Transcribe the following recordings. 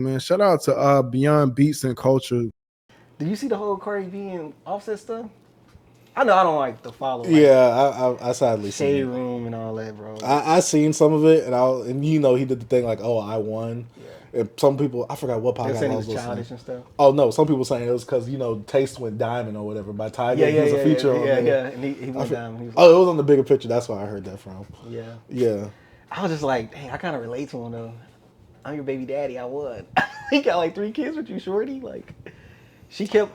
Man, shout out to Beyond Beats and Culture. Did you see the whole Cardi B and Offset stuff? I know I don't like to follow like Yeah, I sadly Shade seen it. Room and all that, bro. I seen some of it, and he did the thing like, oh, I won. Yeah. And some people, I forgot what They podcast saying I it was was listening. childish and stuff. Oh no, some people saying it was because Taste went diamond or whatever by Tiger. Yeah, He was a feature on there. yeah. And he went down. He was Oh, it was on the bigger picture. That's where I heard that from. yeah. Yeah. I was just like, dang, I kind of relate to him though. I'm your baby daddy. I won. He got like 3 kids with you, shorty. Like, she kept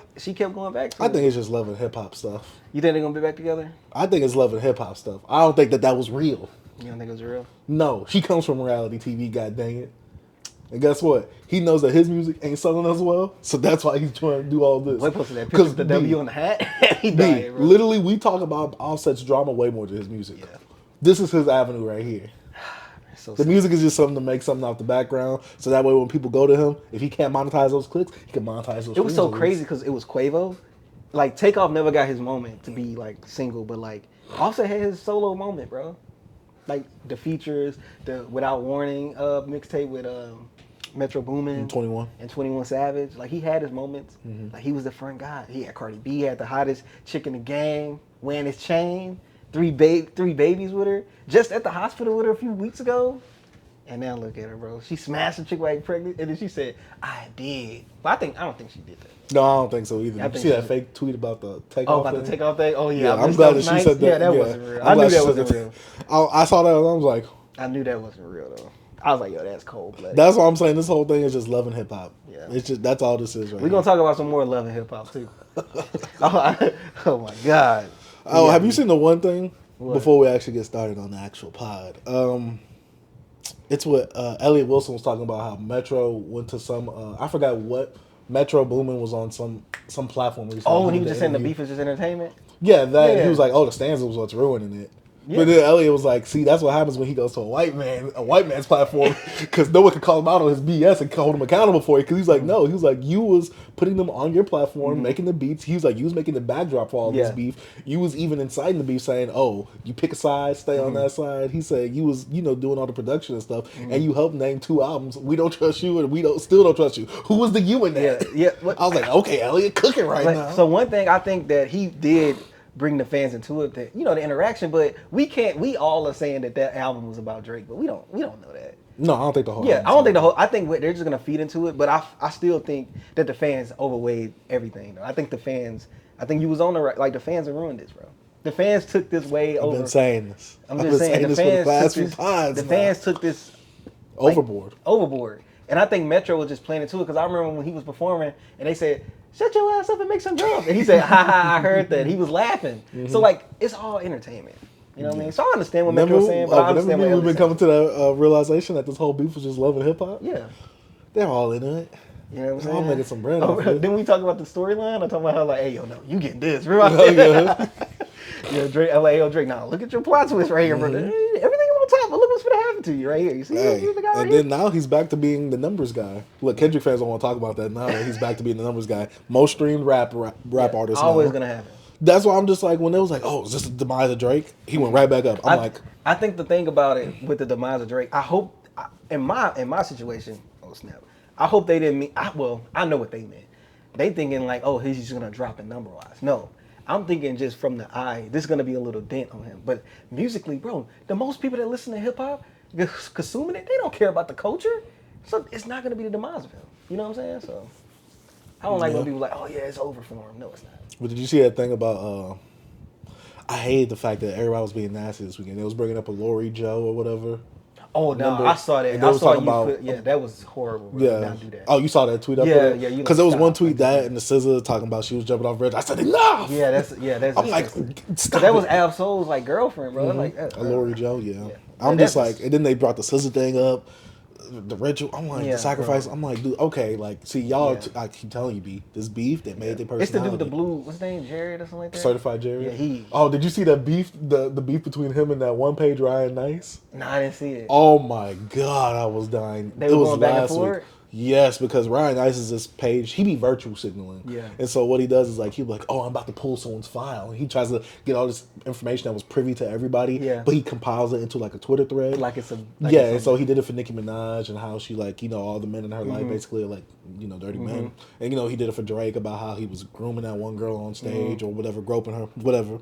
going back to I him. think it's just love and hip hop stuff. You think they're gonna be back together? I think it's love and hip hop stuff. I don't think that was real. You don't think it was real? No, she comes from reality TV. God dang it! And guess what? He knows that his music ain't selling as well, so that's why he's trying to do all this. Boy posted that picture with the W on the hat. He died, bro. Literally, we talk about Offset's drama way more than his music. Yeah. This is his avenue right here. So The sad. music is just something to make something off the background, so that way when people go to him, if he can't monetize those clicks, he can monetize those. It was so streams. crazy because it was Quavo. Like Takeoff never got his moment to be like single, but like Offset had his solo moment, bro. Like the features, the Without Warning mixtape with Metro Boomin 21 and 21 Savage. Like he had his moments. Like he was the front guy. He had Cardi B, had the hottest chick in the game, wearing his chain, three babies with her, just at the hospital with her a few weeks ago. And now look at her, bro. She smashed a chick while pregnant, and then she said, "I did." But I don't think she did that. No, I don't think so either. I Did you think see that she- fake tweet about the takeoff? Oh, about thing? the takeoff thing? Oh, yeah. Yeah, I I'm missed glad that those she nights. said that. Yeah, that wasn't real. I I'm knew glad she that said wasn't real. I saw that and I was like, I knew that wasn't real, though. I was like, yo, that's cold blooded. that's what I'm saying. This whole thing is just love and hip hop. Yeah. It's just that's all this is right We're going to talk about some more love and hip hop, too. Oh, my God. Oh, Yeah. have you seen the one thing What? before we actually get started on the actual pod? It's what Elliot Wilson was talking about how Metro went to some I forgot what Metro Boomin was on some platform. Where Oh, and he was did just saying the interview. beef is just entertainment? Yeah, that Yeah. he was like, oh, the stanza was what's ruining it. Yeah. But then Elliot was like, see, that's what happens when he goes to a white man's platform, because no one can call him out on his BS and hold him accountable for it. Because he's like, no, he was like, you was putting them on your platform, making the beats. He was like, you was making the backdrop for all this Yeah. beef. You was even inciting the beef, saying, oh, you pick a side, stay on that side. He said you was, doing all the production and stuff, and you helped name 2 albums. We don't trust you, and still don't trust you. Who was the you in that? Yeah. I was like, okay, Elliot, cooking right now. So one thing I think that he did bring the fans into it, that the interaction, but we all are saying that album was about Drake, but we don't know that. No, I don't think the whole. Yeah, I don't think the whole. I think they're just gonna feed into it, but I still think that the fans overweighed everything. Though. I think you was on the right. Like the fans have ruined this, bro. The fans took this way over. I've been saying this. I'm I've just been saying the this for the fans past took few this. pods The now. fans took this like, Overboard. and I think Metro was just playing into it because I remember when he was performing and they said, "Shut your ass up and make some jump," and he said, "Ha ha, I heard that." He was laughing. So like it's all entertainment. You know what I mean? So I understand what Metro was saying, but I understand what we've Ellis been coming to that realization that this whole beef was just love and hip hop. Yeah. They're all into it. You know what I'm They're all saying? making some bread Oh, off it. didn't we talk about the storyline? I talking about how like, hey, yo, no, you getting this. Remember? Yeah, Drake, I'm like, yo, Drake, now look at your plot twist right here, brother. Everything on top, but look what's gonna happen to you right here. You see, Hey, the guy right and here? then now he's back to being the numbers guy. Look, Kendrick fans don't want to talk about that now. That he's back to being the numbers guy. Most streamed rap artist. Always now. gonna happen. That's why I'm just like, when it was like, oh, is this the demise of Drake? He went right back up. I'm like, I think the thing about it with the demise of Drake, I hope in my situation, oh snap, I hope they didn't mean. I know what they meant. They thinking like, oh, he's just gonna drop it number wise. No, I'm thinking just from the eye, this is gonna be a little dent on him. But musically, bro, the most people that listen to hip hop, consuming it, they don't care about the culture, so it's not gonna be the demise of him. You know what I'm saying? So I don't like when people like, oh yeah, it's over for him. No, it's not. but did you see that thing about? I hated the fact that everybody was being nasty this weekend. They was bringing up a Lori Joe or whatever. Oh no, Remember? I saw that. And they I was saw talking you. about- Yeah, that was horrible. Bro. Yeah. Not do that. Oh, you saw that tweet up Yeah, there? yeah, you Because there was stop. one tweet that and the SZA talking about she was jumping off bridge. I said enough. Yeah, that's. I'm like, disgusting. stop. that was it. Ab Soul's like girlfriend, bro. Like A Lori Joe, yeah. Yeah. I'm Yeah, just that's- like, and then they brought the SZA thing up, the ritual. I'm like, Yeah, the sacrifice. bro. I'm like, dude, okay, like, see, y'all. Yeah. I keep telling you, B, this beef that made their personality. It's the dude with the blue. What's his name? Jared or something like that. Certified Jerry. Yeah, he. Oh, did you see that beef? The beef between him and that one page Ryan Nice. Nah, I didn't see it. Oh my god, I was dying. They it were was going back and last week. forth? Yes, because Ryan Ice's this page, he be virtual signaling. Yeah. And so what he does is like, he'll be like, oh, I'm about to pull someone's file. And he tries to get all this information that was privy to everybody. Yeah. But he compiles it into like a Twitter thread. Like it's a And so he did it for Nicki Minaj and how she like, all the men in her life basically are like, dirty men. And he did it for Drake about how he was grooming that one girl on stage or whatever, groping her, whatever.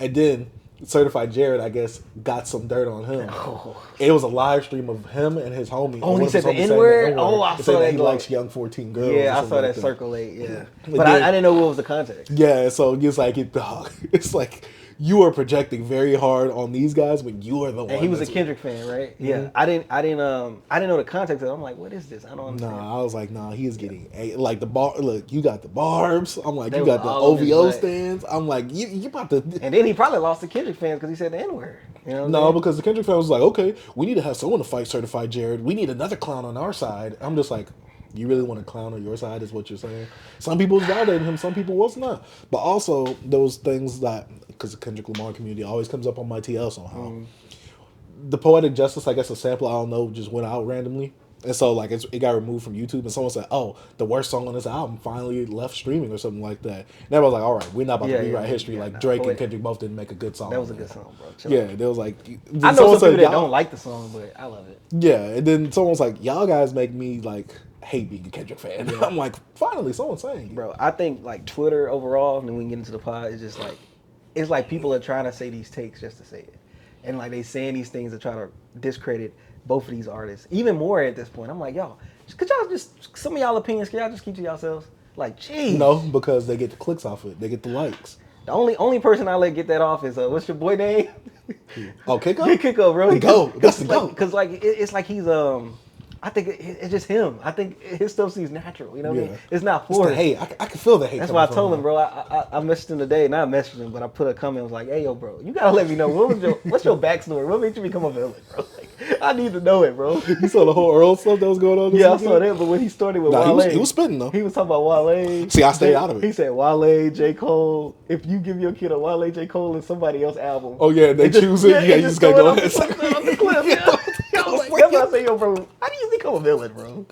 And then Certified Jared, I guess, got some dirt on him. Oh. It was a live stream of him and his homie. Oh, he One of said his the homies saying N-word? Oh, I saw that he go. likes young 14 girls. Yeah, I saw that like circulate. Yeah, And but then- I didn't know what was the context. Yeah, so it's like, it's like you are projecting very hard on these guys when you are the one. And he was a that's- Kendrick fan, right? Yeah. I didn't know the context of it. I'm like, what is this? I don't understand. Nah, I was like, nah, he is getting like the bar. Look, you got the barbs. I'm like, They you were got the all over his OVO butt. stands. I'm like, you about to. And then he probably lost the Kendrick fans because he said the N-word. You know what I'm No, saying? because the Kendrick fan was like, okay, we need to have someone to fight Certified Jared. We need another clown on our side. I'm just like, you really want a clown on your side is what you're saying? Some people was validating him, some people was not. But also, those things that, because the Kendrick Lamar community always comes up on my TL somehow. The Poetic Justice, I guess a sample, I don't know, just went out randomly. And so, like, it got removed from YouTube, and someone said, oh, the worst song on this album finally left streaming or something like that. And everyone was like, all right, we're not about to rewrite history. Like, Drake and Kendrick both didn't make a good song. That was a good song, bro. Chill Yeah, out. there was like... I know someone some people that "Y'all-" don't like the song, but I love it. Yeah, and then someone's like, y'all guys make me, like, hate being a Kendrick fan. I'm like, finally, someone's saying it. Bro, I think, like, Twitter overall, and then we can get into the pod, is just like, it's like people are trying to say these takes just to say it. And, like, they saying these things to try to discredit both of these artists. Even more at this point. I'm like, y'all, could y'all just, some of y'all opinions, can y'all just keep to yourselves? Like, geez. No, because they get the clicks off it. They get the likes. The only person I let get that off is, what's your boy name? Oh, Kiko? Kiko, bro. Go. That's the go. Because, like, it's like he's, I think it's just him. I think his stuff seems natural. You know what I mean? It's not It's forced. the hate. I can feel the hate. That's why I coming told from him, bro. I messaged him today, not messaged him, but I put a comment. I was like, "Hey, yo, bro, you gotta let me know what's your backstory? What made you become a villain, bro? Like, I need to know it, bro." You saw the whole Earl stuff that was going on? Yeah, I saw that. But when he started with Nah, Wale, he was spitting though. he was talking about Wale. See, I stayed out of it. He said Wale, J. Cole. If you give your kid a Wale, J. Cole, and somebody else's album, Oh yeah, they choose it. Yeah, you just gotta go ahead. the clip. Yeah. I was like, that's why I say, yo, bro, how do you become a villain, bro?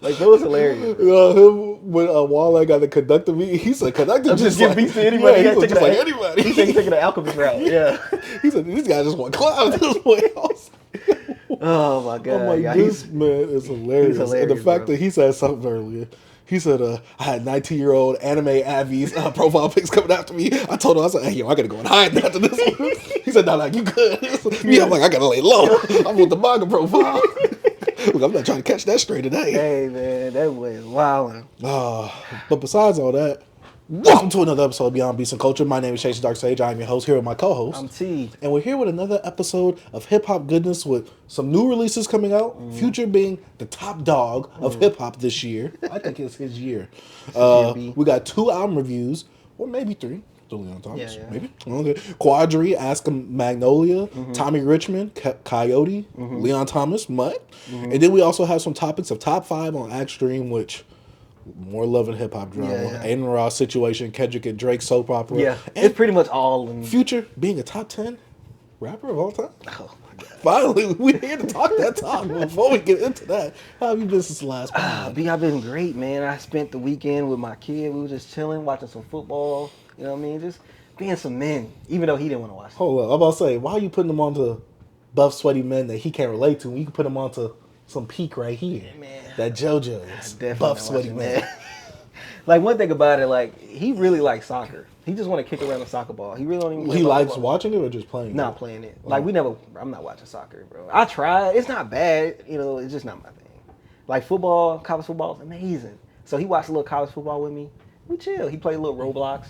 Like, that was hilarious. Him when Wale got the conductor meeting, he said conductor I'm just like, give beats to anybody. Yeah, He he said was just like taking anybody. He said he's taking the alchemist route. Yeah. He said these guys just want clout at this point. Oh my god. I'm like, yeah, this man is hilarious. And the hilarious, fact bro. that he said something earlier. He said, I had 19-year-old anime Abby's profile pics coming after me. I told him, I said, hey, yo, I gotta go and hide after this one. He said, no, you good. Me, I'm like, I gotta lay low. I'm with the manga profile. Look, I'm not trying to catch that straight today. Hey man, that was wild. But besides all that, welcome to another episode of Beyond Beats and Culture. My name is Chase Dark Sage. I am your host here with my co-host. I'm T. And we're here with another episode of hip hop goodness with some new releases coming out. Future being the top dog of hip hop this year. I think it's his year. We got 2 album reviews, or maybe 3. Leon Thomas, Yeah. maybe. Okay. QUADRY, Ask Magnolia, Tommy Richman, Coyote, Leon Thomas, Mutt. And then we also have some topics of top 5 on Extreme, which more love and hip hop drama. Yeah. Aiden Ross situation, Kendrick and Drake soap opera. Yeah, And it's pretty much all in. Future being a top 10 rapper of all time. Oh my god. Finally, we're here to talk that talk. Before we get into that, how have you been since the last pod? B, I've been great, man. I spent the weekend with my kid. We were just chilling, watching some football. You know what I mean? Just being some men, even though he didn't want to watch it. Hold up, I'm about to say, why are you putting them onto buff, sweaty men that he can't relate to? You can put them onto some peak right here. Man. That JoJo's Definitely buff, not sweaty watching man. that. Like, one thing about it, like, he really likes soccer. He just want to kick around a soccer ball. He really don't even play He likes basketball. watching it or just playing Not it? playing it. Like, I'm not watching soccer, bro. I tried. It's not bad. You know, it's just not my thing. Like, football, college football is amazing. So he watched a little college football with me. We chill. He played a little Roblox.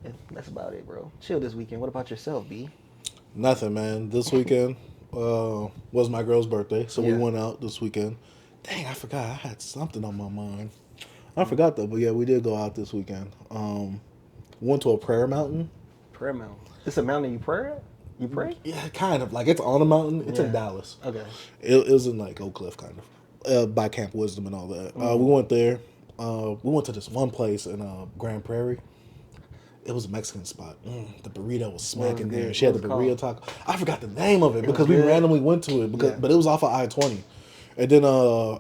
And that's about it, bro. Chill this weekend. What about yourself, B? Nothing, man. This weekend was my girl's birthday, so we Yeah. went out this weekend. Dang, I forgot. I had something on my mind. I forgot though, but yeah, we did go out this weekend. Went to a prayer mountain. Prayer mountain. This a mountain you pray at? You pray? Yeah, kind of. Like, it's on a mountain. It's in Yeah. Dallas. Okay. It was in, like, Oak Cliff, kind of. By Camp Wisdom and all that. We went there. We went to this one place in Grand Prairie. It was a Mexican spot. The burrito was smacking good? there. She had What the was it burrito taco. I forgot the name of it because was we good? randomly went to it. But it was off of I-20. And then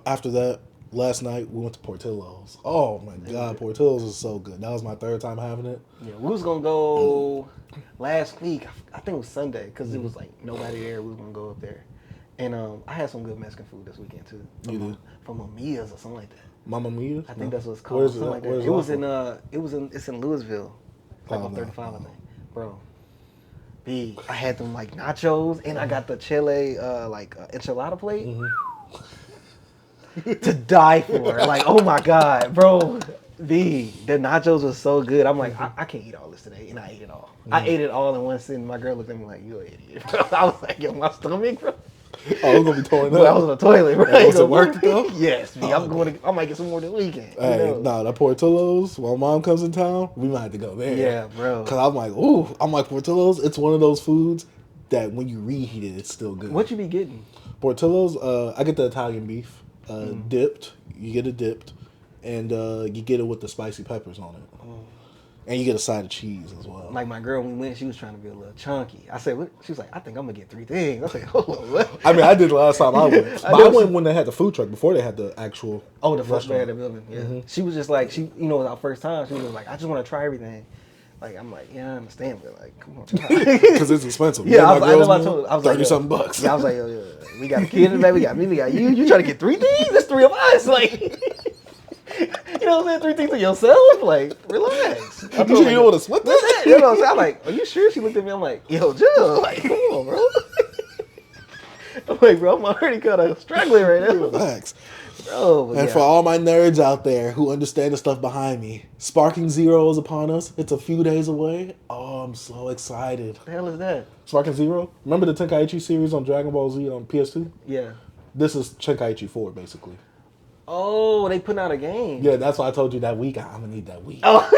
after that, last night we went to Portillo's. Oh my God, Portillo's is so good. That was my third time having it. Yeah, we was gonna go last week. I think it was Sunday because it was like nobody there. We was gonna go up there, and I had some good Mexican food this weekend too. From Mamia's or something like that. Mamma Mia? I think that's what it's called. Something like that. It's in Louisville. Like on 35, I think. Bro. I had them like nachos and I got the chile enchilada plate. To die for. Like, oh my God, bro. The nachos was so good. I'm like, I can't eat all this today. And I ate it all. I ate it all in one sitting. My girl looked at me like, you an idiot, bro. I was like, yo, my stomach, bro. Oh, I'm gonna be toiling I was on the toilet, bro. Was it worth it though? Yes, I might get some more this weekend. Hey, that Portillo's, when mom comes in town, we might have to go there. Yeah, bro. Cause I'm like, Portillo's, it's one of those foods that when you reheat it, it's still good. What you be getting? Portillo's, I get the Italian beef, dipped. You get it dipped, and you get it with the spicy peppers on it. And you get a side of cheese as well. Like my girl, when we went, she was trying to be a little chunky. I said, what? She was like, I think I'm going to get 3 things. I said, hold on, what? I mean, I did the last time I went. But I went when they had the food truck, before they had the actual the first day of the building, yeah. She was just like, it was our first time. She was like, I just want to try everything. Like, I'm like, yeah, I understand, but like, come on. Because it's expensive. Yeah, I was like, $30-something bucks. Yeah, I was like, yo, we got a kid in the back, we got me, we got you. You trying to get 3 things? There's 3 of us. Like... You know what I'm saying? 3 things to yourself? Like, relax. You sure you don't want to split that? You know what I'm saying? I'm like, are you sure? She looked at me, I'm like, yo, Jill, like, come on, bro. I'm like, bro, I'm already kind of struggling right now. Relax. Bro, and for all my nerds out there who understand the stuff behind me, Sparking Zero is upon us. It's a few days away. Oh, I'm so excited. What the hell is that? Sparking Zero? Remember the Tenkaichi series on Dragon Ball Z on PS2? Yeah. This is Tenkaichi 4, basically. Oh, they putting out a game. Yeah, that's why I told you that week. I'm going to need that week. Oh.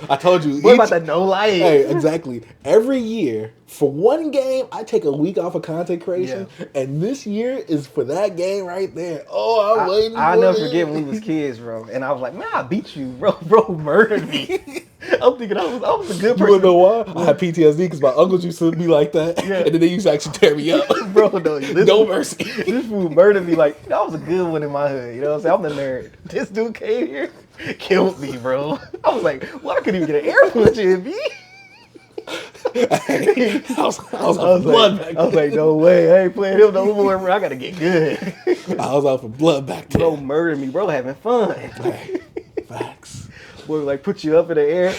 I told you. What about the no light? Hey, exactly. Every year, for one game, I take a week off of content creation. Yeah. And this year is for that game right there. Oh, I'm waiting for it. I'll never forget when we was kids, bro. And I was like, man, I beat you, bro. Bro murdered me. I'm thinking I was a good person. You wanna know why? I had PTSD because my uncles used to be like that. Yeah. And then they used to actually tear me up. Bro, no. No mercy. This fool murdered me like, I was a good one in my hood. You know what I'm saying? I'm the nerd. This dude came here, killed me, bro. I was like, well, I couldn't even get an air punch in me. I was like, no way. I ain't playing him no more, bro. I gotta get good. I was out for blood back then. Bro murdered me. Bro having fun. Hey, facts. Boy, like put you up in the air.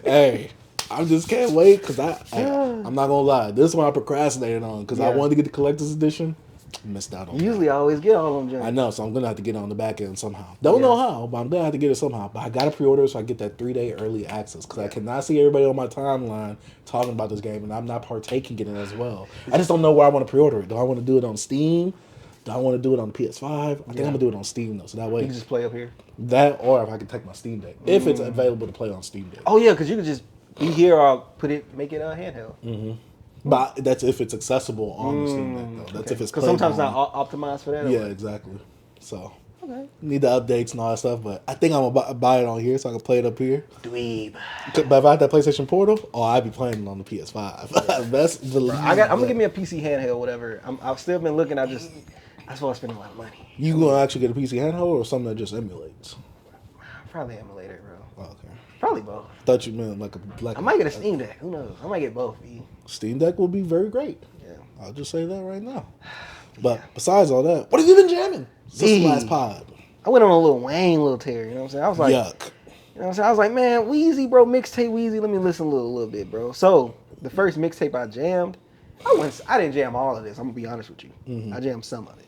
Hey, I just can't wait because I'm not gonna lie. This one I procrastinated on because I wanted to get the collector's edition. Missed out on Usually I always get all of them. I know, so I'm gonna have to get it on the back end somehow. Don't know how, but I'm gonna have to get it somehow. But I gotta pre-order so I get that 3-day early access because I cannot see everybody on my timeline talking about this game, and I'm not partaking in it as well. I just don't know where I want to pre-order it. Do I want to do it on Steam? Do I want to do it on PS5? I think I'm gonna do it on Steam though, so that way you can just play up here. That, or if I can take my Steam Deck, if it's available to play on Steam Deck. Oh yeah, because you can just be here or make it handheld. Mm-hmm. But that's if it's accessible on the Steam Deck, though. That's if it's because sometimes it's not optimized for that. Yeah, exactly. So need the updates and all that stuff, but I think I'm gonna buy it on here so I can play it up here. Dweeb. But if I had that PlayStation Portal, I'd be playing it on the PS5. That's the. I'm gonna give me a PC handheld, whatever. I've still been looking. That's why I spend a lot of money. You gonna actually get a PC handheld or something that just emulates? Probably emulator, bro. Oh, okay. Probably both. I thought you meant I might get a Steam Deck. Who knows? I might get both. Steam Deck will be very great. Yeah. I'll just say that right now. But besides all that, what have you been jamming since the last pod? I went on a little Wayne little tear. You know what I'm saying? I was like, yuck. You know what I'm saying? I was like, man, Wheezy, bro, mixtape Wheezy. Let me listen a little bit, bro. So the first mixtape I jammed, I didn't jam all of this. I'm gonna be honest with you. Mm-hmm. I jammed some of it.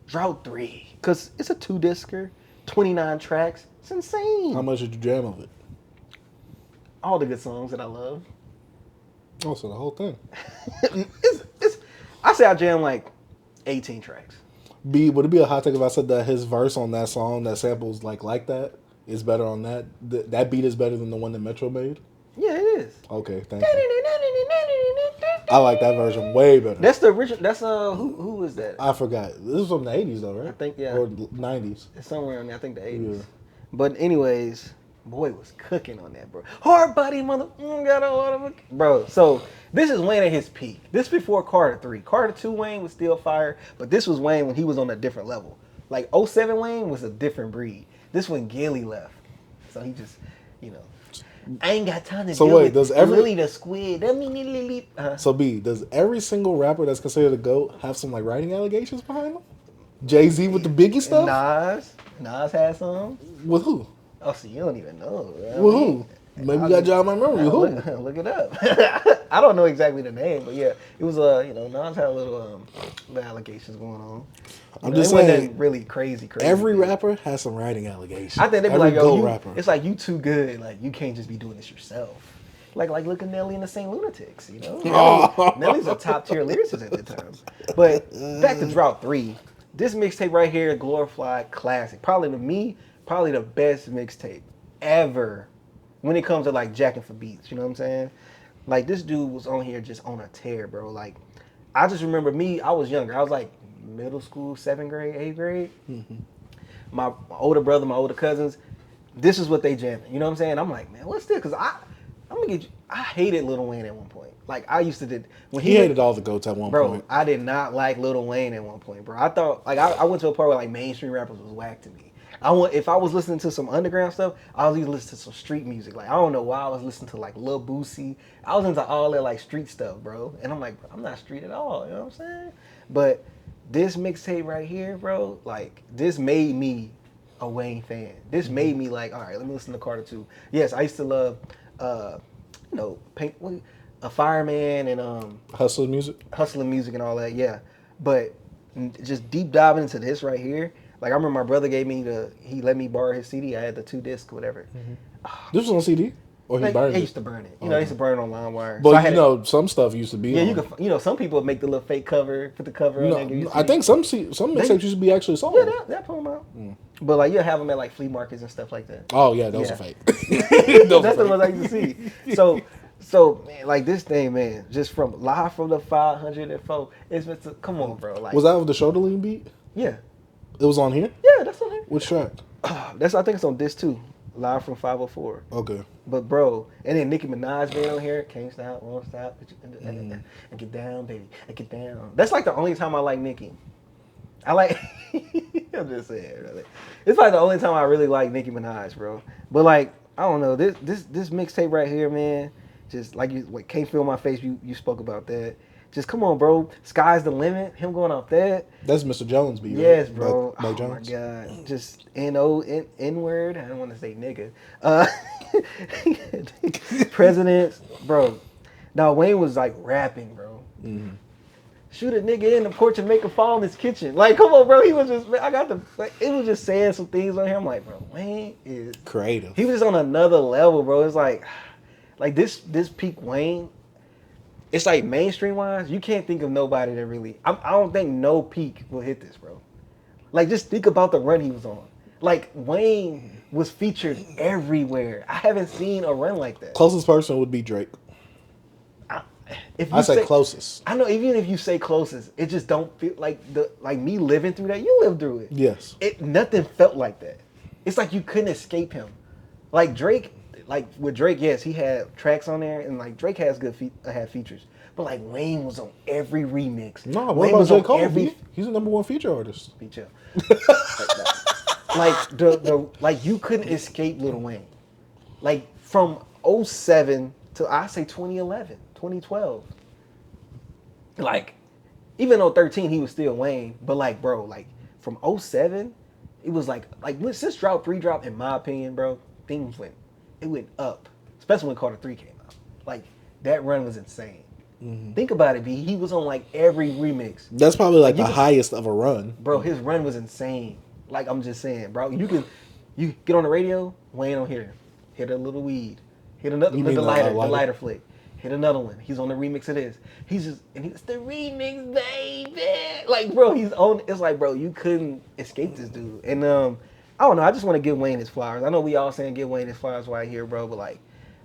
Drought 3, cause it's a 2-discer, 29 tracks. It's insane. How much did you jam of it? All the good songs that I love. Oh, so the whole thing. I say I jammed like 18 tracks. Would it be a hot take if I said that his verse on that song that samples like that is better on that? That beat is better than the one that Metro made? Yeah, it is. Okay, thank you. I like that version way better. That's the original. That's who is that? I forgot. This was from the 80s though, right? I think, yeah. Or 90s. It's somewhere in there. I think the 80s. Yeah. But anyways, Boy was cooking on that, bro. Hard body, got a lot of bro. So this is Wayne at his peak. This before Carter 3. Carter 2 Wayne was still fire, but this was Wayne when he was on a different level. Like '07 Wayne was a different breed. This when Gilly left, so he just, you know, I ain't got time to So deal wait, with does every- Lily the squid. So B, does every single rapper that's considered a GOAT have some like writing allegations behind them? Jay-Z with the Biggie stuff? Nas had some. With who? Oh, so you don't even know. With who? Maybe we got jog my memory. Who? Look it up. I don't know exactly the name, but yeah, it was you know, Nas had a little allegations going on. I'm You know, just it wasn't saying, really crazy. every thing. rapper has some writing allegations. I think they'd be Every like, yo, GOAT rapper. it's like you too good. Like you can't just be doing this yourself. Like look at Nelly and the Saint Lunatics. You know, Nelly's a top tier lyricist at the time. But back to Drought 3. This mixtape right here, glorified classic. Probably to me, probably the best mixtape ever when it comes to like jacking for beats. You know what I'm saying? Like this dude was on here just on a tear, bro. Like I just remember I was younger. I was like middle school, 7th grade, 8th grade. Mm-hmm. My older brother, my older cousins, this is what they jamming. You know what I'm saying? I'm like, man, what's this? Because I'm gonna get you. I hated Lil Wayne at one point. Like I used to when he hated all the GOATs at one bro, point. I did not like Lil Wayne at one point, bro. I thought like I went to a part where like mainstream rappers was whack to me. If I was listening to some underground stuff, I was either listening to some street music. Like I don't know why I was listening to like Lil Boosie. I was into all that like street stuff, bro. And I'm like, bro, I'm not street at all. You know what I'm saying? But this mixtape right here, bro, like this made me a Wayne fan. This made me like, all right, let me listen to Carter 2. Yes, I used to love, you know, a fireman and Hustler music and all that. Yeah, but just deep diving into this right here. Like I remember my brother he let me borrow his CD. I had the 2 discs, whatever. This was on CD, or he Like, burned he it. used to burn it. You know, he used to burn it on LimeWire. But So I had some stuff used to be. yeah, on. you could. You know, some people make the little fake cover, put the cover on there. and give you a I CD. think some mixtapes used to be actually sold. Yeah, they'll put them out. But like you'll have them at like flea markets and stuff like that. Oh yeah, those Yeah. are fake. That's the ones I used to see. So man, like this thing, man, just from live from the 504. It's Mr. Come on, bro. Like Was that with the shoulder lean beat? yeah, It was on here. yeah, that's on here. Which track? I think it's on disc 2, live from 504. Okay. But bro, and then Nicki Minaj being on here, can't stop, won't stop, and get down, baby, and get down. That's like the only time I like Nicki. I like. I'm just saying, really. It's like the only time I really like Nicki Minaj, bro. But like, I don't know, this mixtape right here, man. Just like Can't Feel My Face. You spoke about that. Just come on, bro. Sky's the limit. Him going off that. That's Mr. Jones beat. Yes, right? bro. By Oh Jones. my god. Just N-word. I don't want to say nigga. Presidents, bro. Now Wayne was like rapping, bro. Mm-hmm. Shoot a nigga in the porch and make a fall in his kitchen. Like, come on, bro. He was just, it was just saying some things on here. I'm like, bro, Wayne is Creative. He was just on another level, bro. It's like this peak Wayne. It's like mainstream wise, you can't think of nobody that really. I don't think no peak will hit this, bro. Like, just think about the run he was on. Like, Wayne was featured everywhere. I haven't seen a run like that. Closest person would be Drake. If I say closest. I know, even if you say closest, it just don't feel like me living through that. You lived through it. Yes. Nothing felt like that. It's like you couldn't escape him. Like Drake, like with Drake, yes, he had tracks on there, and like Drake has had features. But like Wayne was on every remix. No, what Wayne about was J. on Cole? every. He's the #1 feature artist. Be chill. Like you couldn't escape Lil Wayne. Like from 07 to I say 2011, 2012. Like even though 13 he was still Wayne, but like bro, like from 07, it was like since Drought 3 dropped, in my opinion, bro, things went up. Especially when Carter 3 came out. Like that run was insane. Mm-hmm. Think about it, B. He was on like every remix. That's probably like the highest of a run. Bro, his run was insane. Like I'm just saying, bro. You get on the radio, Wayne on here. Hit a little weed. Hit another the lighter flick. Hit another one. He's on the remix of this. It's the remix, baby. Like, bro, he's on. It's like, bro, you couldn't escape this dude. And I don't know. I just want to give Wayne his flowers. I know we all saying give Wayne his flowers right here, bro. But like,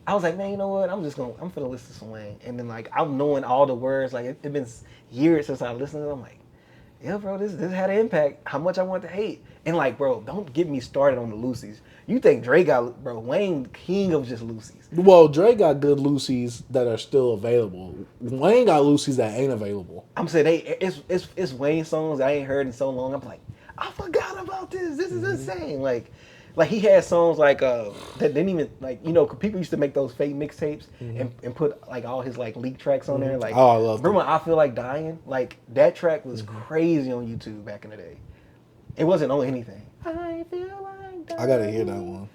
I was like, man, you know what? I'm finna listen to some Wayne. And then like, I'm knowing all the words. Like, it's been years since I listened to it. I'm like, Yeah, bro, this had an impact. How much I want to hate. And like, bro, don't get me started on the Lucy's. You think Dre got, bro, Wayne king of just Lucy's. Well, Dre got good Lucy's that are still available. Wayne got Lucy's that ain't available. I'm saying, it's Wayne songs I ain't heard in so long. I'm like, I forgot about this. This is insane. Like he had songs like that didn't even like, you know, people used to make those fake mixtapes and put like all his like leak tracks on there. Like, oh, I love remember when I Feel Like Dying? Like that track was crazy on YouTube back in the day. It wasn't on anything. I feel like dying. I gotta hear that one.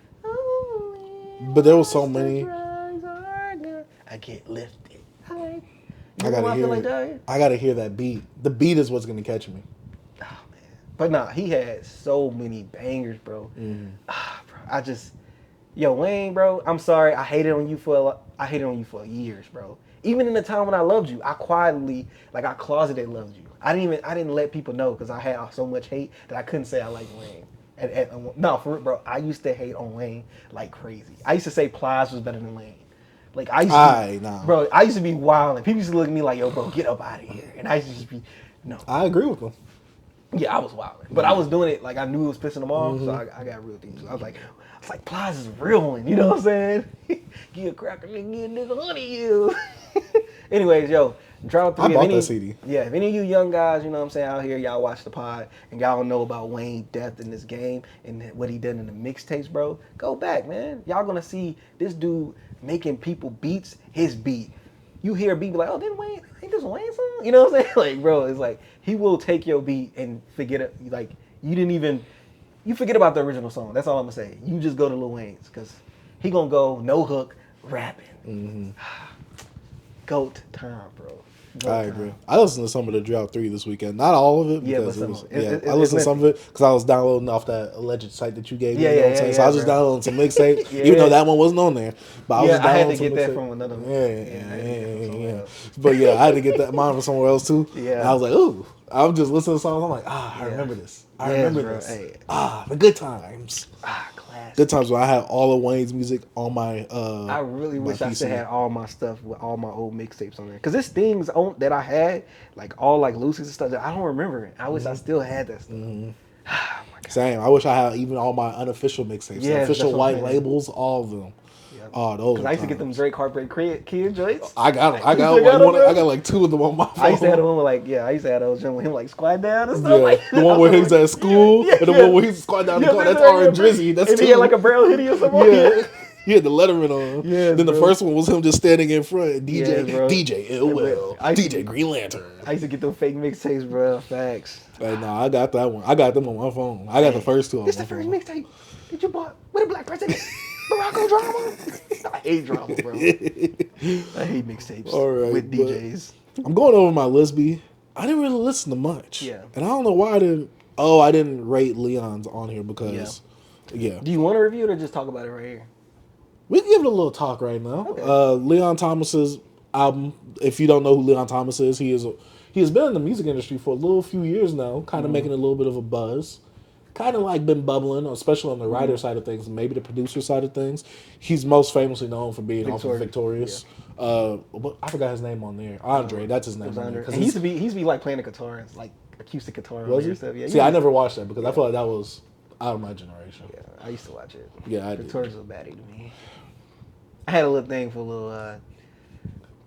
But there was so many. I get lifted. I gotta hear it. I gotta hear that beat. The beat is what's gonna catch me. Oh man, but nah, he had so many bangers, bro. Bro, yo, Wayne, bro. I'm sorry, I hated on you for years, bro. Even in the time when I loved you, I quietly, like I closeted loved you. I didn't let people know because I had so much hate that I couldn't say I like Wayne. No, for real, bro. I used to hate on Wayne like crazy. I used to say Plies was better than Wayne. Like I used to be wild, and people used to look at me like, "Yo, bro, get up out of here." And I used to just be, no. I agree with them. Yeah, I was wild, but I was doing it like I knew it was pissing them off, so I got real deep. So I was like, Plies is a real one. You know what I'm saying? Get a cracker, nigga, get a nigga honey you. Anyways, yo, drop 3. I bought that CD. Yeah, if any of you young guys, you know what I'm saying, out here, y'all watch the pod and y'all know about Wayne's depth in this game and what he done in the mixtapes, bro, go back, man. Y'all gonna see this dude making people beats his beat. You hear a beat be like, oh, ain't this Wayne song? You know what I'm saying? Like, bro, it's like he will take your beat and forget it. Like you forget about the original song. That's all I'm gonna say. You just go to Lil Wayne's because he gonna go no hook rapping. GOAT time, bro. I agree. I listened to some of the Drought 3 this weekend. Not all of it. Because I listened to some of it because I was downloading off that alleged site that you gave me. You know what I'm saying? So I was just downloading some mixtapes, even though that one wasn't on there. But I was just I had downloading to get that from another one. Yeah. But yeah, I had to get that mine from somewhere else too. Yeah. And I was like, ooh. I'm just listening to songs. I'm like, I remember this. I remember this. Hey. The good times. Classic. Good times when I had all of Wayne's music on my I really wish I still had all my stuff with all my old mixtapes on there. Because there's things that I had, like all like Lucy's and stuff that I don't remember it. I wish I still had that stuff. Oh my God. Same. I wish I had even all my unofficial mixtapes. The official white labels, all of them. Yep. Oh, those. Because I used to get them Drake Heartbreak Kid joints. I got like 2 of them on my phone. I used to have the one with I used to have those with him like squat down and stuff. Yeah. Like, the one where he's at school and the one where he's squat down the car. That's R and Drizzy. That's and 2. He had like a brown hoodie or something. Yeah. He had the Letterman on. Yeah, then the first one was him just standing in front. DJ Ill Will. DJ DJ Green Lantern. I used to get them fake mixtapes, bro. Facts. Hey, no, I got that one. I got them on my phone. I got the first 2 on my phone. This the first mixtape that you bought with a black president. Morocco drama. I hate drama, bro. I hate mixtapes with DJs. I'm going over my list, B. I didn't really listen to much. Yeah. And I don't know why I didn't. Oh, I didn't rate Leon's on here because, yeah. Do you want to review it or just talk about it right here? We can give it a little talk right now. Okay. Leon Thomas's album. If you don't know who Leon Thomas is, he has been in the music industry for a few years now, kind of making a little bit of a buzz. Kind of like been bubbling, especially on the writer side of things, maybe the producer side of things. He's most famously known for being off of Victorious. Yeah. I forgot his name on there. Andre, that's his name. And he used to be like playing the guitar, like acoustic guitar. Was he? Stuff. Yeah. See, I never watched that because I feel like that was out of my generation. Yeah, I used to watch it. Yeah, I Victorious was a baddie to me. I had a little thing for a little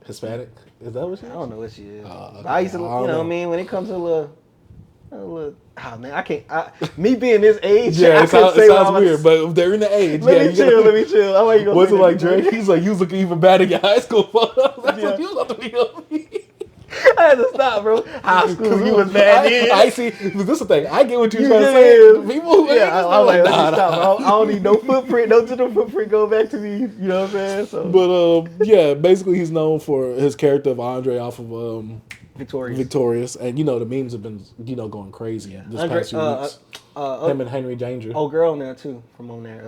Hispanic. Is that what she is? I don't know what she is. Okay. I used to, you know what I mean? When it comes to a little, oh man, I can't. Me being this age, yeah, it sounds weird, but they're in the age. Let me chill. How about you? What's it like, Drake? He's like, you was looking even bad in your high school photos. That's what you was about to be on me. I had to stop, bro. High school, you was bad. I see. This is the thing. I get what you're trying to say. People who I was like, let me stop. I don't need no footprint, no digital footprint. Go back to me. You know what I'm saying? So. But yeah, basically he's known for his character of Andre off of Victorious, and the memes have been going crazy this past few weeks. Him and Henry Danger. Oh, girl on there too from on there.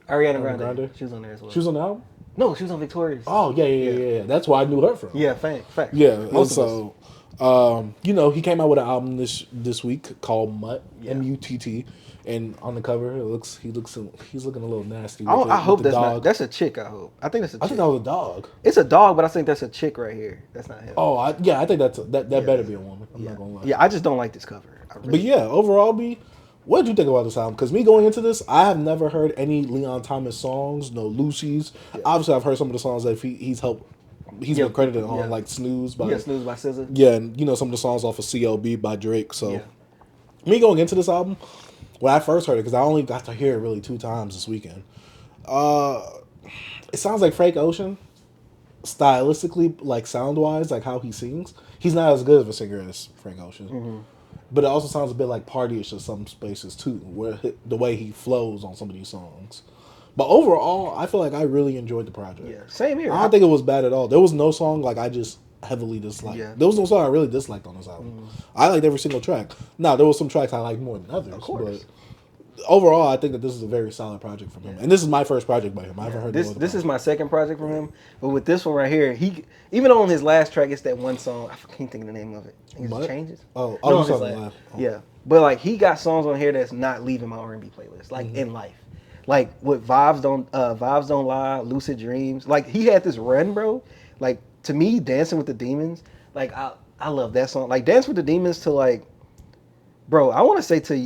Ariana Grande. She was on there as well. She was on the album. No, she was on Victorious. Oh yeah. That's where I knew her from. Yeah, fact. Yeah, most of us. You know, he came out with an album this week called Mutt, Yeah. M-U-T-T, and on the cover he's looking a little nasty. I hope that's dog. not. That's a chick. I hope. I think that's a chick. I think that was a dog. It's a dog, but I think that's a chick right here. That's not him. Oh, I think that better be a woman. I'm not gonna lie. Yeah, I just don't like this cover. But yeah, overall, what did you think about this album? Because me going into this, I have never heard any Leon Thomas songs, no Lucy's. Yeah. Obviously, I've heard some of the songs that he's been credited on, like Snooze by Snooze by SZA. Yeah, and you know some of the songs off of CLB by Drake. So me going into this album, when I first heard it, because I only got to hear it really 2 times this weekend, it sounds like Frank Ocean, stylistically, like sound wise, like how he sings. He's not as good of a singer as Frank Ocean. Mm-hmm. But it also sounds a bit like Partyish in some spaces too, where the way he flows on some of these songs. But overall, I feel like I really enjoyed the project. Yeah, same here. I don't think it was bad at all. There was no song like I just heavily disliked. Yeah. There was no song I really disliked on this album. I liked every single track. Now, there were some tracks I liked more than others. Of course. But overall, I think that this is a very solid project from him. And this is my first project by him. I haven't heard this is my second project from him. But with this one right here, he even on his last track, it's that one song. I can't think of the name of it. I think it's Changes. Yeah. But like he got songs on here that's not leaving my R&B playlist. Like in life. Like with Vibes Don't Lie, Lucid Dreams. Like he had this run, bro. Like to me, Dancing with the Demons. Like I love that song. Like Dance with the Demons to like, bro. I want to say to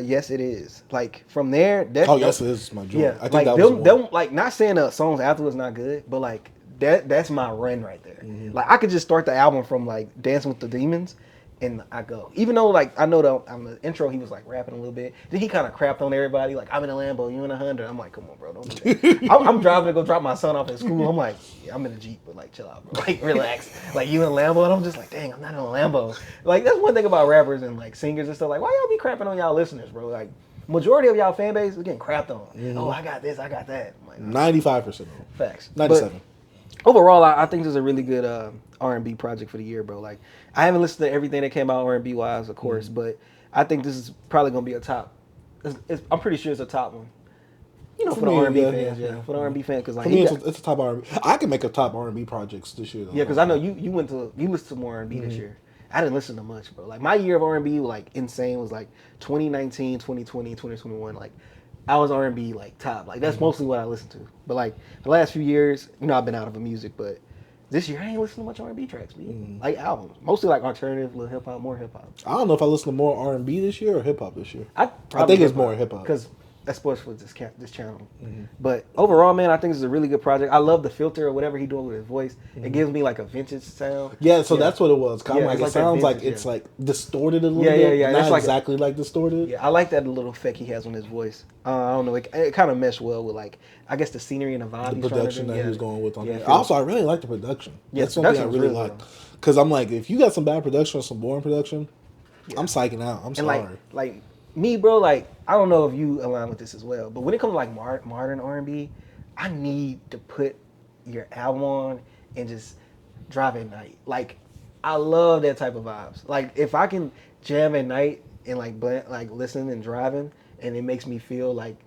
Yes It Is. Like from there. Yes It Is my joint. Yeah. I think like that was them like not saying the songs afterwards not good, but like that's my run right there. Mm-hmm. Like I could just start the album from like Dancing with the Demons. And I go, even though like I know that on the intro he was like rapping a little bit, then he kind of crapped on everybody like I'm in a Lambo, you in 100. I'm like, come on, bro, don't do that. I'm driving to go drop my son off at school. I'm like, yeah, I'm in a Jeep, but like chill out, bro, like relax. Like you in a Lambo, and I'm just like, dang, I'm not in a Lambo. Like that's one thing about rappers and like singers and stuff. Like why y'all be crapping on y'all listeners, bro? Like majority of y'all fan base is getting crapped on. Mm-hmm. Oh, I got this, I got that. I'm like, 95%. Facts. 97. But overall, I think this is a really good R&B project for the year, bro. Like, I haven't listened to everything that came out R&B wise, of course, but I think this is probably gonna be a top. I'm pretty sure it's a top one. You know, for the R&B fans, for the R&B fans, because like for me, it's a top R&B. I can make a top R&B projects this year, though. Yeah, because I know you listened to more R&B this year. I didn't listen to much, bro. Like my year of R&B, like insane, was like 2019, 2020, 2021. Like I was R&B like top. Like that's mostly what I listened to. But like the last few years, you know, I've been out of the music, but this year I ain't listened to much R&B tracks, man. Like albums, mostly like alternative, little hip hop, more hip hop. I don't know if I listen to more R&B this year or hip hop this year. I think it's more hip hop because that's what's with this channel. Mm-hmm. But overall, man, I think this is a really good project. I love the filter or whatever he doing with his voice. Mm-hmm. It gives me like a vintage sound. Yeah, so that's what it was. Yeah, like, it sounds vintage, like it's like distorted a little bit. Yeah. Not like exactly like distorted. Yeah, I like that little effect he has on his voice. I don't know. It kind of meshed well with like, I guess the scenery and the vibe. The production that he was going with on it. Also, I really like the production. Yeah, that's something I really like. Because I'm like, if you got some bad production or some boring production, I'm psyching out. I'm sorry. Like me, bro, like, I don't know if you align with this as well, but when it comes to like modern R&B, I need to put your album on and just drive at night. Like, I love that type of vibes. Like, if I can jam at night and like listen and driving, and it makes me feel like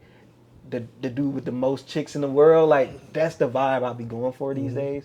the dude with the most chicks in the world, like that's the vibe I'll be going for these days.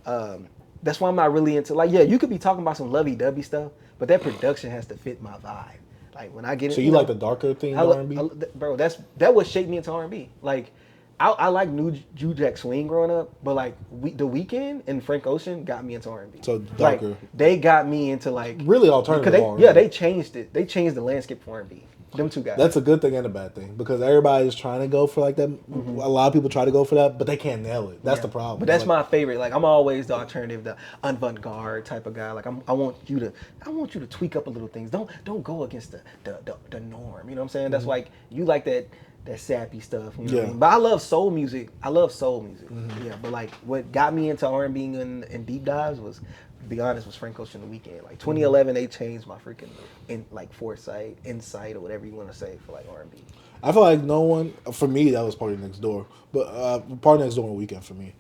That's why I'm not really into like, yeah, you could be talking about some lovey-dovey stuff, but that production has to fit my vibe. Like when I get so you like the darker theme R&B? Bro, that would shake me into R&B. Like I like New Jack Swing growing up, but like The Weeknd and Frank Ocean got me into R&B. So darker. Like, they got me into like really alternative R&B. Yeah, they changed it. They changed the landscape for R&B. Them two guys. That's a good thing and a bad thing because everybody's trying to go for like that. Mm-hmm. A lot of people try to go for that, but they can't nail it. That's the problem. But that's my favorite. Like I'm always the alternative, the avant-garde type of guy. Like I want you to tweak up a little things. Don't go against the norm. You know what I'm saying? That's like you like that sappy stuff. You know what I mean? But I love soul music. Mm-hmm. Yeah. But like what got me into R&B and deep dives was, to be honest, was Frank Ocean and The Weeknd. Like 2011, they changed my freaking insight, or whatever you want to say for like R&B. I feel like no one, for me, that was Party Next Door. But Party Next Door on Weekend for me.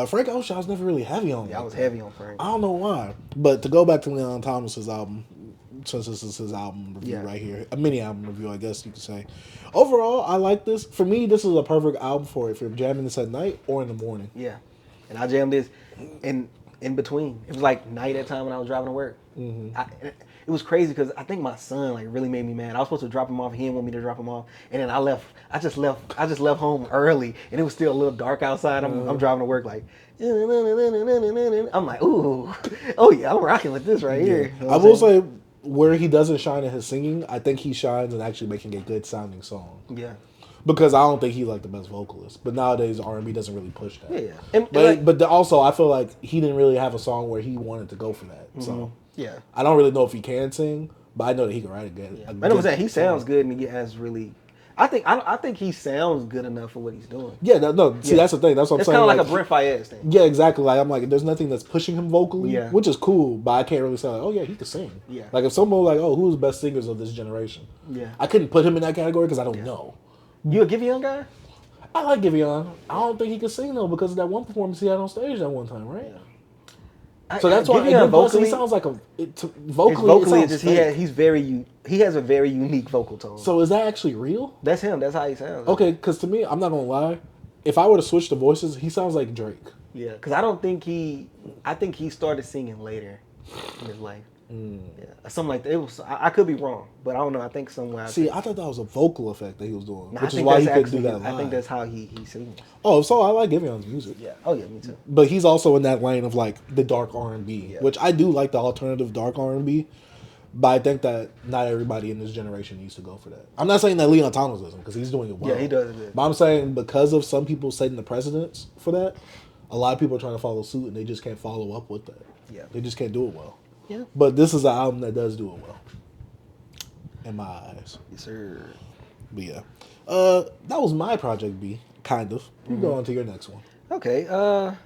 Frank Ocean, I was never really heavy on. Yeah, I was heavy on Frank. I don't know why. But to go back to Leon Thomas's album, since this is his album review right here, a mini album review, I guess you could say. Overall, I like this. For me, this is a perfect album for if you're jamming this at night or in the morning. Yeah, and I jammed this in between. It was like night at time when I was driving to work. It was crazy because I think my son like really made me mad. I was supposed to drop him off. He didn't want me to drop him off, and then I left. I just left home early, and it was still a little dark outside. I'm driving to work like. I'm like, ooh, oh yeah, I'm rocking with this right here. You know I will say where he doesn't shine in his singing, I think he shines in actually making a good sounding song. Yeah. Because I don't think he's like the best vocalist, but nowadays R&B doesn't really push that. Yeah, and but also I feel like he didn't really have a song where he wanted to go for that. So yeah, I don't really know if he can sing, but I know that he can write a good. I know what I'm saying. He sounds good, and he has really. I think he sounds good enough for what he's doing. Yeah, see, that's the thing. That's what I'm it's saying. It's kind of like a Brent Faiyaz thing. Yeah, exactly. Like I'm like, there's nothing that's pushing him vocally, Yeah. which is cool, but I can't really say like, oh yeah, he can sing. Yeah. Like if someone was like, oh, who's the best singers of this generation? Yeah. I couldn't put him in that category because I don't know. You a Giveon guy? I like Giveon. I don't think he can sing though because of that one performance he had on stage that one time, right? Yeah. So that's why Giveon vocally he sounds like vocally he has a very unique vocal tone. So is that actually real? That's him. That's how he sounds. Okay, because to me, I'm not gonna lie. If I were to switch the voices, he sounds like Drake. Yeah, because I think he started singing later in his life. Yeah, something like that. It was. I could be wrong, but I don't know. I think somewhere. I thought that was a vocal effect that he was doing, No, which is why he couldn't do that live. I think that's how he sings. Oh, so I like Giveon's music. Yeah. Oh yeah, me too. But he's also in that lane of like the dark R&B, which I do like the alternative dark R&B. But I think that not everybody in this generation needs to go for that. I'm not saying that Leon Thomas doesn't because he's doing it well. Yeah, he does it good. But I'm saying because of some people setting the precedents for that, a lot of people are trying to follow suit and they just can't follow up with that. Yeah. They just can't do it well. Yeah. But this is an album that does do it well. In my eyes. Yes, sir. But yeah. That was my project B, kind of. We go on to your next one. Okay. The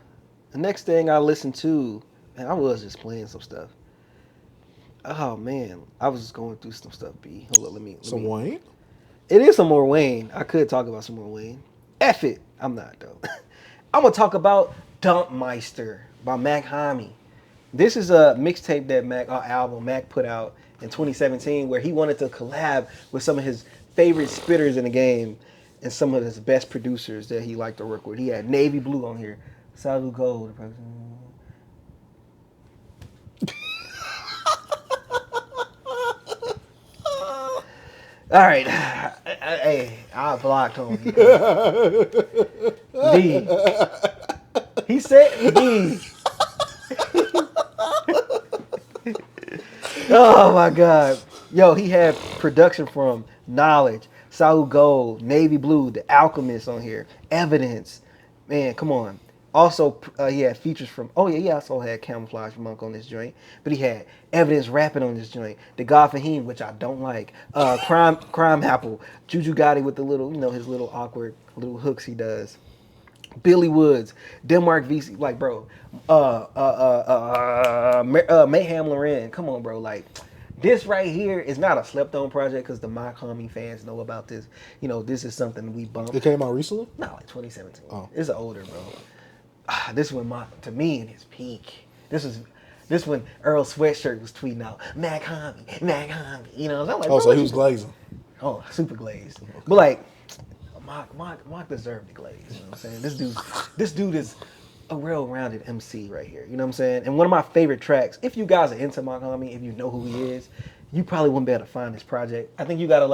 next thing I listened to, and I was just playing some stuff. Oh man, I was just going through some stuff. B, hold on, let me. Wayne? It is some more Wayne. I could talk about some more Wayne. F it, I'm not though. I'm gonna talk about Dumpmeister by Mach-Hommy. This is a mixtape that album Mac put out in 2017, where he wanted to collab with some of his favorite spitters in the game and some of his best producers that he liked to work with. He had Navy Blue on here, Salute Gold. All right, hey, I blocked him. D. He said D. Oh my God. Yo, he had production from Knowledge, Salute Gold, Navy Blue, The Alchemist on here, Evidence. Man, come on. Also, he had features from, he also had Camouflage Monk on this joint, but he had Evidence rapping on this joint, The God Fahim, which I don't like, Crime Apple, Juju Gotti with the little, his little awkward little hooks he does. Billy Woods, Denmark VC, like bro, Mayhem Loren, come on bro, like this right here is not a slept on project because the Mach-Hommy fans know about this. This is something we bumped. It came out recently? No, like 2017. Oh. It's older, bro. This one, to me, in his peak. This when Earl Sweatshirt was tweeting out Mach-Hommy. So I'm like, so he was glazing. Oh, super glazed. But like, Mach deserved the glaze. You know what I'm saying? This dude is a well-rounded MC right here. You know what I'm saying? And one of my favorite tracks. If you guys are into Mach-Hommy, if you know who he is, you probably wouldn't be able to find this project. I think you gotta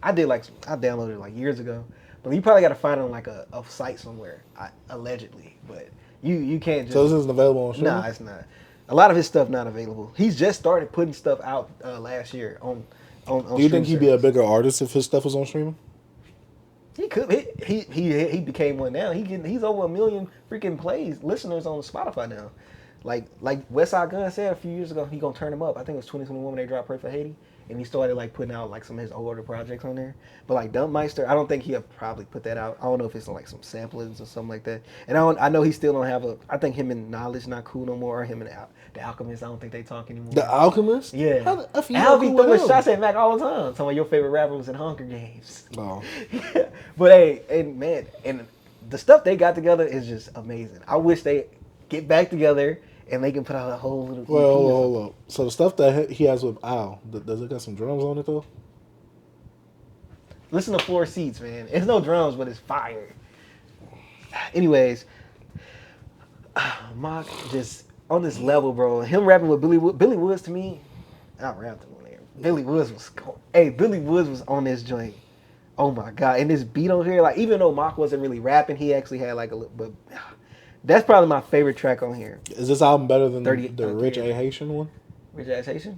I downloaded it like years ago, but you probably gotta find it on like a site somewhere, allegedly. But you can't just. So this isn't available on streaming? Nah, it's not. A lot of his stuff not available. He's just started putting stuff out last year on. Do you think he'd be a bigger artist if his stuff was on streaming? He could. He became one now. He's over 1 million freaking listeners on Spotify now. Like Westside Gunn said a few years ago, he gonna turn him up. I think it was 2021 when they dropped Pray for Haiti, and he started putting out some of his older projects on there. But Dumpmeister, I don't think he'll probably put that out. I don't know if it's on some samplings or something like that. And I know he still don't have I think him and Knowledge not cool no more. Or him and The Alchemist, I don't think they talk anymore. The Alchemist? Yeah. How the F you Al be cool with throwing him? shots at Mac all the time. Some of your favorite rappers was in Hunger Games. Oh. Yeah. But hey, and man, and the stuff they got together is just amazing. I wish they get back together and they can put out a whole little. Well, hold up. So the stuff that he has with Al, does it got some drums on it though? Listen to Floor Seats, man. It's no drums, but it's fire. Anyways, Mach just on this level, bro. Him rapping with Billy Woods to me, I rapped him on there. Billy Woods was on this joint. Oh my god! And this beat on here, like even though Mach wasn't really rapping, he actually had like a little. But that's probably my favorite track on here. Is this album better than 30 the Rich A Haitian one? Rich Ass Haitian?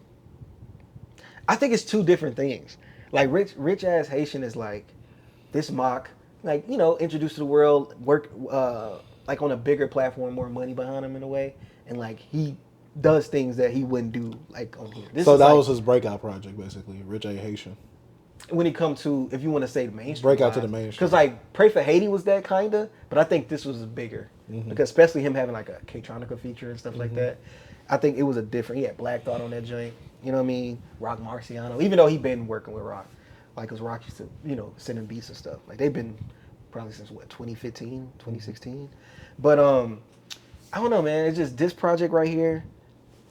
I think it's two different things. Like Rich Ass Haitian is like this Mach, like introduced to the world, work like on a bigger platform, more money behind him in a way, and like he does things that he wouldn't do like on here. So that was his breakout project, basically, Rich A Haitian. When it comes to, if you want to say the mainstream, Breakout to the mainstream. Because like Pray for Haiti was that kinda, but I think this was bigger because especially him having like a K-Tronica feature and stuff like that. I think it was a different. He had Black Thought on that joint. You know what I mean? Rock Marciano, even though he been working with Rock, like cause Rock used to send him beats and stuff. Like they've been probably since what 2015, 2016. But I don't know, man. It's just this project right here.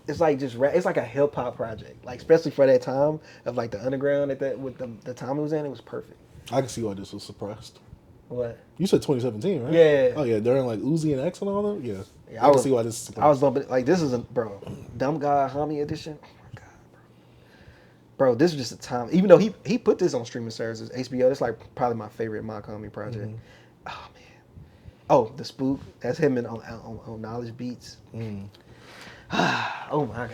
It's like it's like a hip hop project, like especially for that time of like the underground with the time it was in. It was perfect. I can see why this was suppressed. What? You said 2017, right? Yeah. Oh yeah, during like Uzi and X and all that. Yeah. Yeah, I can see why this is suppressed. I was bumping like this is a Dumb Guy Homie edition. Oh my god, bro. This is just a time. Even though he put this on streaming services, HBO. That's like probably my favorite Mach-Hommy project. Oh man. Oh, the Spook. That's him on Knowledge Beats. Oh my god.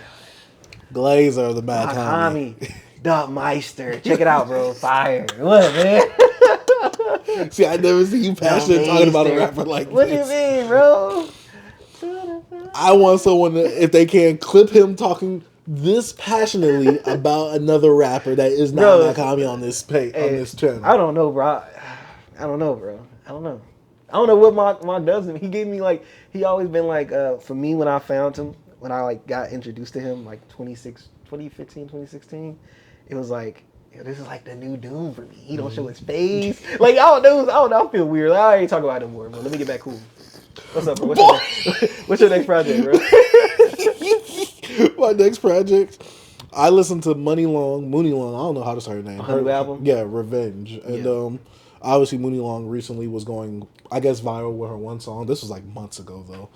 Glazer of the Mad Tommy. Dub Meister. Check it out, bro. Fire. What, man? See, I never see you passionate talking about a rapper like what this. What do you mean, bro? I want someone that, if they can, clip him talking this passionately about another rapper that is not Mach-Hommy on this on this channel. I don't know, bro. I don't know, bro. I don't know. I don't know what Mach does to him. He gave me like, he always been like, for me when I found him, when I like got introduced to him like 2015, 2016, it was like, this is like the new Doom for me. He don't show his face. Like I don't know. I feel weird. I ain't talking about him more, bro. Let me get back cool. What's up, bro? What's your next project, bro? My next project, I listened to Muni Long. I don't know how to say her name. Her new album? Yeah, Revenge. And obviously Muni Long recently was going, I guess, viral with her one song. This was like months ago though.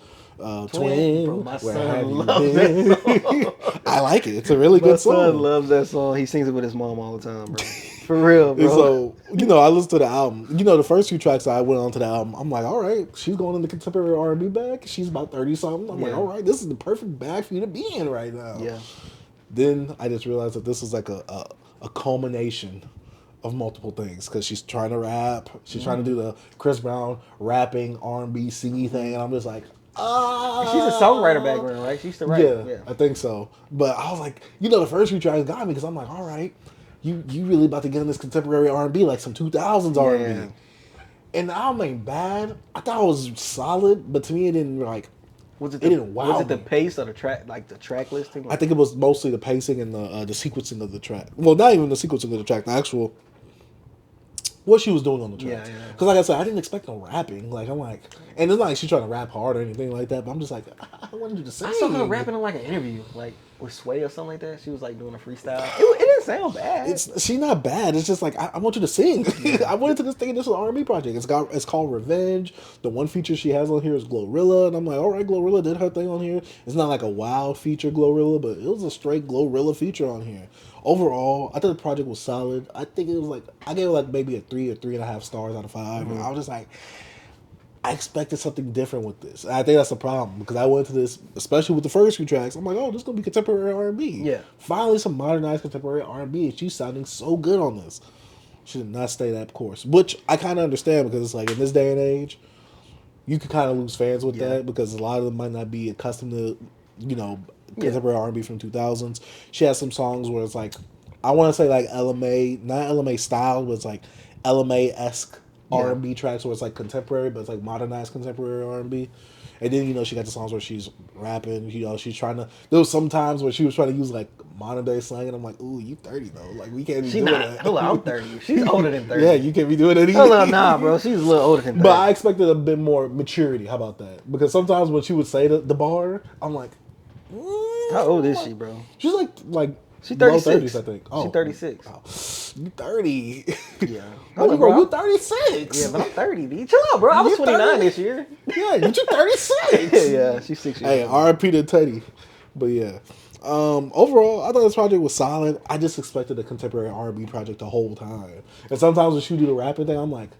Twin, bro, my where son have you loves been? that song. I like it. It's a really good song. My son loves that song. He sings it with his mom all the time, bro. For real, bro. And so, I listened to the album. The first few tracks I went on to the album, I'm like, all right, she's going in the contemporary R&B bag. She's about 30-something. I'm like, all right, this is the perfect bag for you to be in right now. Yeah. Then I just realized that this is like a culmination of multiple things because she's trying to rap. She's trying to do the Chris Brown rapping R&B singy thing. And I'm just like, she's a songwriter background, right? She used to write. Yeah, I think so. But I was like, the first few tracks got me because I'm like, all right, you really about to get in this contemporary R&B, like some 2000s R&B. And the album ain't bad. I thought it was solid, but to me it didn't like. Was it the pace or the track, like the track listing? I think it was mostly the pacing and the sequencing of the track. Well, not even the sequencing of the track. The actual what she was doing on the track. Yeah. Because like I said, I didn't expect no rapping. Like I'm like, and it's not like she's trying to rap hard or anything like that. But I'm just like, I wanted you to sing. I saw her rapping in like an interview, like with Sway or something like that. She was like doing a freestyle. It didn't sound bad. She's not bad. It's just like I want you to sing. I went into this thing. This is an R&B project. It's called Revenge. The one feature she has on here is Glorilla, and I'm like, all right, Glorilla did her thing on here. It's not like a wow feature Glorilla, but it was a straight Glorilla feature on here. Overall, I thought the project was solid. I think it was like I gave it like maybe a 3 or 3.5 stars out of 5. And I was just like, I expected something different with this. And I think that's the problem because I went to this, especially with the first few tracks. I'm like, oh, this is gonna be contemporary R&B. Yeah. Finally, some modernized contemporary R&B, and she's sounding so good on this. She did not stay that course, which I kind of understand because it's like in this day and age, you could kind of lose fans with that because a lot of them might not be accustomed to, contemporary R&B from 2000s. She has some songs where it's like, I want to say like LMA, not LMA style, but it's like LMA-esque R&B tracks where it's like contemporary, but it's like modernized contemporary R&B. And then, she got the songs where she's rapping, she's trying to, there was some times where she was trying to use like modern day slang, and I'm like, ooh, you 30 though. Like, we can't be doing that. Hold on, I'm 30. She's older than 30. Yeah, you can't be doing that either. Hold on, nah, bro. She's a little older than 30. But I expected a bit more maturity. How about that? Because sometimes when she would say the bar, I'm like, how old is she, bro? She's like She Low 36. 30s, I think. Oh, She 36. Oh, you 30. Yeah. Hold on, bro. You 36. Yeah, but I'm 30, B. Chill out, bro. I was You 29 30? this year. Yeah, but you 36. Yeah, she's 6 years Hey, old. R.I.P. to Teddy. But yeah. Overall, I thought this project was solid. I just expected a contemporary R&B project the whole time. And sometimes when she do the rapping thing, I'm like,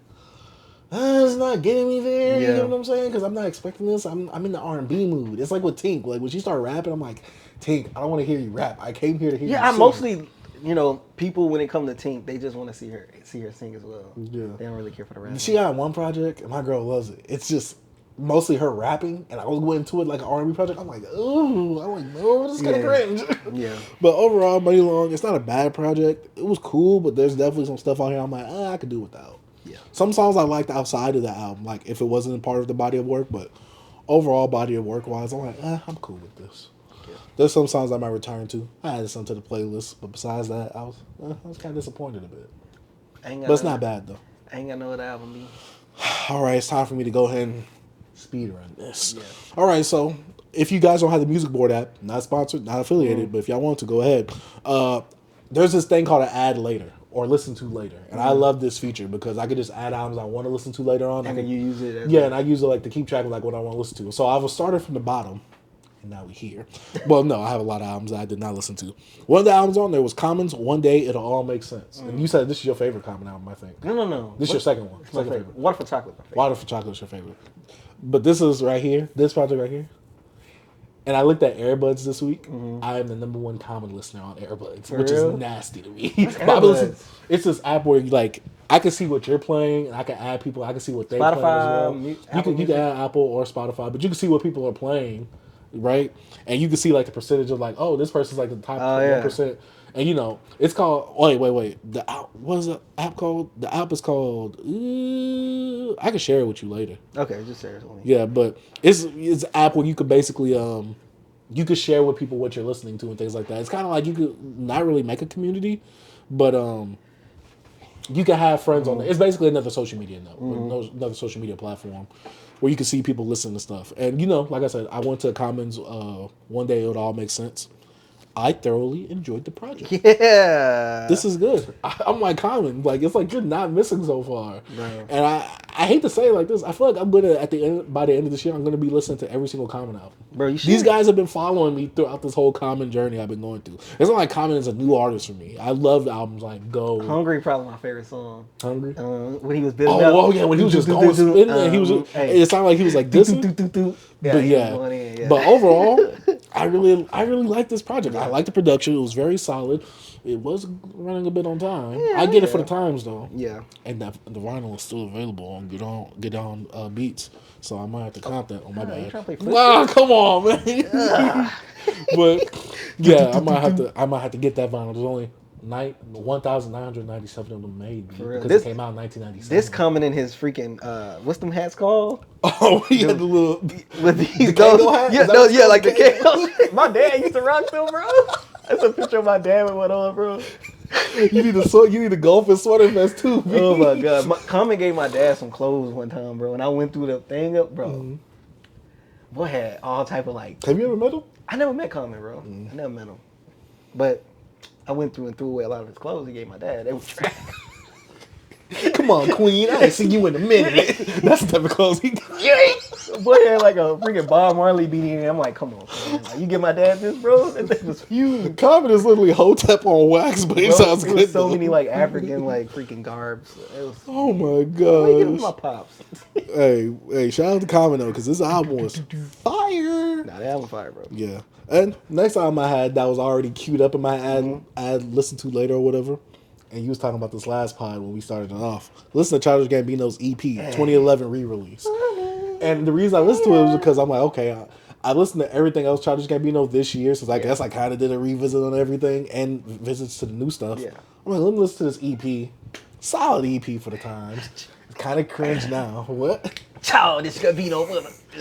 it's not getting me there. You Yeah. know what I'm saying? Because I'm not expecting this. I'm in the R&B mood. It's like with Tink. Like when she started rapping, I'm like, Tink, I don't want to hear you rap. I came here to hear you Yeah, I sing. mostly, people when it comes to Tink, they just want to see her sing as well. Yeah. They don't really care for the rap. She got one project, and my girl loves it. It's just mostly her rapping, and I was going into it like an R&B project. I'm like, ooh, I'm like, no, this is kind of cringe. Yeah. But overall, Money Long, it's not a bad project. It was cool, but there's definitely some stuff on here I'm like, I could do without. Yeah. Some songs I liked outside of the album, like if it wasn't a part of the body of work, but overall body of work wise, I'm like, I'm cool with this. Yeah. There's some songs I might return to. I added some to the playlist, but besides that, I was kind of disappointed a bit. But it's not bad though. I ain't got no other album, B. All right, it's time for me to go ahead and speed run this. Yeah. All right, so if you guys don't have the Music Board app, not sponsored, not affiliated, but if y'all want to, go ahead. There's this thing called an add later or listen to later, and I love this feature because I could just add albums I want to listen to later on. And then you use it as and I use it like to keep track of like what I want to listen to. So I was started from the bottom, and now we're here. Well, no, I have a lot of albums that I did not listen to. One of the albums on there was Common's One Day It'll All Make Sense, and you said this is your favorite Common album, I think. No. This is your second one. It's my Second favorite. Water for Chocolate. My favorite. Water for Chocolate is your favorite. But this is right here, this project right here. And I looked at Airbuds this week. I am the #1 Common listener on Airbuds, which real? is nasty to me. Airbuds? It's this app where you like, I can see what you're playing, and I can add people. I can see what they're playing as well. Spotify, You can add Apple or Spotify, but you can see what people are playing, right? And you can see like the percentage of like, oh, this person's like the top 1%. And it's called. Wait. What is the app called? The app is called. I can share it with you later. Okay, just share it with me. Yeah, but it's an app where you could basically you could share with people what you're listening to and things like that. It's kind of like you could not really make a community, but you can have friends on there. It's basically another social media another social media platform where you can see people listen to stuff. And like I said, I went to Commons One Day It'll All Make Sense. I thoroughly enjoyed the project. Yeah. This is good. I'm like Common. Like it's like you're not missing so far. No. And I hate to say it like this. I feel like I'm gonna by the end of this year I'm gonna be listening to every single Common album. Bro, you should. These guys have been following me throughout this whole Common journey I've been going through. It's not like Common is a new artist for me. I love the albums like Go. Hungry, probably my favorite song. Hungry. When he was building up. Oh yeah, when he was just going spinning, and he was. It sounded like he was like this. But yeah. But overall, I really like this project. I like the production. It was very solid. It was running a bit on time. I get it for the times though. Yeah. And the vinyl is still available on Get On Beats. So I might have to count that on my bad. Wow, come on, man. But yeah, I might have to get that vinyl. There's only 1,997 of them made because it came out in 1997. This coming in his freaking what's them hats called? Oh, he had the little with these Kango hat? Yeah, like the Kango. My dad used to rock them, bro. That's a picture of my dad with one on, bro. You need the golf and sweater vest too, man. Oh my god. Common gave my dad some clothes one time, bro, and I went through the thing up, bro. Boy had all type of like. Have you ever met him? I never met Common, bro. I never met him. But I went through and threw away a lot of his clothes he gave my dad. They were trash. Come on, Queen. I ain't seen you in a minute. That's the type of clothes he got. Boy had like a freaking Bob Marley beanie, and I'm like, come on, man. Like, you give my dad this, bro? That thing was huge. Common is literally Hotep on wax, but it sounds good. There's so many like African like freaking garbs. It was, oh my Why you giving gosh. my pops? Hey, shout out to Common though, because this album was fire. Nah, that album fire, bro. Yeah. And next album I had that was already queued up in my ad listen to later or whatever. And you was talking about this last pod when we started it off. Listen to Childish Gambino's EP, 2011 re-release. And the reason I listened to it was because I'm like, okay, I listened to everything else Childish Gambino this year, since I guess I kind of did a revisit on everything and visits to the new stuff. Yeah. I'm like, let me listen to this EP. Solid EP for the times. It's kind of cringe now. What? Childish Gambino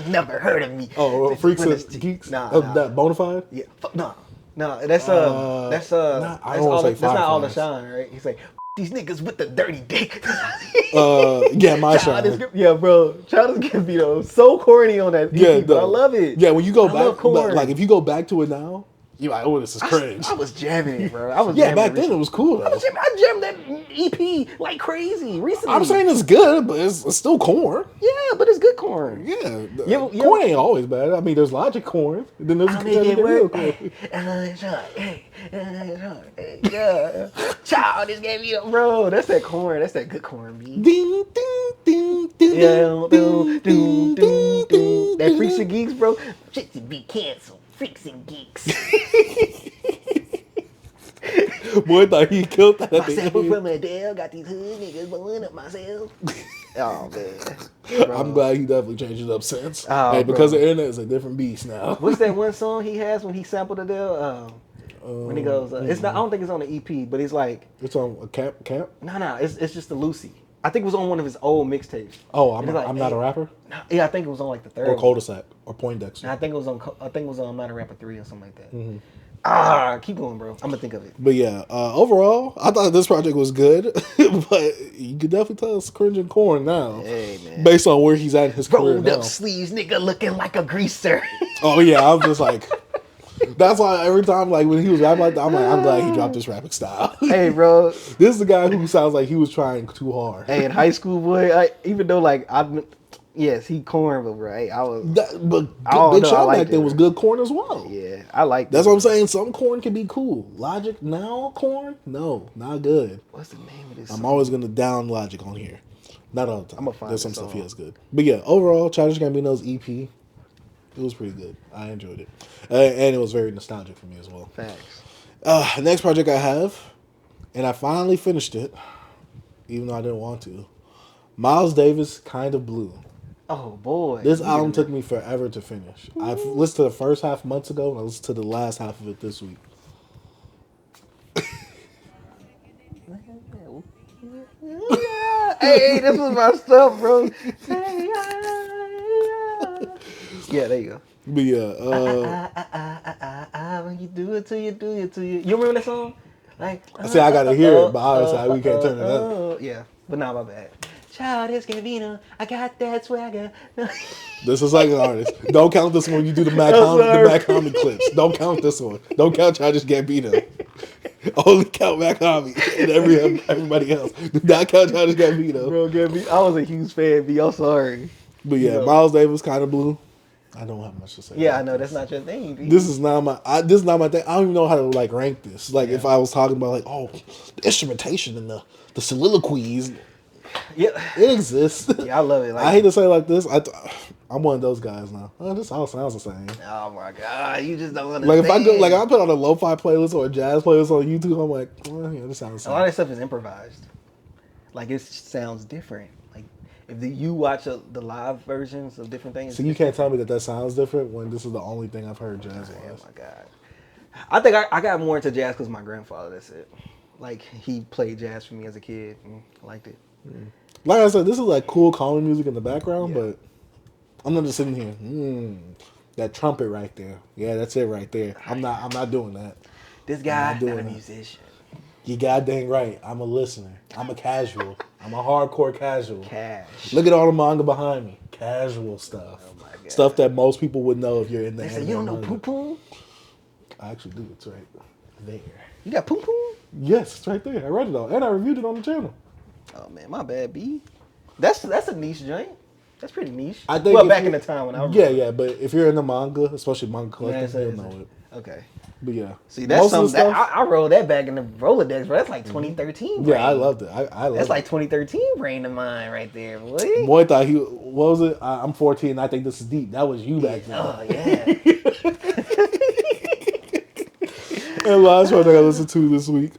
never heard of me. Oh, Freaks and Geeks? Nah. That Bonafide? Yeah, no, that's that's not all the shine, right? He's like, these niggas with the dirty dick. Yeah, my shine. Yeah, bro, Childish Gambino so corny on that EP, but I love it. Yeah, when you go I love back, corn. like if you go back to it now, You like, oh, this is cringe. I was jamming it, bro. I was Yeah, jamming back it then recently. it was cool. Though. I jammed that EP like crazy recently. I'm saying it's good, but it's still corn. Yeah, but it's good corn. Yeah, You- corn ain't always bad. I mean, there's Logic corn, and then there's I make it work. corn. Yeah. Child, this gave me a bro. That's that corn. That's that good corn, B. Ding, ding, ding, ding, Yeah, ding, ding, ding, ding, that Freaks ding. and Geeks, bro. Shit to be canceled. Freaks and Geeks. Boy thought he killed that. My sample from Adele got these hood niggas blowing up myself. Oh man, bro. I'm glad he definitely changed it up since. Oh, Hey, because bro. the internet is a different beast now. What's that one song he has when he sampled Adele? When he goes, it's not. I don't think it's on the EP, but it's like, It's on a camp. no, it's just the Lucy. I think it was on one of his old mixtapes. Oh, And it's like, I'm not a rapper. No, yeah, I think it was on like the third. Or one. cul-de-sac or Poindexter. And I think it was on. I'm Not a Rapper 3 or something like that. Mm-hmm. Keep going, bro. I'm gonna think of it. But yeah, overall, I thought this project was good, but you could definitely tell it's cringe and corn now, Hey man, based on where he's at in his career rolled now. up sleeves, nigga, looking like a greaser. Oh yeah, I was just like, that's why every time like when he was rapping like that, I'm like, I'm glad he dropped this rapping style. Hey, bro. This is the guy who sounds like he was trying too hard. Hey, in high school, boy. Even though like yes, he corn, but bro, hey, I was. But don't Big know, I Sean liked back then it. was good corn as well. Yeah, I like. That's what I'm saying. Some corn can be cool. Logic now corn, no, not good. What's the name of this? I'm song? always gonna down Logic on here. Not all the time. I'ma find There's some this stuff he song. has good. But yeah, overall, Childish Gambino's EP, it was pretty good. I enjoyed it, and it was very nostalgic for me as well. Facts. Next project I have, and I finally finished it, even though I didn't want to. Miles Davis, Kind of Blue. Oh boy, This album took me forever to finish. I listened to the first half months ago, and I listened to the last half of it this week. Hey, this was my stuff, bro. Yeah, there you go. But yeah, When you do it to you, do it to you. You remember that song? Like, see, I gotta hear it, but obviously we can't turn it up. Yeah, but not my bad. Childish Gambino, I got that swagger. This is like an artist. Don't count this one when you do the sorry. Mach-Hommy clips. Don't count this one. Don't count Childish Gambino. Only count Mach-Hommy and everybody else. Do not count Childish Gambino. Bro, I was a huge fan, B. I'm sorry. But yeah, No. Miles Davis, Kind of Blue. I don't have much to say. Yeah, about I know this. that's not your thing, B. This is not my. This is not my thing. I don't even know how to like rank this. Like if I was talking about like, oh, the instrumentation and the soliloquies, Yeah, it exists. yeah, I love it. Like, I hate to say it like this. I'm one of those guys now. Oh, this all sounds the same. oh my god, you just don't understand. Like if I go, like I put on a lo-fi playlist or a jazz playlist on YouTube, I'm like, well, yeah, this sounds the a lot same. of stuff is improvised. Like it sounds different. Like if you watch the live versions of different things. So you can't tell me that sounds different when this is the only thing I've heard jazz Oh wise. my god. I think I got more into jazz because my grandfather. That's it. Like he played jazz for me as a kid and I liked it. Like I said, this is like cool, calming music in the background, Yeah. but I'm not just sitting here. That trumpet right there. Yeah, that's it right there. I'm not doing that. This guy, I'm not doing not a that. musician. You goddamn right. I'm a listener. I'm a casual. I'm a hardcore casual. Cash. Look at all the manga behind me. Casual stuff. Oh my God. Stuff that most people would know if you're in the They said anime you don't know manga. Poo Poo? I actually do. It's right there. You got Poo Poo? Yes, it's right there. I read it all. And I reviewed it on the channel. Oh man, my bad, B. That's a niche joint. That's pretty niche. I think well, if back you- in the time when I was Yeah, but if you're in the manga, especially manga Yeah, collecting, you'll know it. Okay. But yeah. See, that's Most of the something that stuff- I rolled that back in the Rolodex, bro. That's like 2013. Yeah, I brain. loved it. I loved That's it. like 2013 brain of mine right there, boy. Boy thought what was it? I'm 14 and I think this is deep. That was you back then. Oh yeah. And last one that I listened to this week,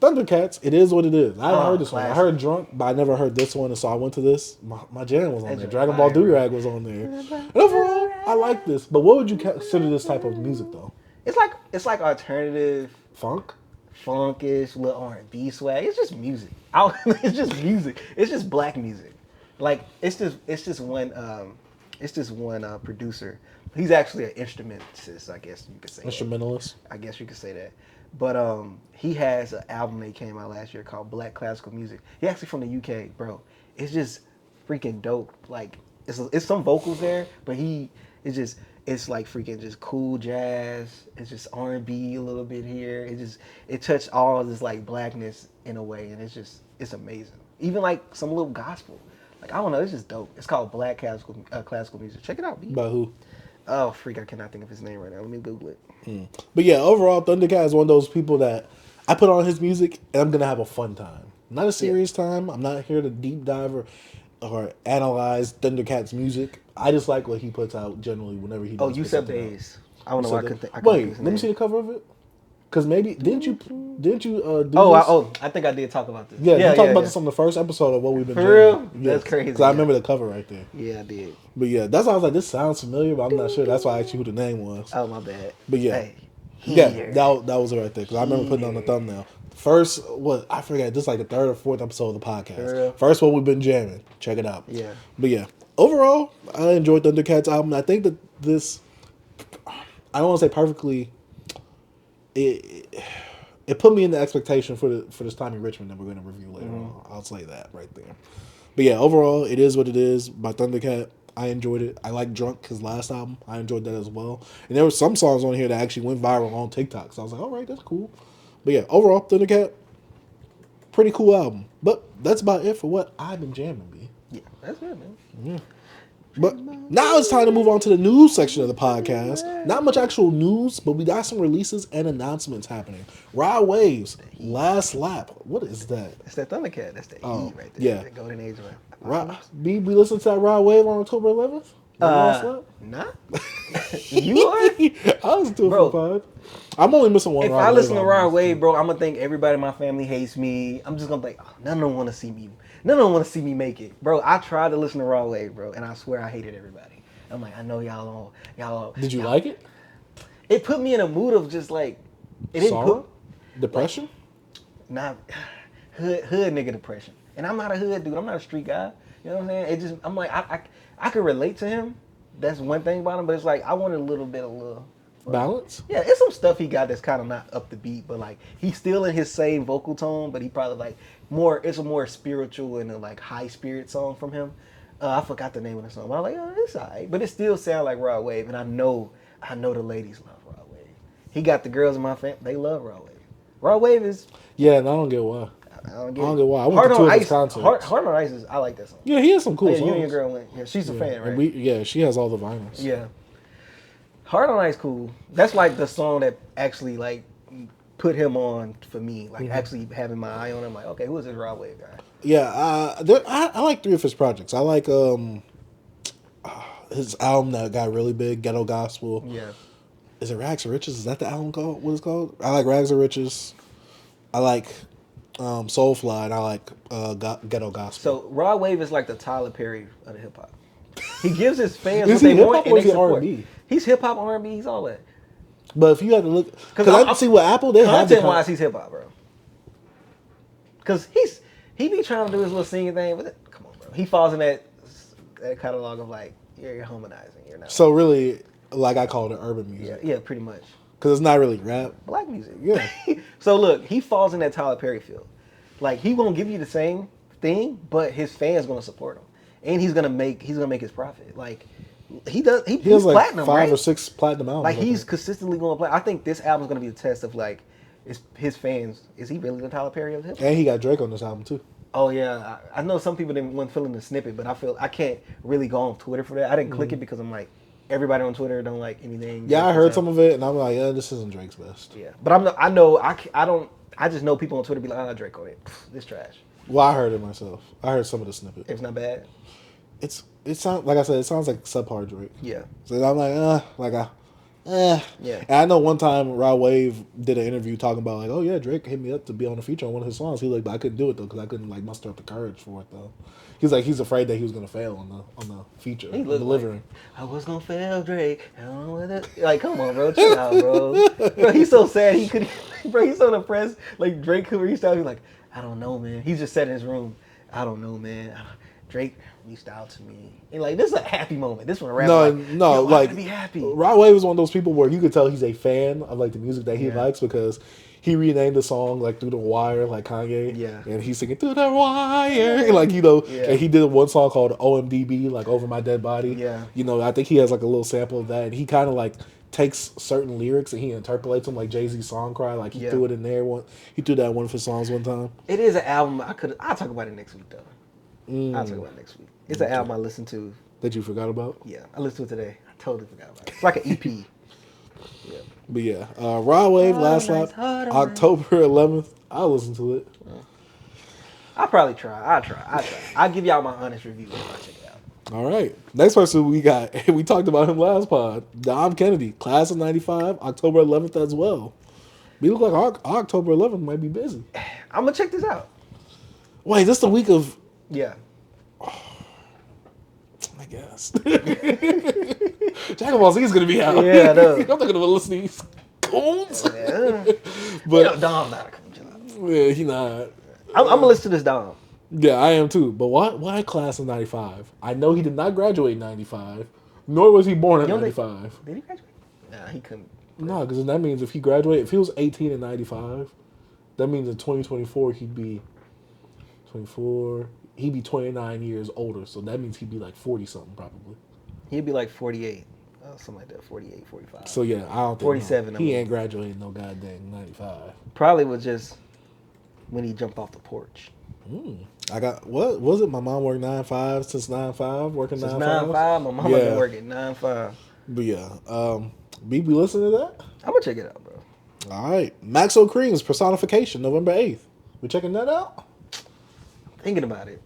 Thundercats. It is what it is. I haven't heard this one. I classic. heard Drunk, but I never heard this one, and so I went to this. My jam was on That there. joint Dragon Ball fire. Durag was on there. And overall, I like this. But what would you consider this type of music though? It's like alternative, Funk? funkish, little R&B swag. It's just music. It's just music. It's just black music. Like it's just one producer. He's actually an instrumentist, I guess you could say. Instrumentalist? I guess you could say that. But he has an album that came out last year called Black Classical Music. He actually from the UK, bro. It's just freaking dope. Like it's some vocals there, but he It's like freaking just cool jazz. It's just R&B a little bit here. It touched all of this like blackness in a way, and it's amazing. Even like some little gospel. Like I don't know, it's just dope. It's called Black classical music. Check it out, B. By who? Oh freak, I cannot think of his name right now. Let me Google it. But yeah, overall, Thundercat is one of those people that I put on his music and I'm gonna have a fun time. Not a serious time. I'm not here to deep dive or analyze Thundercat's music. I just like what he puts out generally whenever he does. Oh, you said days. I don't know why I couldn't think. Wait, let me see the cover of it. Because maybe didn't you do this? I think I did talk about this. Yeah, you talked about this on the first episode of what we've been doing. For real? Yes, That's crazy. Because I remember the cover right there. Yeah, I did. But yeah, that's why I was like, this sounds familiar, but I'm not sure. That's why I asked you who the name was. Oh, my bad. But yeah, Hey, that was it right there. Because I remember putting it on the thumbnail. First, I forget, this is like the third or fourth episode of the podcast. First one we've been jamming. Check it out. Yeah. But yeah, overall, I enjoyed Thundercat's album. I think that this, I don't want to say perfectly, it put me in the expectation for this time in Richmond that we're going to review later on. I'll say that right there. But yeah, overall, it is what it is by Thundercat. I enjoyed it. I like Drunk, his last album. I enjoyed that as well. And there were some songs on here that actually went viral on TikTok. So I was like, all right, that's cool. But yeah, overall, Thundercat, pretty cool album. But that's about it for what I've been jamming, B. Yeah, that's it, man. Yeah. But now it's time to move on to the news section of the podcast. Not much actual news, but we got some releases and announcements happening. Rod Wave's Last Lap. What is that? That's that Thundercat. That's the E right there. Yeah. That golden age one. We listened to that Rod Wave on October 11th? Nah. You are? I was doing it for 5. I'm only missing one. If I listen to Rod Wave, bro, I'm gonna think everybody in my family hates me. I'm just gonna think, oh, none of them want to see me. None of them want to see me make it, bro. I tried to listen to Rod Wave, bro, and I swear I hated everybody. I'm like, I know y'all. Did you like it? It put me in a mood of just like, it didn't Sorrow? Depression? Not hood nigga depression. And I'm not a hood dude. I'm not a street guy. You know what I'm saying? It just, I'm like, I could relate to him. That's one thing about him, but it's like I wanted a little balance. Yeah, it's some stuff he got that's kind of not up the beat, but like he's still in his same vocal tone, but he probably like more. It's a more spiritual and a like high spirit song from him. I forgot the name of the song, but I'm like, oh, it's alright. But it still sounds like Rod Wave, and I know the ladies love Rod Wave. He got the girls in my family; they love Rod Wave. Rod Wave is. Yeah, and I don't get why. I don't get why. I went to 2 of his concerts. Heart on Ice is. I like that song. Yeah, he has some cool songs. You and your girl went. Yeah, she's a fan, right? And she has all the vinyls. Yeah. Heart on Ice cool. That's like the song that actually like put him on for me. Like actually having my eye on him. Like, okay, who is this Rod Wave guy? Yeah, I like 3 of his projects. I like his album that got really big, Ghetto Gospel. Yeah. Is it Rags to Riches? Is that the album called? What it's called? I like Rags to Riches. I like Soulfly, and I like Ghetto Gospel. So Rod Wave is like the Tyler Perry of the hip hop. He gives his fans Is what he they want hip-hop and or they is he support. R&B? He's hip hop, R&B, he's all that. But if you had to look, because I see what Apple they have. Content wise, he's hip hop, bro. Because he be trying to do his little singing thing, but come on, bro. He falls in that catalog of like you're harmonizing. You're not. So really, like I call it urban music. Yeah, pretty much. Because it's not really rap. Black music. Yeah. So look, he falls in that Tyler Perry field. Like he gonna give you the same thing, but his fans gonna support him, and he's gonna make his profit. Like he does. He's He has like platinum, 5 right? or 6 platinum albums. Like he's consistently going to play. I think this album's going to be the test of like, is his fans? Is he really the Tyler Perry of hip hop? And he got Drake on this album too. Oh yeah, I know some people didn't want feeling the snippet, but I can't really go on Twitter for that. I didn't click it because I'm like, everybody on Twitter don't like anything. Yeah, I heard some of it, and I'm like, yeah, this isn't Drake's best. Yeah, but I just know people on Twitter be like, oh, Drake on it. This trash. Well, I heard it myself. I heard some of the snippet. It's not bad. It sounds like I said. It sounds like subpar Drake. Yeah. So I'm like, Yeah. And I know one time Rod Wave did an interview talking about like, oh yeah, Drake hit me up to be on a feature on one of his songs. He was like, but I couldn't do it though because I couldn't like muster up the courage for it though. He's like, he's afraid that he was gonna fail on the feature. He looked delivering. Like, I was gonna fail, Drake. I don't know what that. Like, come on, bro, chill out, bro. Bro, he's so sad. He could. Bro, he's so depressed. Like Drake could reach out. He's like, I don't know, man. He's just sat in his room. I don't know, man. Drake reached out to me. And like, this is a happy moment. This one, No, like, be happy. Rod Wave is one of those people where you could tell he's a fan of like the music that he likes because he renamed the song like Through the Wire, like Kanye. Yeah. And he's singing Through the Wire, like, you know. Yeah. And he did one song called OMDB, like Over My Dead Body. Yeah. You know, I think he has like a little sample of that, and he kind of like takes certain lyrics and he interpolates them, like Jay-Z's Song Cry. Like he threw it in there. He threw that in one of his songs one time. It is an album. I'll talk about it next week though. I'll talk about it next week. It's an album I listened to. That you forgot about? Yeah, I listened to it today. I totally forgot about it. It's like an EP. Yeah. But yeah, Raw Wave, Last Lap, October 11th. I'll listen to it. I'll probably try. I'll try. I'll give y'all my honest review when I check it out. All right. Next person we got, we talked about him last pod. Dom Kennedy, class of 95, October 11th as well. We look like October 11th might be busy. I'm going to check this out. Wait, this the week of... Yeah. I guess. Dragon Ball Z is going to be out. Yeah, I know. I'm not going to listen to these coons. Yeah. But You know, Dom not a coon. yeah, he not. I'm going to listen to this Dom. Yeah, I am too. But why class of 95? I know he did not graduate in 95, nor was he born in 95. Did he graduate? Nah, he couldn't. No, because that means if he graduated, if he was 18 in 95, that means in 2024 he'd be 24. He'd be 29 years older, so that means he'd be like 40 something probably. He'd be like 48. Something like that, 48, 45. So yeah, I don't think 47. he ain't graduating no goddamn 95. Probably was just when he jumped off the porch. I got, what was it? My mom worked 9-5 since 9-5, working 9-5. Since 9-5, my mama been working 9-5. But yeah, BB, listen to that? I'm going to check it out, bro. All right. Maxo Cream's Personification, November 8th. We checking that out? Thinking about it.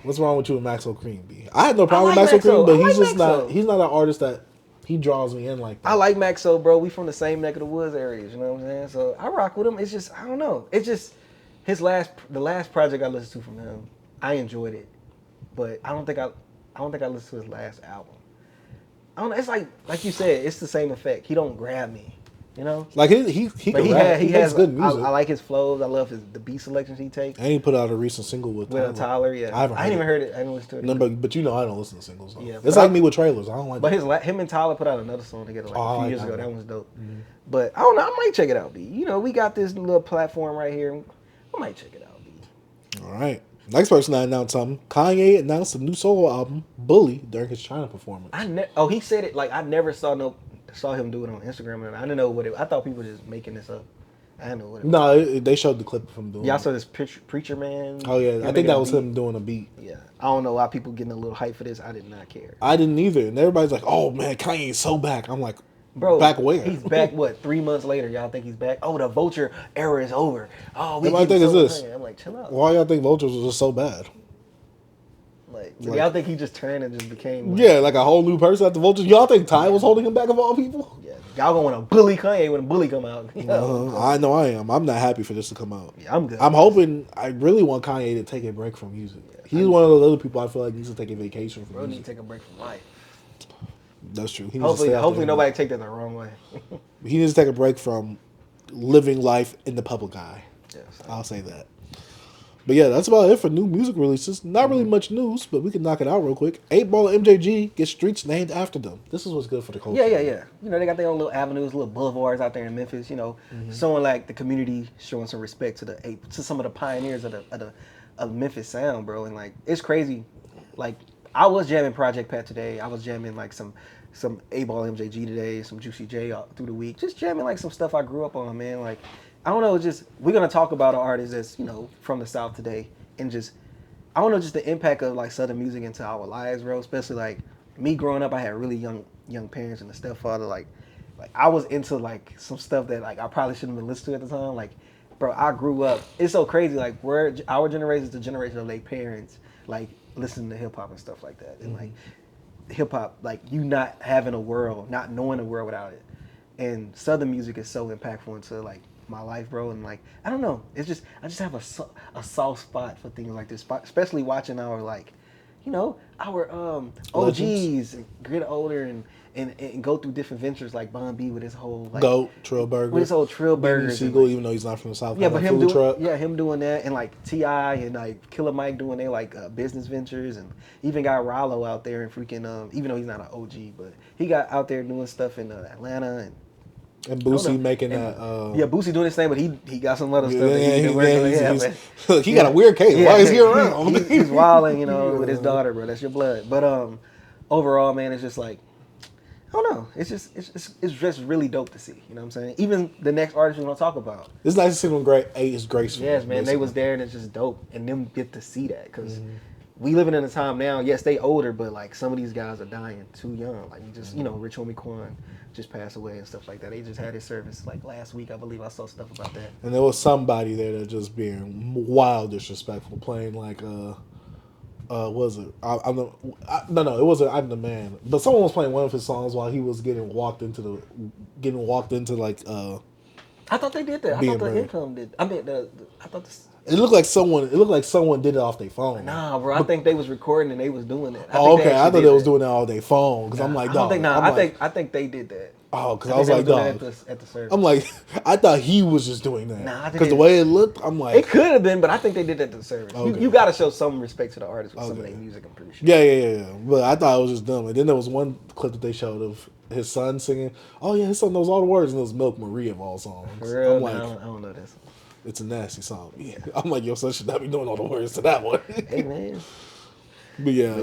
What's wrong with you and Maxo Cream, B? I had no problem like with Maxo Cream, but I he's like just Maxo. he's not an artist that he draws me in like that. I like Maxo, bro. We from the same neck of the woods areas, you know what I'm saying? So I rock with him. It's just, I don't know. It's just the last project I listened to from him, I enjoyed it. But I don't think I listened to his last album. I don't know. It's like you said, it's the same effect. He don't grab me, you know? Like he But can rap. He has makes good music. I like his flows. I love the beat selections he takes. And he put out a recent single with Tyler, yeah. I ain't even heard it. I didn't listen to it. No, but you know I don't listen to singles. Yeah, it's like me with trailers. I don't like But that. him and Tyler put out another song together like a few years ago. Tyler. That one's dope. Mm-hmm. But I don't know. I might check it out, B. You know, we got this little platform right here. I might check it out, B. All right. Next person that announced something. Kanye announced a new solo album, Bully, during his China performance. He said it like I never saw him do it on Instagram, and I didn't know what it. I thought people were just making this up. I didn't know what it was. No, they showed the clip of him doing Yeah, I it. saw this preacher man. Oh yeah, I think that was him doing a beat. Yeah, I don't know why people getting a little hype for this. I did not care. I didn't either, and everybody's like, "Oh man, Kanye's so back." I'm like, Bro, back where? He's back. What 3 months later? Y'all think he's back? Oh, the Vulture era is over. Oh, my thing is this. I'm like, chill out. Why y'all think Vultures was just so bad? Like, y'all think he just turned and just became? Like a whole new person after Vultures. Y'all think Ty was holding him back of all people? Yeah, y'all gonna want to bully Kanye when a bully come out. I know I am. I'm not happy for this to come out. Yeah, I'm good. I'm hoping. I really want Kanye to take a break from music. He's one of those other people I feel like needs to take a vacation from Bro, music. need to take a break from life. That's true. He needs to stay out Hopefully there. nobody take that the wrong way. He needs to take a break from living life in the public eye. Yes. I'll say that. But yeah, that's about it for new music releases. Not really much news, but we can knock it out real quick. 8 Ball and MJG get streets named after them. This is what's good for the culture. Yeah. You know, they got their own little avenues, little boulevards out there in Memphis. You know, showing like the community, showing some respect to some of the pioneers of Memphis sound, bro. And like, it's crazy. Like, I was jamming Project Pat today. I was jamming like some 8 Ball MJG today, some Juicy J through the week. Just jamming like some stuff I grew up on, man. Like, I don't know, just we're gonna talk about an artist that's, you know, from the South today, and just I don't know, just the impact of like Southern music into our lives, bro. Especially like me growing up, I had really young parents and a stepfather. Like I was into like some stuff that like I probably shouldn't have been listening to at the time. Like, bro, I grew up. It's so crazy. Like our generation is the generation of their parents, like listening to hip hop and stuff like that, and like hip hop, like you not having a world, not knowing a world without it. And Southern music is so impactful into like my life, bro. And like, I don't know, it's just I just have a soft spot for things like this, especially watching our like, you know, our OGs get older and go through different ventures, like Bon B with his whole like Goat, Trill Burger. with his whole Trill Burgers, Siegel, even though he's not from the South. yeah, but him doing truck. him doing that, and like T.I. and like Killer Mike doing their like business ventures, and even got Rollo out there and freaking even though he's not an OG, but he got out there doing stuff in Atlanta, and And Boosie making that. Yeah, Boosie doing his thing, but he got some other stuff that Yeah, he been working on. Yeah, man. look, he got a weird case. Why is he around? He's wilding, you know, with his daughter, bro. That's your blood. But overall, man, it's just like, I don't know. It's just really dope to see. You know what I'm saying? Even the next artist we want to talk about. It's nice to see them age graceful. Yes, man. basically. They was there, and it's just dope, and them get to see that because we living in a time now. Yes, they older, but like some of these guys are dying too young. Like you just, you know, Rich Homie Quan just passed away and stuff like that. They just had his service like last week, I believe. I saw stuff about that. And there was somebody there that just being wild disrespectful, playing like was it? No, it wasn't. I'm the Man, but someone was playing one of his songs while he was getting walked into like. I thought they did that. I thought the income did. I mean, I thought this. It looked like someone did it off their phone. Nah, bro. I think they was recording and they was doing it. Oh, okay. I thought they was doing that on their phone because I'm like, dog. I think they did that. Oh, because I was like, dog. At the service. I'm like, I thought he was just doing that. Nah, because the way it looked, I'm like, it could have been, but I think they did that at the service. Okay. You got to show some respect to the artist with some of their music. I'm pretty sure. Yeah. But I thought it was just dumb. And then there was one clip that they showed of his son singing. Oh yeah, his son knows all the words, and it was Milk Marie of all songs. For real? I'm like, I don't know this. It's a nasty song. Yeah. I'm like, your son should not be doing all the words to that one. Hey man. But yeah,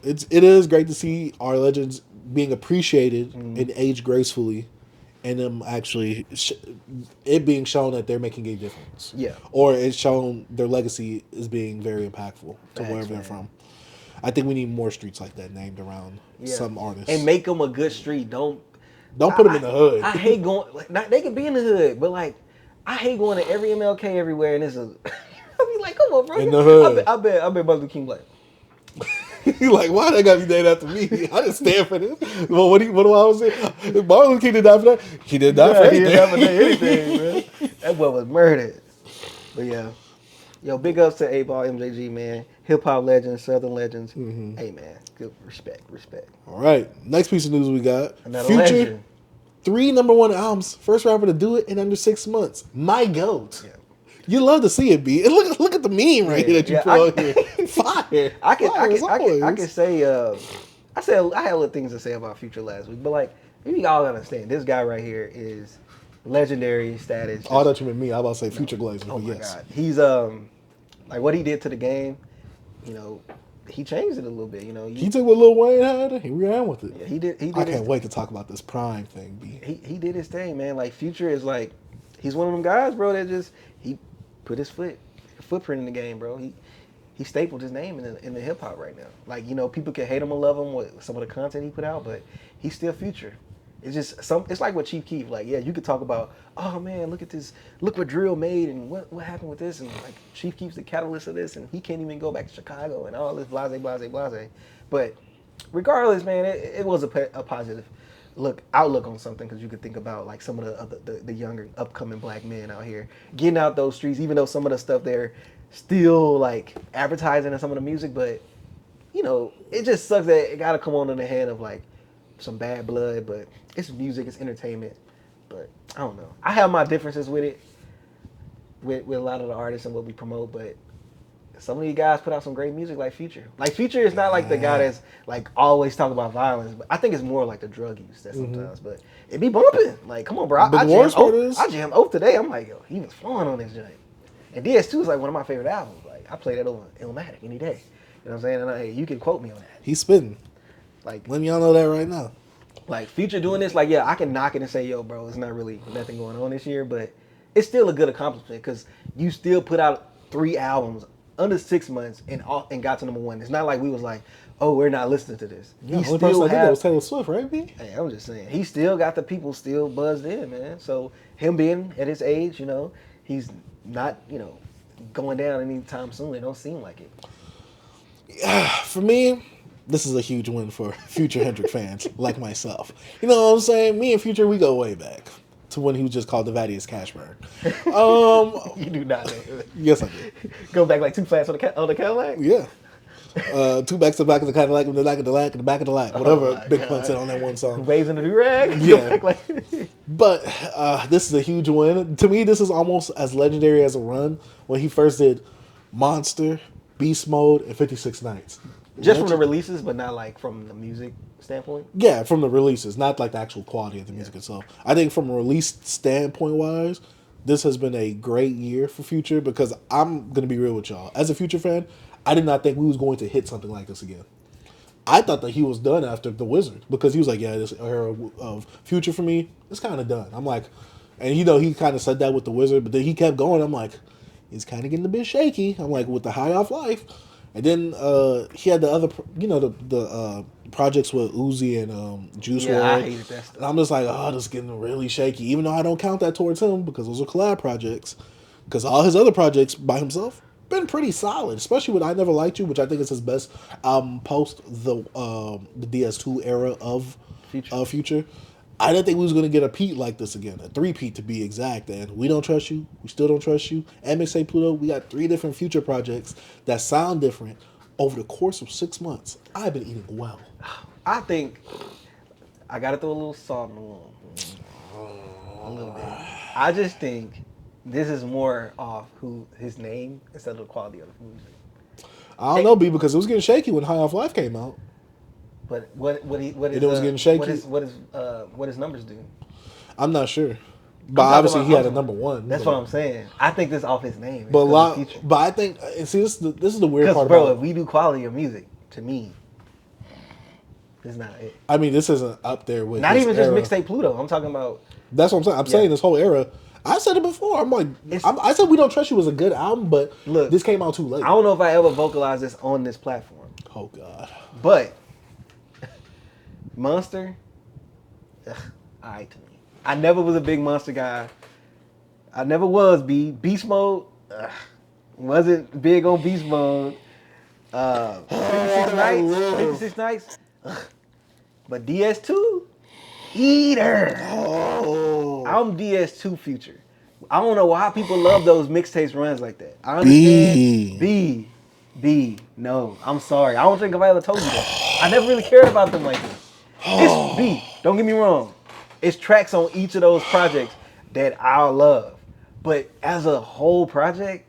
it is great to see our legends being appreciated and aged gracefully, and them actually it being shown that they're making a difference. Yeah. Or it's shown their legacy is being very impactful to wherever they're from. I think we need more streets like that named around some artists. And make them a good street. Don't put them in the hood. I hate going. Like, they can be in the hood, but like, I hate going to every MLK everywhere, and it's a. I be like, come on, bro. In the hood. I bet Martin Luther King like. He's like, why they got me named after me? I didn't stand for this. Well, what do I always say? Martin Luther King didn't die for that. He didn't die for anything. He didn't die for anything, man. That boy was murdered. But yeah. Yo, big ups to 8Ball, MJG, man. Hip hop legends, Southern legends. Hey, man. Good respect. All right. Next piece of news we got. Another Future, legend. 3 #1 albums. First rapper to do it in under 6 months. My GOAT. Yeah. You love to see it, B. And look at the meme right here that you put out here. Fire. I can say I had little things to say about Future last week, but like maybe y'all understand this guy right here is legendary status. Oh, I thought you meant me. I was about to say Future Glazer. Oh my yes. God. He's like what he did to the game, you know, he changed it a little bit, you know. He took what Lil Wayne had and he ran with it. Yeah, he did. I can't wait to talk about this Prime thing, B. He did his thing, man. Like Future is like he's one of them guys, bro, that just he put his footprint in the game, bro. He stapled his name in the hip hop right now. Like, you know, people can hate him or love him with some of the content he put out, but he's still Future. It's just it's like what Chief Keef, like, yeah, you could talk about, oh man, look at this, look what Drill made and what happened with this, and like Chief Keef's the catalyst of this, and he can't even go back to Chicago and all this blase. But regardless, man, it was a positive outlook on something, because you could think about like some of the younger upcoming black men out here getting out those streets, even though some of the stuff they're still like advertising and some of the music, but you know, it just sucks that it gotta come on in the head of like some bad blood, but it's music, it's entertainment. But I don't know. I have my differences with it, with a lot of the artists and what we promote, but some of these guys put out some great music like Future. Like Future is not like the guy that's like always talking about violence, but I think it's more like the drug use that sometimes. But it be bumping. Like, come on, bro. I jammed Oath today. I'm like, yo, he was flowing on this joint. And DS2 is like one of my favorite albums. Like, I play that over Illmatic any day. You know what I'm saying? And hey, you can quote me on that. He's spitting. Like, letting y'all know that right now. Like Future doing this, like, yeah, I can knock it and say, yo, bro, it's not really nothing going on this year, but it's still a good accomplishment because you still put out 3 albums under 6 months and got to #1. It's not like we was like, oh, we're not listening to this. Yeah, the only person I think that was Taylor Swift, right, B? Hey, I'm just saying, he still got the people still buzzed in, man. So him being at his age, you know, he's not, you know, going down anytime soon. It don't seem like it. For me, this is a huge win for Future Hendrick fans like myself. You know what I'm saying? Me and Future, we go way back to when he was just called the Vadius Cashburn. You do not know. Yes, I did. Go back like 2 flats on the Cadillac? Yeah. 2 backs to the back of the Cadillac, and the back of the lack, and the back of the lack. Whatever Big Pun said on that one song. Waves in the do-rag? Yeah. But this is a huge win. To me, this is almost as legendary as a run when he first did Monster, Beast Mode, and 56 Nights. Just from the releases, but not like from the music standpoint. Yeah, from the releases, not like the actual quality of the music itself. I think from a release standpoint wise, this has been a great year for Future because I'm gonna be real with y'all. As a Future fan, I did not think we was going to hit something like this again. I thought that he was done after The Wizard because he was like, yeah, this era of Future for me, it's kind of done. I'm like, and you know, he kind of said that with The Wizard, but then he kept going. I'm like, he's kind of getting a bit shaky. I'm like, with the High Off Life. And then he had the other, you know, the projects with Uzi and Juice WRLD. I hated that stuff. And I'm just like, oh, this is getting really shaky. Even though I don't count that towards him because those are collab projects. Because all his other projects by himself been pretty solid, especially with I Never Liked You, which I think is his best post the DS2 era of Future. I didn't think we was going to get a Pete like this again, a 3-peat to be exact. And We Don't Trust You, We Still Don't Trust You, and Mixtape Pluto. We got 3 different Future projects that sound different over the course of 6 months. I've been eating well. I think I got to throw a little salt in the wound. A little bit. I just think this is more off his name instead of the quality of the music. I don't know, B, because it was getting shaky when High Off Life came out. But what is it was getting shaky. What his numbers do? I'm not sure, but obviously he had a #1. That's what I'm saying. I think this off his name. But I think and see this is the weird part. Bro, if we do quality of music, to me, it's not it. I mean, this isn't up there with not even just era. Mixtape Pluto. I'm talking about. That's what I'm saying. I'm saying this whole era. I said it before. I'm like, I said We Don't Trust You was a good album, but look, this came out too late. I don't know if I ever vocalized this on this platform. Oh God. But Monster, alright to me. I never was a big Monster guy. I never was. Beast Mode, wasn't big on Beast Mode. 56 Nights. But DS2, Eater. Oh. I'm DS2 Future. I don't know why people love those mixtapes runs like that. I understand. B. No, I'm sorry. I don't think I ever told you that. I never really cared about them like this. It's B. Don't get me wrong. It's tracks on each of those projects that I love. But as a whole project,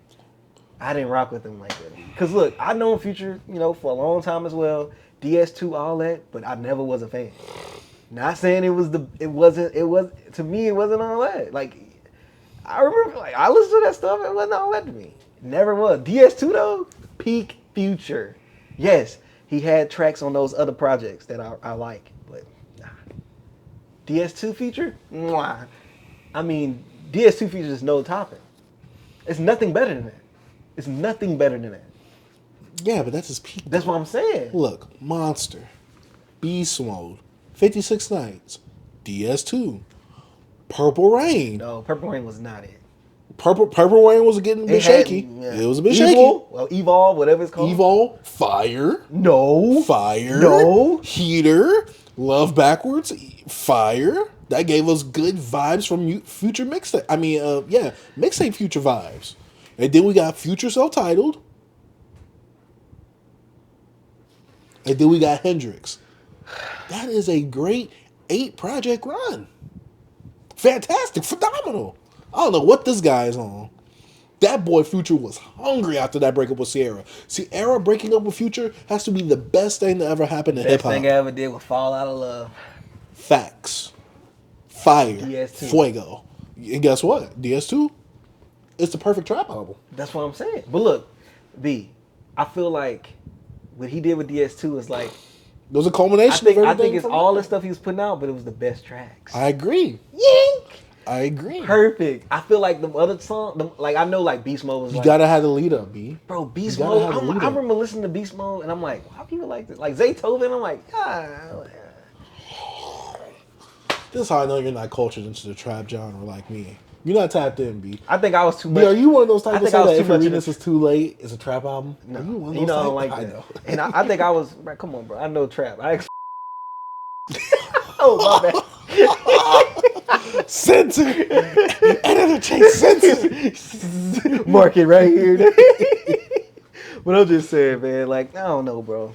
I didn't rock with them like that. Cause look, I know Future, for a long time as well. DS2, all that, but I never was a fan. Not saying it was to me, it wasn't all that. Like, I remember, I listened to that stuff, it wasn't all that to me. Never was. DS2 though, peak Future. Yes, he had tracks on those other projects that I like, but nah. DS2 Future? Mwah. I mean, DS2 Future is no topping. It's nothing better than that. It's nothing better than that. Yeah, but that's his peak. That's what I'm saying. Look, Monster, Beast Mode, 56 Nights, DS2, Purple Rain. No, Purple Rain was not it. Purple Rain was getting a bit shaky. Yeah. It was a bit shaky. Well, Evolve, whatever it's called. Evolve, Fire. No. Fire. No. Heater. Love Backwards. Fire. That gave us good vibes from Future mixtape. Mixtape Future vibes. And then we got Future Self-Titled. And then we got Hendrix. That is a great 8-project run. Fantastic. Phenomenal. I don't know what this guy is on. That boy Future was hungry after that breakup with Sierra. Sierra breaking up with Future has to be the best thing that ever happened to hip-hop. Best thing I ever did was Fall Out of Love. Facts. Fire. DS2. Fuego. And guess what? DS2, it's the perfect trap album. That's what I'm saying. But look, B, I feel like what he did with DS2 is like... It was a culmination of everything. I think it's all the stuff he was putting out, but it was the best tracks. I agree. Yank! I agree. Perfect. I feel like the other song, I know like Beast Mode was You gotta have the lead up, B. Bro, Beast Mode, I remember listening to Beast Mode and I'm like, why people like this? Like Zaytoven, I'm like, This is how I know you're not cultured into the trap genre like me. You're not tapped in, B. I think I was too much. B, are you one of those types that say that if Arenas is too late, it's a trap album? No, are you one of those I don't like that. I know. And I think I was, bro, come on, bro. I know trap. Oh, my bad. Censor. Editor Chase censor. Mark it right here. But I'm just saying, man, like, I don't know, bro.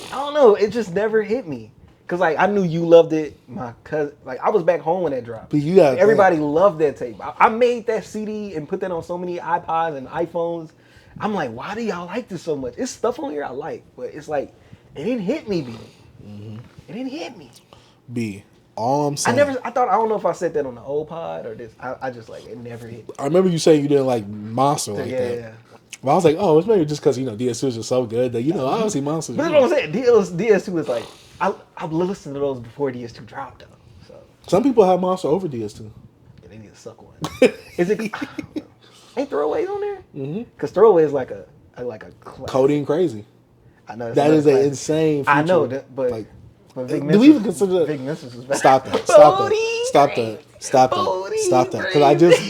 I don't know. It just never hit me. Cause like I knew you loved it, my cousin. Like I was back home when that dropped. But you got everybody loved that tape. I made that CD and put that on so many iPods and iPhones. I'm like, why do y'all like this so much? It's stuff on here I like, but it's like, it didn't hit me, B. It didn't hit me. B. All I'm saying. I don't know if I said that on the old pod or this. I just like, it never hit me. I remember you saying you didn't like Monster like that. Yeah. But I was like, oh, it's maybe just because, DS2 is just so good that, I don't see Monsters. But that's what I'm saying. DS2 was like, I've listened to those before DS2 dropped, though. So some people have Monster over DS2. yeah, they need to suck one. Is it? Ain't Throwaways on there? Because Throwaway is like a Cody and Crazy. I know that is an insane feature. I know that, but like, Vic do we even consider Vic Mensa's was bad. Stop that! Stop that! Because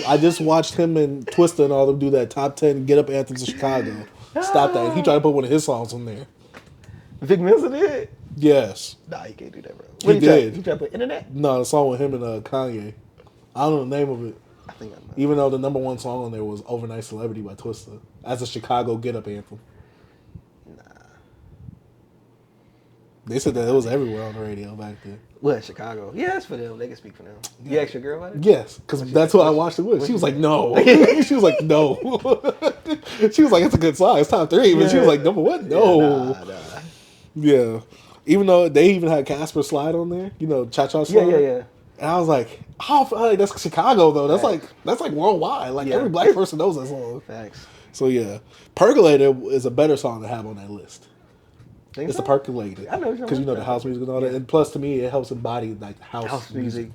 I just watched him and Twista and all them do that top 10 Get Up anthems of Chicago. Stop that! He tried to put one of his songs on there. Vic Mensa did? Yes. Nah, you can't do that, bro. He did. You tried to put Internet? No, the song with him and Kanye. I don't know the name of it. I think I know. Even though the number one song on there was Overnight Celebrity by Twista as a Chicago Get Up anthem. Nah. They said that it was everywhere on the radio back then. What, Chicago? Yeah, it's for them. They can speak for them. You asked your girl about it? Yes, because that's who I watched it with. She was like, no. She was like, no. She was like, it's a good song. It's top 3. But she was like, number one? No. Nah. Yeah. Even though they even had Casper Slide on there. Cha-Cha Slide. Yeah. And I was like, oh, that's Chicago, though. That's like worldwide. Like, every black person knows that song. Facts. So, yeah. Percolator is a better song to have on that list. Think It's so? the Percolator. I know. Because the house music and all that. And plus, to me, it helps embody, like, house music.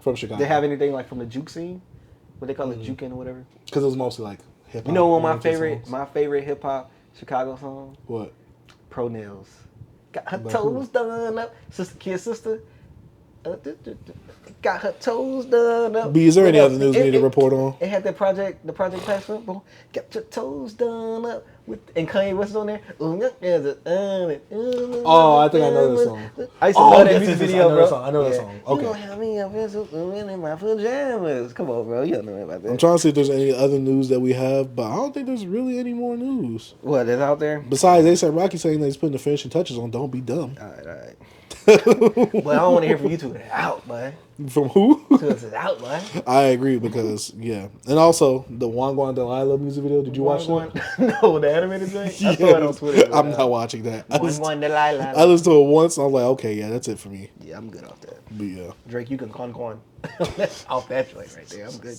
From Chicago. They have anything, like, from the juke scene? What they call it, juking or whatever? Because it was mostly, like, hip-hop. You know one of my favorite hip-hop Chicago song? What? Pro Nails. Got her toes done up. Kid sister. Got her toes done up. B, is there any other news we need to report on? It had the Project Pass football. Got your toes done up. And Kanye West on there. Oh, I think I know this song. I used to love that music yes, video, bro. I know that song. Okay. You don't have me up in my pajamas. Come on, bro. You don't know about that. I'm trying to see if there's any other news that we have, but I don't think there's really any more news. What is out there? Besides, they said Rocky saying that he's putting the finishing touches on Don't Be Dumb. All right. But I don't want to hear from you two. It's out, man. From who? It's out, man. I agree because, yeah. And also, the Wangwan Delilah music video. Did you watch that? No, the animated thing? I saw it on Twitter. I'm not watching that. Wangwan Delilah. I listened to it once and I was like, okay, yeah, that's it for me. Yeah, I'm good off that. But yeah. Drake, you can con. Off that joint right there. I'm good.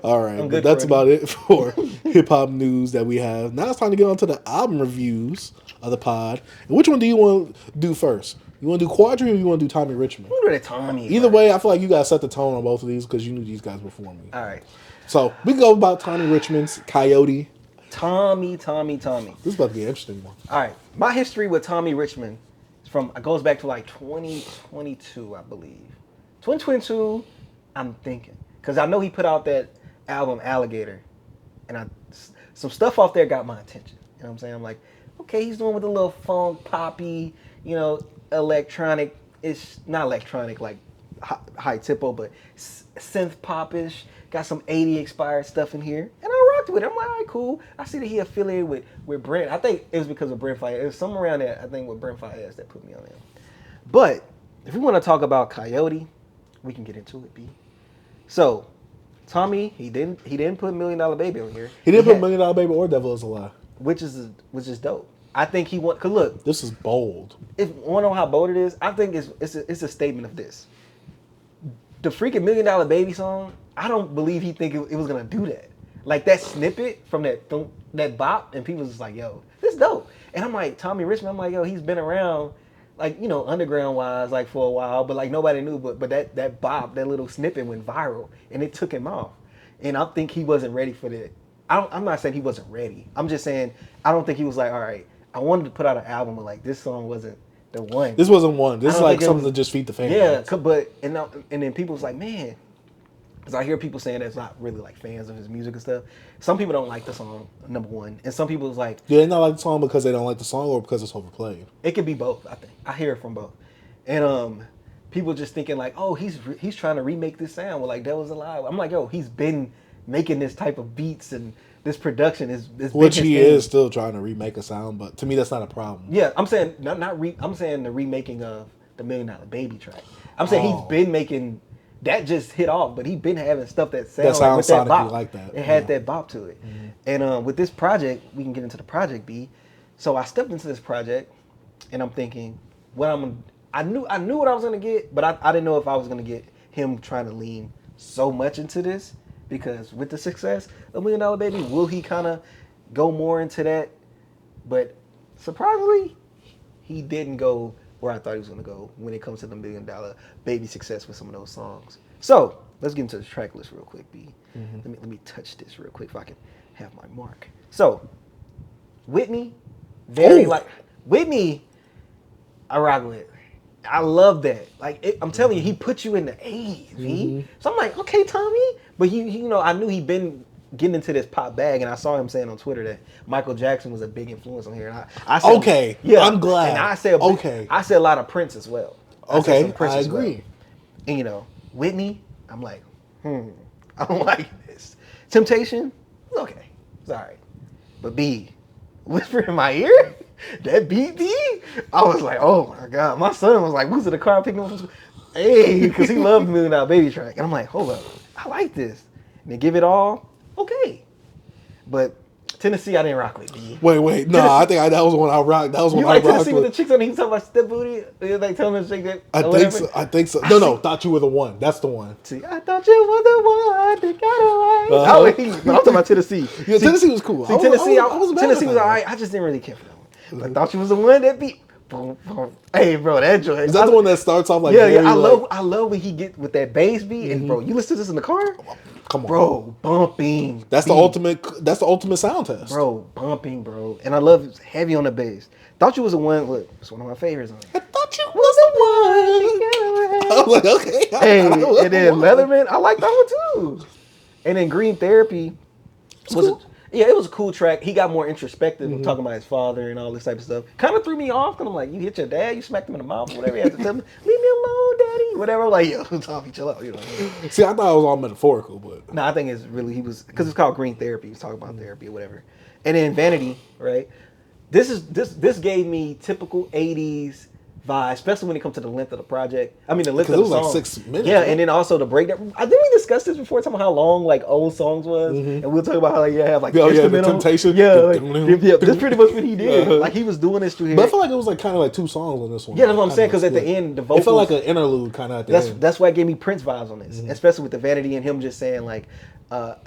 All right. But that's about it for hip hop news that we have. Now it's time to get on to the album reviews of the pod. And which one do you want to do first? You want to do QUADRY or you want to do Tommy Richman? We'll do the Tommy. Either way, I feel like you got to set the tone on both of these because you knew these guys before me. All right. So we go about Tommy Richman's COYOTE. Tommy. This is about to be an interesting one. All right. My history with Tommy Richman goes back to like 2022, I believe. 2022, I'm thinking. Because I know he put out that album Alligator. And some stuff off there got my attention. You know what I'm saying? I'm like, okay, he's doing with a little funk, poppy, electronic. It's not electronic like high tempo, but synth pop-ish. Got some 80 expired stuff in here. And I rocked with it. I'm like, all right, cool. I see that he affiliated with Brent. I think it was because of Brent Fayez. It was somewhere around there, I think, with Brent Fayez that put me on him. But if we want to talk about COYOTE, we can get into it, B. So, Tommy, he didn't put $1 Million Baby on here. He didn't put $1 Million Baby or Devil Is a Lie. Which is dope. I think he want. Cause look, this is bold. If you want to know how bold it is, I think it's a statement of this. The freaking $1 Million Baby song, I don't believe he think it was gonna do that. Like that snippet from that bop, and people was just like, "Yo, this dope." And I'm like, Tommy Richman, I'm like, "Yo, he's been around, like underground wise, like for a while, but like nobody knew. But that bop, that little snippet went viral, and it took him off. And I think he wasn't ready for that. I'm not saying he wasn't ready. I'm just saying I don't think he was like, all right, I wanted to put out an album, but like this song wasn't the one. This wasn't one. This is like something to just feed the fans. Yeah, but and then people was like, man, because I hear people saying that's not really like fans of his music and stuff. Some people don't like the song, number one, and some people was like, do they not like the song because they don't like the song or because it's overplayed? It could be both. I think I hear it from both, and people just thinking like, oh, he's trying to remake this sound with like Devil's Alive. I'm like, yo, he's been making this type of beats and this production is which he is still trying to remake a sound, but to me that's not a problem. Yeah, I'm saying I'm saying the remaking of the $1 Million Baby track. I'm saying he's been making that just hit off. But he been having stuff that sounds sounds with that sonically bop. like that. It had that bop to it. And with this project, we can get into the project B. So I stepped into this project, and I'm thinking, I knew what I was gonna get, but I didn't know if I was gonna get him trying to lean so much into this, because with the success of $1 Million Baby, will he kind of go more into that? But surprisingly, he didn't go where I thought he was gonna go when it comes to the $1 Million Baby success with some of those songs. So let's get into the track list real quick, B. Let me touch this real quick if I can have my mark. So Whitney, Whitney, I rock with. I love that. Like I'm telling you, he put you in the 80s, V. So I'm like, okay, Tommy. But he, you know, I knew he'd been getting into this pop bag, and I saw him saying on Twitter that Michael Jackson was a big influence on here. And I said, okay, yeah, I'm glad. And I said, okay, I said a lot of Prince as well. Okay, I agree. Well. And you know, Whitney, I'm like, I don't like this. Temptation, okay, it's all right. But B, whisper in my ear. That beat B, I was like, oh my God. My son was like, who's in the car picking him up? Hey, because he loved $1 Million Baby track. And I'm like, hold up, I like this. And then Give It All, okay. But Tennessee, I didn't rock with B. Wait. No, I think that was one I rocked. That was one I rocked with. You like Tennessee with the chicks on it? He was talking about step booty? Like telling them to shake that? I think so. No, Thought You Were the One. That's the one. See, I thought you were the one that got away. But I'm talking about Tennessee. Yeah, Tennessee was cool. See, Tennessee was all right. I just didn't really care for that one. I thought you was the one that beat. Boom, boom. Hey, bro, that joint. Is that the one that starts off like? Yeah. I love when he get with that bass beat. And bro, you listen to this in the car? Come on, bro, bumping. That's the ultimate. That's the ultimate sound test, bro. Bumping, bro. And I love it's heavy on the bass. Thought You Was the One. Look, it's one of my favorites. I thought you was the one. I was like, okay. Hey, and then Leatherman, I like that one too. And then Green Therapy was. Yeah, it was a cool track. He got more introspective, talking about his father and all this type of stuff. Kind of threw me off, because I'm like, you hit your dad, you smacked him in the mouth, whatever you had to tell me. Leave me alone, daddy. Whatever. I'm like, yo, Tommy, chill out. You know what I mean? See, I thought it was all metaphorical, but. No, I think it's really, because it's called Green Therapy. He's talking about therapy or whatever. And then Vanity, right? This gave me typical 80s vibe, especially when it comes to the length of the project. I mean, the length of the song. It was like 6 minutes. Yeah, right? And then also the breakdown. I think we discussed this before, talking about how long like old songs was, and we'll talk about how like you have like the Temptation. Yeah, that's pretty much what he did. Like he was doing this through here. But I feel like it was like kind of like 2 songs on this one. Yeah, that's what I'm saying. Because at the end, the vocals. It felt like an interlude kind of. That's why it gave me Prince vibes on this, especially with the Vanity and him just saying like.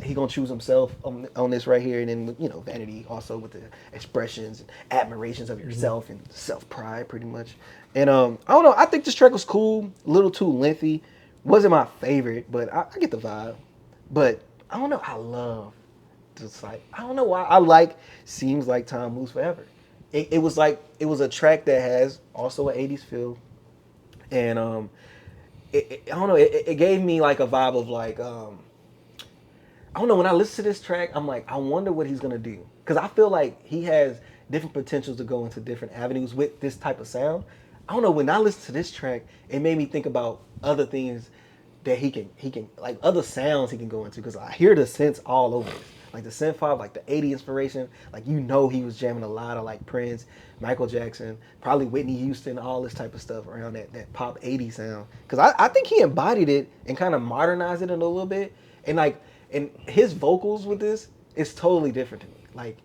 He gonna choose himself on this right here, and then you know Vanity also with the expressions and admirations of yourself and self pride, pretty much. And I don't know. I think this track was cool, a little too lengthy. Wasn't my favorite, but I get the vibe. But I don't know. I love just like I don't know why I like Seems Like Time Moves Forever. It was a track that has also an 80s feel, and I don't know. It gave me like a vibe of like. I don't know, when I listen to this track, I'm like, I wonder what he's going to do. Because I feel like he has different potentials to go into different avenues with this type of sound. I don't know, when I listen to this track, it made me think about other things that he can like other sounds he can go into. Because I hear the synths all over it. Like the synth pop, like the 80 inspiration. Like you know he was jamming a lot of like Prince, Michael Jackson, probably Whitney Houston, all this type of stuff around that pop 80 sound. Because I think he embodied it and kind of modernized it a little bit. And like, and his vocals with this is totally different to me. Like,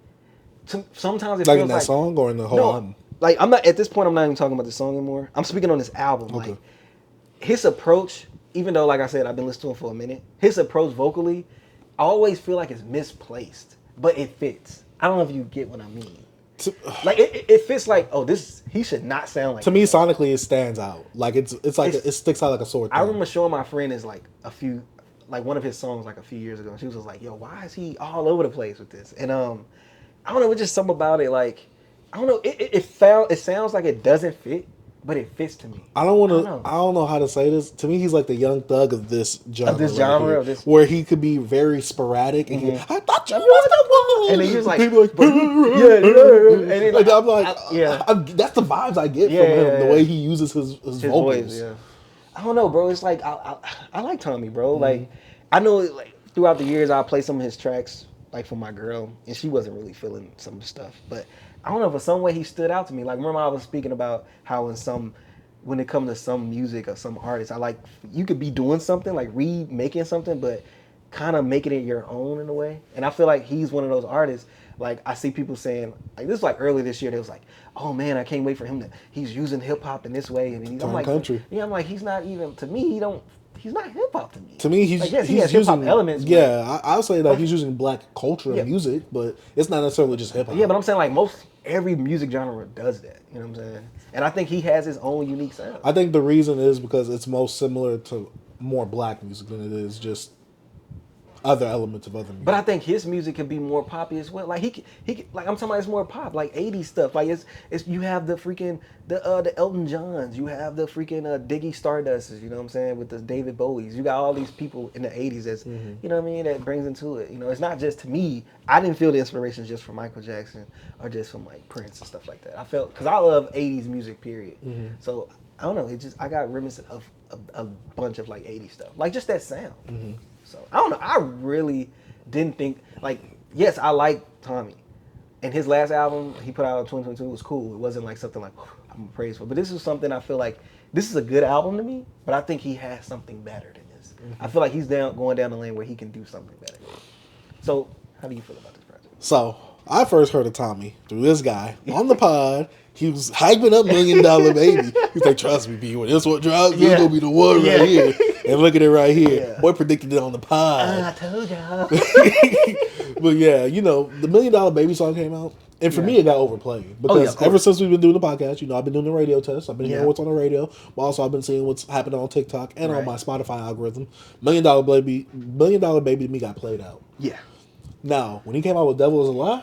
sometimes it like feels in that song or in the whole album. Like I'm not at this point. I'm not even talking about the song anymore. I'm speaking on this album. Okay. Like his approach, even though like I said, I've been listening to him for a minute. His approach vocally, I always feel like it's misplaced, but it fits. I don't know if you get what I mean. Like it fits. Like he should not sound like. To me, sonically, it stands out. Like it sticks out like a sore thumb. I remember showing my friend like one of his songs like a few years ago, and she was just like, yo, why is he all over the place with this? And I don't know, it's just something about it, like, I don't know, it sounds like it doesn't fit, but it fits to me. I don't know how to say this. To me, he's like the Young Thug of this genre. Where he could be very sporadic, and I thought you was the one. And then he was like, and then, like I'm like, that's the vibes I get from him, the way he uses his vocals. Voice, yeah. I don't know, bro. It's like I like Tommy, bro. Like I know, like throughout the years, I play some of his tracks, like for my girl, and she wasn't really feeling some of the stuff. But I don't know, for some way he stood out to me. Like remember I was speaking about how in some when it comes to some music or some artists, I like you could be doing something like remaking something, but kind of making it your own in a way. And I feel like he's one of those artists. Like I see people saying, like this was like early this year, they was like, "Oh man, I can't wait for him to. He's using hip hop in this way." And I'm like, country. Yeah, I'm like, he's not even to me. He's not hip hop to me. To me, he's like, yes, he he's has hip hop using elements. Yeah, I'll say that he's using black culture and music, but it's not necessarily just hip hop. Yeah, but I'm saying like every music genre does that. You know what I'm saying? And I think he has his own unique sound. I think the reason is because it's most similar to more black music than it is just other elements of other music. But I think his music can be more poppy as well. Like he like I'm talking about it's more pop, like 80s stuff. Like it's you have the freaking the Elton Johns, you have the freaking Diggy Stardusts, you know what I'm saying, with the David Bowies. You got all these people in the 80s that's you know what I mean, that brings into it. You know, it's not just to me. I didn't feel the inspiration just from Michael Jackson or just from like Prince and stuff like that. I felt because I love 80s music, period. So I don't know. It just I got reminiscent of a bunch of like 80s stuff, like just that sound. So I don't know. I really didn't think like yes, I like Tommy, and his last album he put out in 2022 was cool. It wasn't like something like I'm praised for, but this is something I feel like this is a good album to me. But I think he has something better than this. I feel like he's going down the lane where he can do something better. So how do you feel about this project? So I first heard of Tommy through this guy on the pod. He was hyping up $1 Million Baby. He's like, "Trust me, B, when this one drops, it's gonna be the one right here." And look at it right here. Boy predicted it on the pod. I told y'all. But yeah, you know, the $1 Million Baby song came out, and for me, it got overplayed because ever since we've been doing the podcast, you know, I've been doing the radio test. I've been hearing what's on the radio, but also I've been seeing what's happening on TikTok and on my Spotify algorithm. $1 Million Baby to me got played out. Yeah. Now, when he came out with "Devil Is a Lie,"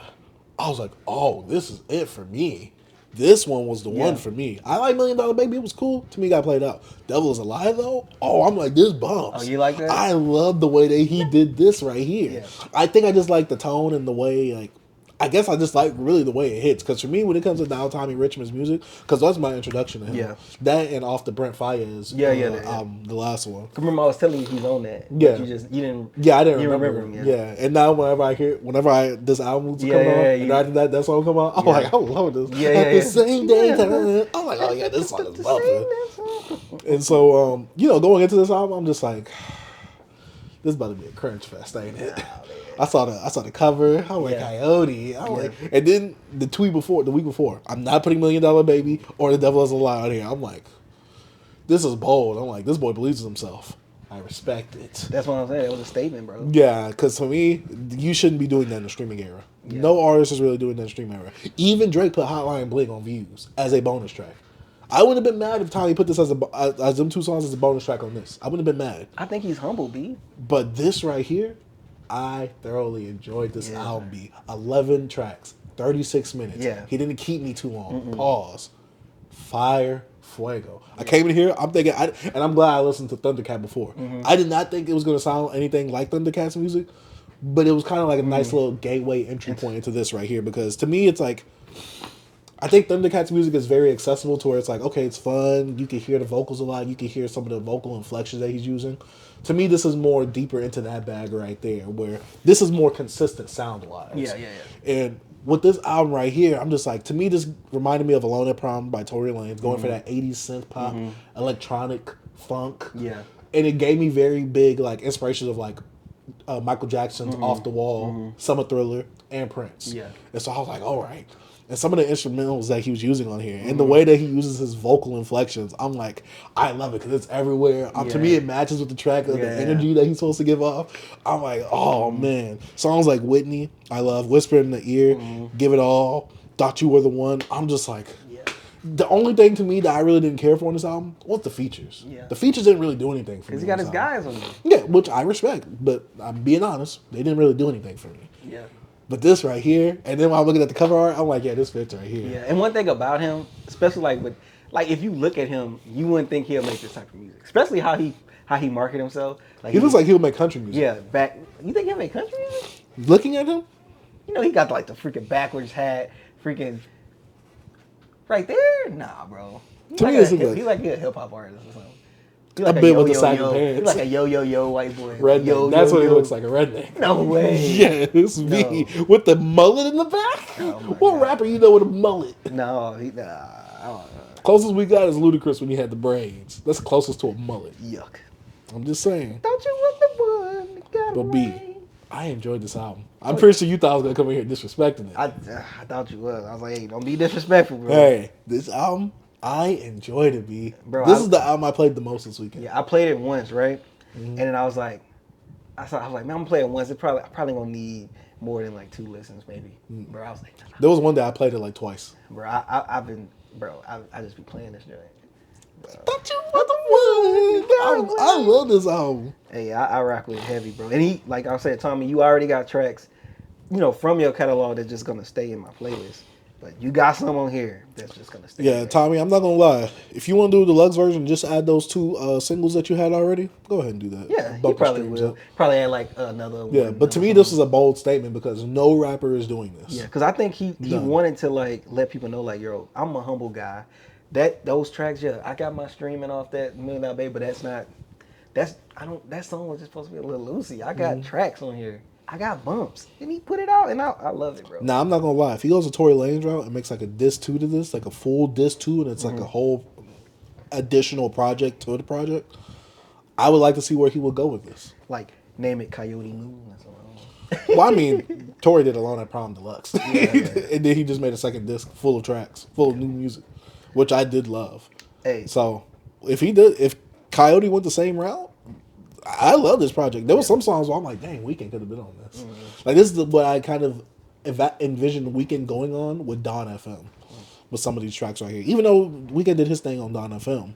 I was like, "Oh, this is it for me." This one was the one for me. I like $1 Million Baby. It was cool. To me, got played out. "Devil Is a Lie," though. Oh, I'm like, this bumps. Oh, you like that? I love the way that he did this right here. I think I just like the tone and the way, like, I guess I just like really the way it hits. Because for me, when it comes to now Tommy Richman's music, because that's my introduction to him. Yeah. That and Off the Brent Fayez. The last one. Remember I was telling you he's on that. Yeah. You didn't. Yeah, I didn't you remember him. Yeah. And now whenever this album was coming on, and after that song come on, I'm like, I love this. At the same day, I'm like, oh yeah, this song is bumping. And so, you know, going into this album, I'm just like, this is about to be a crunch fest, ain't it? I saw the cover. I'm like, Coyote. I'm like, and then the week before, I'm not putting $1 Million Baby or The Devil Is a Lie on here. I'm like, this is bold. I'm like, this boy believes in himself. I respect it. That's what I'm saying. It was a statement, bro. Yeah, because for me, you shouldn't be doing that in the streaming era. Yeah. No artist is really doing that in the streaming era. Even Drake put Hotline Bling on Views as a bonus track. I wouldn't have been mad if Tommy put this as them two songs as a bonus track on this. I wouldn't have been mad. I think he's humble, B. But this right here, I thoroughly enjoyed this album, B. 11 tracks, 36 minutes. Yeah. He didn't keep me too long. Pause. Fire, fuego. I came in here, I'm thinking, and I'm glad I listened to Thundercat before. I did not think it was going to sound anything like Thundercat's music, but it was kind of like a nice little gateway entry point into this right here, because to me, it's like, I think Thundercat's music is very accessible to where it's like, okay, it's fun. You can hear the vocals a lot. You can hear some of the vocal inflections that he's using. To me, this is more deeper into that bag right there, where this is more consistent sound-wise. Yeah. And with this album right here, I'm just like, to me, this reminded me of Alone at Prom by Tory Lanez, going for that 80s synth pop, electronic funk. Yeah. And it gave me very big like inspirations of like Michael Jackson's Off the Wall, Summer Thriller, and Prince. Yeah. And so I was like, all right. And some of the instrumentals that he was using on here, and the way that he uses his vocal inflections, I'm like, I love it because it's everywhere. To me, it matches with the track of the energy that he's supposed to give off. I'm like, oh man. Songs like Whitney, I love. Whisper in the Ear, Give It All, Thought You Were the One. I'm just like, the only thing to me that I really didn't care for on this album was the features. Yeah. The features didn't really do anything for me. Because he got his guys on there. Yeah, which I respect, but I'm being honest, they didn't really do anything for me. Yeah. But this right here, and then when I'm looking at the cover art, I'm like, yeah, this fits right here. Yeah, and one thing about him, especially like if you look at him, you wouldn't think he'll make this type of music. Especially how he market himself. Like he looks like he'll make country music. Yeah, you think he'll make country music? Looking at him? You know, he got like the freaking backwards hat, freaking right there? Nah, bro. He's like a hip hop artist or something. Like a bit with the sagging pants. He's like a yo white boy. Redneck. That's what he looks like, a redneck. No way. Yeah, it's me. With the mullet in the back? Oh what God. rapper you know with a mullet? No, Closest we got is Ludacris when he had the braids. That's closest to a mullet. Yuck. I'm just saying. Don't you want the one that got But away? I enjoyed this album. I'm pretty sure you thought I was gonna come in here disrespecting it. I thought you was. I was like, hey, don't be disrespectful, bro. Hey, this album, I enjoyed it, B. Bro, This is the album I played the most this weekend. Yeah, I played it once, right? And then I was like, man, I'm gonna play it once. I probably gonna need more than like 2 listens, maybe. Bro, I was like, nah. There was one day I played it like twice. Bro, I just be playing this joint. Thought you were the one. I love this album. Hey, I rock with it heavy, bro. And he, like I said, Tommy, you already got tracks, from your catalog that's just gonna stay in my playlist. But you got some on here that's just gonna stay. Yeah, in Tommy, I'm not gonna lie. If you want to do the deluxe version, just add those 2 singles that you had already. Go ahead and do that. Yeah, he Bump the probably streams will. up. Probably add like another one. Yeah, but to me, this is a bold statement because no rapper is doing this. Yeah, because I think he wanted to like let people know like, yo, I'm a humble guy. Those tracks, yeah, I got my streaming off that $1 Million Baby, but that song was just supposed to be a little loosey. I got tracks on here. I got bumps. And he put it out and I love it, bro. Now, I'm not gonna lie. If he goes a Tory Lanez route and makes like a diss 2 to this, like a full diss 2, and it's like a whole additional project to the project, I would like to see where he would go with this. Like, name it Coyote Moon. That's what Well, I mean, Tory did Alone at Prom Deluxe. And then he just made a second disc full of tracks, full of new music, which I did love. Hey. So if Coyote went the same route, I love this project. There was some songs where I'm like, dang, Weeknd could have been on this. Like, this is what I kind of envisioned Weeknd going on with Dawn FM, with some of these tracks right here. Even though Weeknd did his thing on Dawn FM,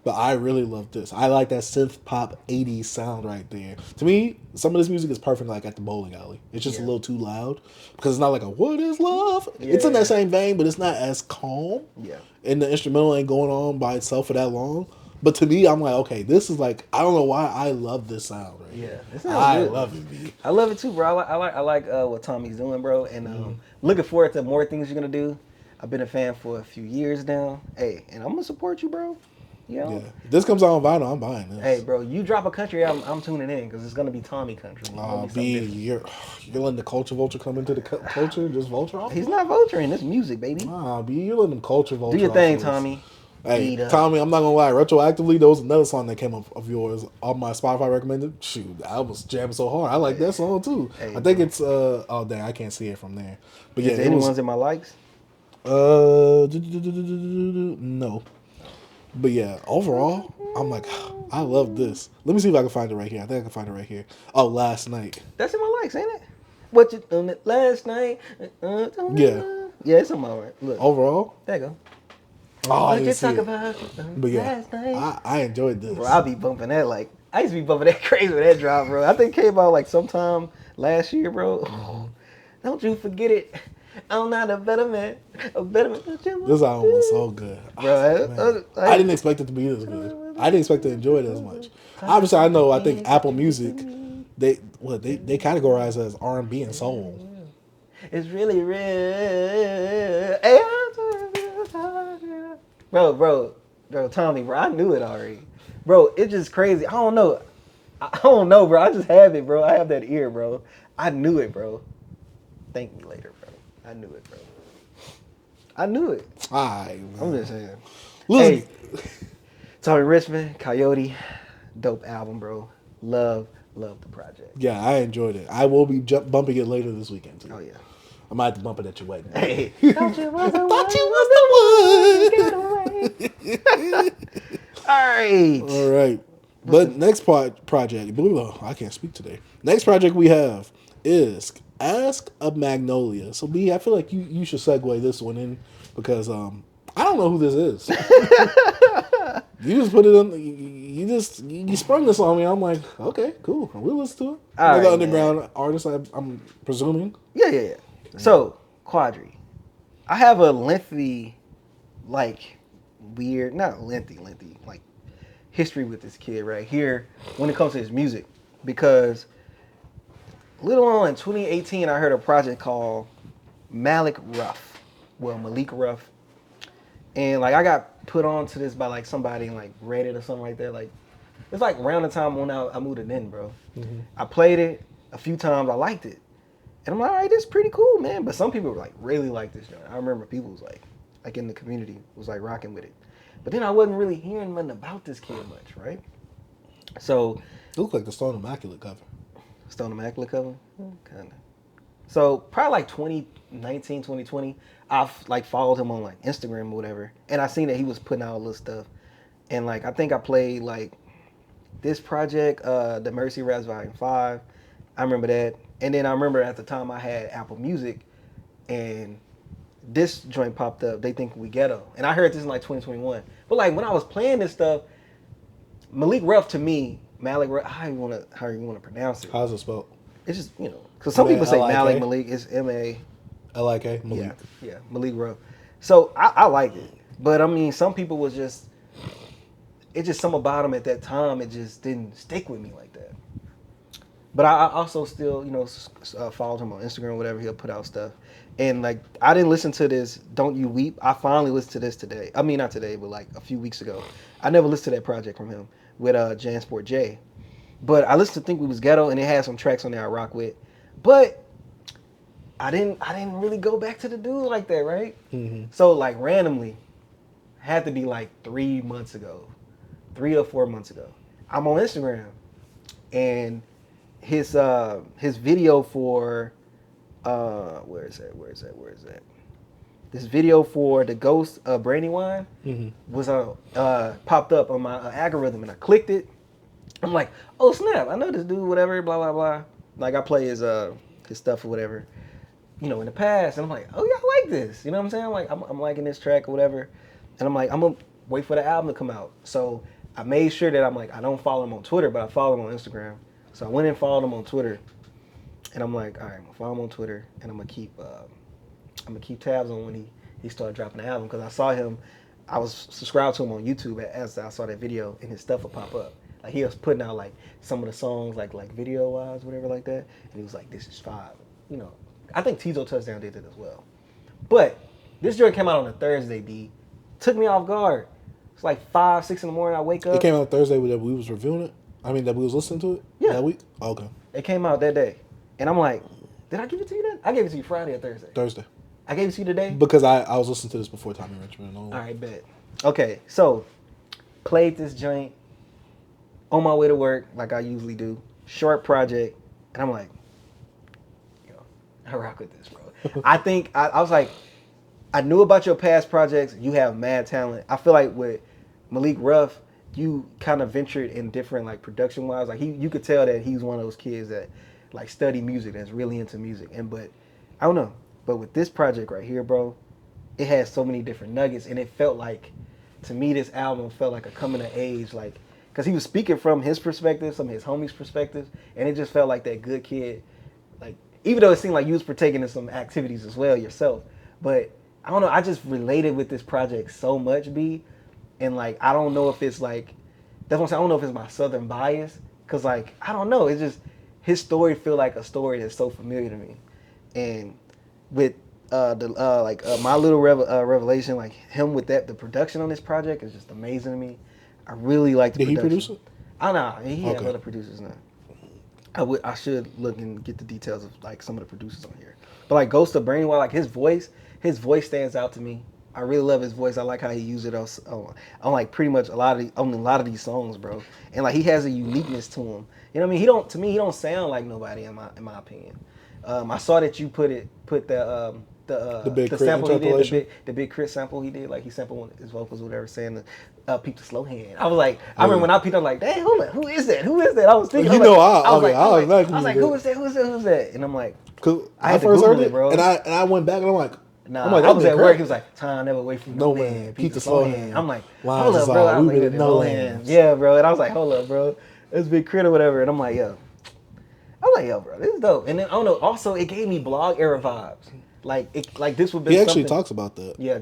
but I really love this. I like that synth pop 80s sound right there. To me, some of this music is perfect like at the bowling alley. It's just a little too loud because it's not like a what is love? It's in that same vein, but it's not as calm. Yeah. And the instrumental ain't going on by itself for that long. But to me, I'm like, okay, this is like, I don't know why I love this sound right here. It sounds I good. love it, B. I love it too, bro. I like what Tommy's doing, bro. And looking forward to more things you're gonna do. I've been a fan for a few years now. Hey, and I'm gonna support you, bro. You know? Yeah. If this comes out on vinyl, I'm buying this. Hey, bro, you drop a country album, I'm tuning in because it's gonna be Tommy country. B, you're letting the culture vulture come into the culture and just vulture off? He's not vulturing. It's music, baby. Nah, B, you're letting them culture vulture Do your off thing, of this. Tommy. Hey, Tommy, I'm not gonna lie. Retroactively, there was another song that came up of yours on my Spotify recommended. Shoot, I was jamming so hard. I like that song too. Hey, I think it's oh dang, I can't see it from there. But yeah, Is there any ones in my likes? No. But yeah, overall, I'm like, I love this. Let me see if I can find it right here. I think I can find it right here. Oh, Last Night. That's in my likes, ain't it? What you done it last night? Yeah. Yeah, it's on my right. Look. Overall, There you go. oh, I What didn't you see talk it. about But yeah, last night? I enjoyed this. Bro, I be bumping that like I used to be bumping that crazy with that drop, bro. I think it came out like sometime last year, bro. Don't you forget it. I'm not a better man. A better man. This album was so good. Bro, I didn't expect it to be this good. I didn't expect to enjoy it as much. Obviously, I think Apple Music, they categorize it as R&B and soul. It's really real. Bro, Tommy, bro, I knew it already. Bro, it's just crazy. I don't know, bro. I just have it, bro. I have that ear, bro. I knew it, bro. Thank me later, bro. I knew it, bro. I knew it. Alright, I'm just saying. Listen. Hey, Tommy Richman, Coyote, dope album, bro. Love the project. Yeah, I enjoyed it. I will be bumping it later this weekend too. Oh yeah. I might have to bump it at your wedding. Hey. Thought you was the one. All right. All right. But next project, I can't speak today. Next project we have is Ask a Magnolia. So B, I feel like you should segue this one in because I don't know who this is. You just put it on. You sprung this on me. I'm like, okay, cool. We'll listen to it. All Another right, underground artist, I'm presuming. Yeah. So, QUADRY. I have a lengthy, like, weird, not lengthy, like, history with this kid right here when it comes to his music. Because little on in 2018, I heard a project called Malik Ruff. Well, Malik Ruff. And, like, I got put on to this by, like, somebody in, like, Reddit or something like that. Like, it's, like, around the time when I moved it in, bro. Mm-hmm. I played it a few times. I liked it. And I'm like, all right, this is pretty cool, man. But some people were like, really like this joint. I remember people was like, like in the community, was like rocking with it. But then I wasn't really hearing nothing about this kid much, right? So It looked like the Stone Immaculate cover. Stone Immaculate cover, kind of. So probably like 2019, 2020, I've like followed him on like Instagram or whatever, and I seen that he was putting out a little stuff, and like I think I played like this project, the Mercy Raps Volume 5. I remember that, and then I remember at the time I had Apple Music, and this joint popped up. They Think We Ghetto, and I heard this in like 2021. But like when I was playing this stuff, Malik Ruff to me, Malik Ruff, how you wanna pronounce it? How's it spelled? It's just, you know, because some people say M-A-L-I-K? Malik Malik. It's M-A. L-I-K? Malik. Yeah, Malik Ruff. So I like it. But I mean, some people was just, it's just something about him at that time, it just didn't stick with me like that. But I also still, you know, followed him on Instagram or whatever. He'll put out stuff. And like, I didn't listen to this Don't You Weep. I finally listened to this today. I mean, not today, but like a few weeks ago. I never listened to that project from him with Jansport J. But I listened to Think We Was Ghetto, and it had some tracks on there I rock with. But I didn't really go back to the dude like that, right? Mm-hmm. So like randomly, had to be like 3 months ago, 3 or 4 months ago. I'm on Instagram, and his video for where is that? This video for the Ghost of Brandywine was popped up on my algorithm, and I clicked it. I'm like, oh snap! I know this dude, whatever, blah blah blah. Like I play his stuff or whatever, you know, in the past, and I'm like, oh yeah, I like this. You know what I'm saying? Like I'm liking this track or whatever, and I'm like, I'm gonna wait for the album to come out. So I made sure that I'm like, I don't follow him on Twitter, but I follow him on Instagram. So I went and followed him on Twitter, and I'm like, all right, I'm gonna follow him on Twitter, and I'm gonna keep tabs on when he started dropping the album, because I saw him. I was subscribed to him on YouTube as I saw that video, and his stuff would pop up. Like he was putting out like some of the songs like video wise, whatever like that, and he was like, "This is fire." You know, I think Tizo Touchdown did it as well. But this joint came out on a Thursday. B took me off guard. It's like 5, 6 in the morning. I wake up. It came out Thursday that we was reviewing it. I mean that we was listening to it. Yeah. That week. Oh, okay. It came out that day, and I'm like, "Did I give it to you then?" I gave it to you Friday or Thursday. Thursday. I gave it to you today because I was listening to this before Tommy Richman. All right, bet. Okay, so played this joint on my way to work, like I usually do. Short project, and I'm like, yo, I rock with this, bro. I think I was like, I knew about your past projects. You have mad talent. I feel like with Malik Ruff, you kind of ventured in different like production wise. Like you could tell that he's one of those kids that like study music, that's really into music. But I don't know. But with this project right here, bro, it has so many different nuggets, and it felt like, to me, this album felt like a coming of age, like, because he was speaking from his perspective, some of his homies' perspectives, and it just felt like that good kid, like, even though it seemed like you was partaking in some activities as well yourself, but I don't know, I just related with this project so much, B, and like, I don't know if it's like, that's what I'm saying, I don't know if it's my Southern bias, because like, I don't know, it's just, his story feel like a story that's so familiar to me, and with My Little Revelation, like him with that, the production on this project is just amazing to me. I really like the production. Did he produce it? I know he has other producers now. I should look and get the details of like some of the producers on here. But like Ghost of Brainwash, like his voice stands out to me. I really love his voice. I like how he uses it on like pretty much a lot of these songs, bro. And like he has a uniqueness to him. You know what I mean? He don't sound like nobody in my opinion. I saw that you put the Big Crit sample he did, the Big Crit sample he did, like he sampled one of his vocals or whatever, saying peep the slow hand. I was like, I remember when I peeped, I was like, dang, who is that? I was thinking, I was like, who is that? And I'm like, I had to Google it, bro. And I went back and I'm like, I was at work. He was like, time never wait from no man. Peep the slow hand. I'm like, hold up, bro. I was like, no hands. Yeah, bro. And I was like, hold up, bro. It's Big Crit or whatever. And I'm like, yo, bro, this is dope. And then I don't know. Also, it gave me blog era vibes. Like this would be. He actually talks about that. Yeah,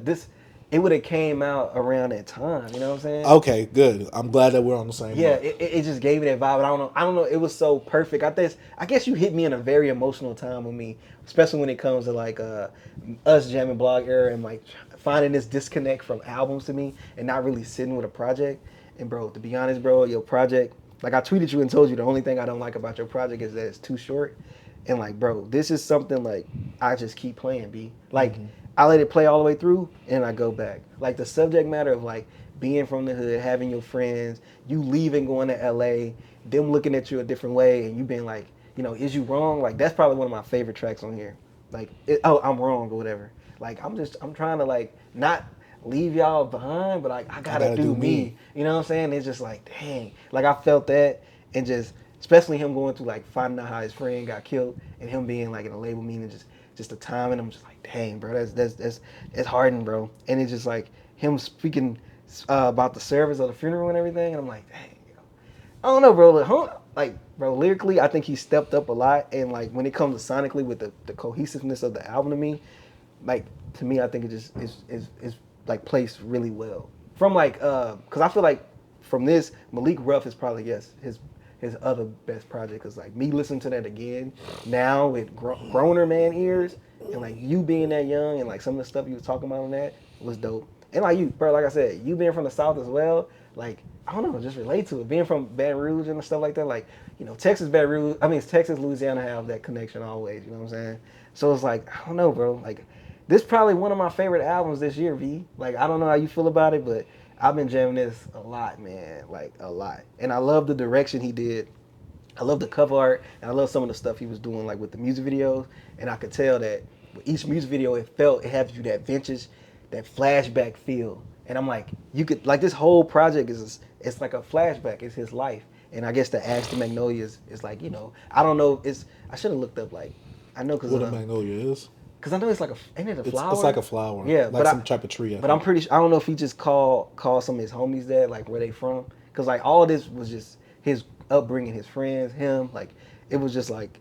it would have came out around that time. You know what I'm saying? Okay, good. I'm glad that we're on the same. Yeah, it just gave me that vibe. I don't know. It was so perfect. I guess you hit me in a very emotional time with me, especially when it comes to like us jamming blog era and like finding this disconnect from albums to me and not really sitting with a project. And bro, to be honest, bro, your project. Like I tweeted you and told you the only thing I don't like about your project is that it's too short. And like, bro, this is something like I just keep playing, B. Like I let it play all the way through, and I go back. Like the subject matter of like being from the hood, having your friends, you leaving, going to LA, them looking at you a different way, and you being like, you know, is you wrong? Like that's probably one of my favorite tracks on here. Like, oh, I'm wrong or whatever. Like I'm trying to like not leave y'all behind, but like I gotta do me. You know what I'm saying? It's just like, dang. Like I felt that, and just especially him going through like finding out how his friend got killed, and him being like in a label meeting, just the time, and I'm just like, dang, bro, that's hardened, bro. And it's just like him speaking about the service of the funeral and everything, and I'm like, dang, I don't know, bro. Like, bro, lyrically, I think he stepped up a lot, and like when it comes to sonically with the cohesiveness of the album to me, like to me, I think it just is like placed really well. From like, cause I feel like from this, Malik Ruff is probably his other best project. Cause like me listening to that again now with growner man ears, and like you being that young, and like some of the stuff you was talking about on that was dope. And like you, bro, like I said, you being from the South as well, like I don't know, just relate to it. Being from Baton Rouge and stuff like that, like, you know, Texas, Louisiana have that connection always, you know what I'm saying? So it's like, I don't know, bro, like, this is probably one of my favorite albums this year, V. Like, I don't know how you feel about it, but I've been jamming this a lot, man, like, a lot. And I love the direction he did. I love the cover art, and I love some of the stuff he was doing, like, with the music videos, and I could tell that with each music video, it had you that vintage, that flashback feel. And I'm like, you could, like, this whole project it's like a flashback. It's his life. And I guess the Ash to Magnolia is like, you know, I don't know. I should have looked up, like, I know because what a magnolia is. Because I know it's like ain't it a flower? It's like a flower. Yeah, like some type of tree. But I'm pretty sure, I don't know if he just called some of his homies that, like, where they from. Because, like, all this was just his upbringing, his friends, him. Like, it was just, like,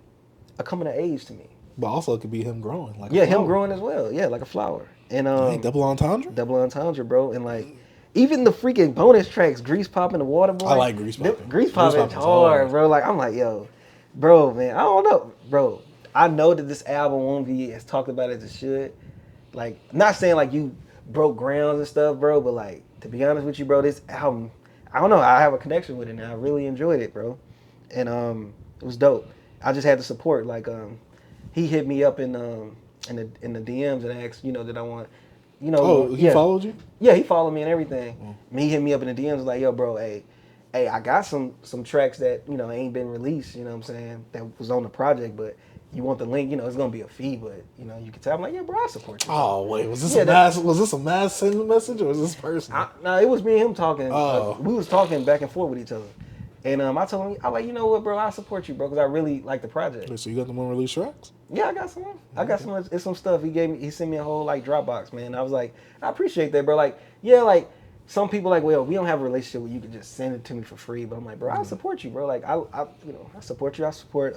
a coming of age to me. But also it could be him growing. Like him growing as well. Yeah, like a flower. And double entendre? Double entendre, bro. And, like, even the freaking bonus tracks, Grease Poppin' the Water Boy. I like Grease Poppin'. Grease Poppin' hard, bro. Like, I'm like, yo, bro, man, I don't know. Bro, I know that this album won't be as talked about as it should. Like, not saying, like, you broke grounds and stuff, bro, but, like, to be honest with you, bro, this album, I don't know, I have a connection with it now. I really enjoyed it, bro. And it was dope. I just had the support. Like, he hit me up in the DMs and asked, you know, that I want, you know. Oh, he followed you? Yeah, he followed me and everything. He hit me up in the DMs like, yo, bro, hey, I got some tracks that, you know, ain't been released, you know what I'm saying, that was on the project, but you want the link, you know, it's gonna be a fee, but, you know, you can tell. I'm like, yeah, bro, I support you. Oh, wait, was this a mass sending message, or was this personal? No, it was me and him talking. Oh. We was talking back and forth with each other. And I told him, I like, you know what, bro, I support you, bro, because I really like the project. Wait, so you got the unreleased tracks? Yeah, I got some. I got some. It's some stuff he sent me a whole like Dropbox, man. I was like, I appreciate that, bro. Like, yeah, like some people like, well, we don't have a relationship where you can just send it to me for free. But I'm like, bro, I support you, bro. Like, I you know, I support you. I support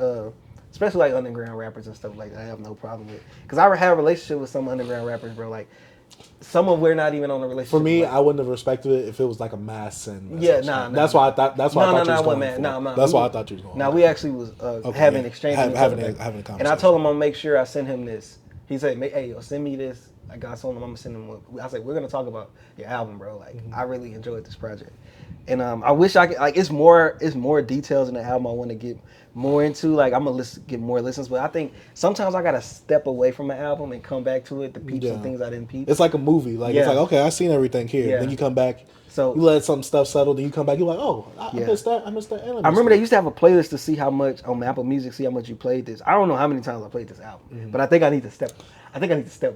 especially like underground rappers and stuff like that. I have no problem with, because I have a relationship with some underground rappers, bro. Like, some of we're not even on a relationship. For me, like, I wouldn't have respected it if it was like a mass send message. Yeah, nah. That's why I thought. That's why I thought you was going for. Nah, that's why I thought you was going. Now we actually was having exchange, having a conversation. And I told him I'm gonna make sure I send him this. He said, "Hey, yo, send me this." Like, I told him I'm gonna send him. I said, "We're gonna talk about your album, bro. Like, I really enjoyed this project, and I wish I could. Like, it's more details in the album I want to get more into. Like, I'm gonna get more listens, but I think sometimes I gotta step away from an album and come back to it to peep some things I didn't peep. It's like a movie. Like, it's like, okay, I've seen everything here. Yeah. Then you come back. So you let some stuff settle, then you come back. You're like, oh, I missed that. I missed that. I remember they used to have a playlist to see how much on Apple Music, see how much you played this. I don't know how many times I played this album, but I think I need to step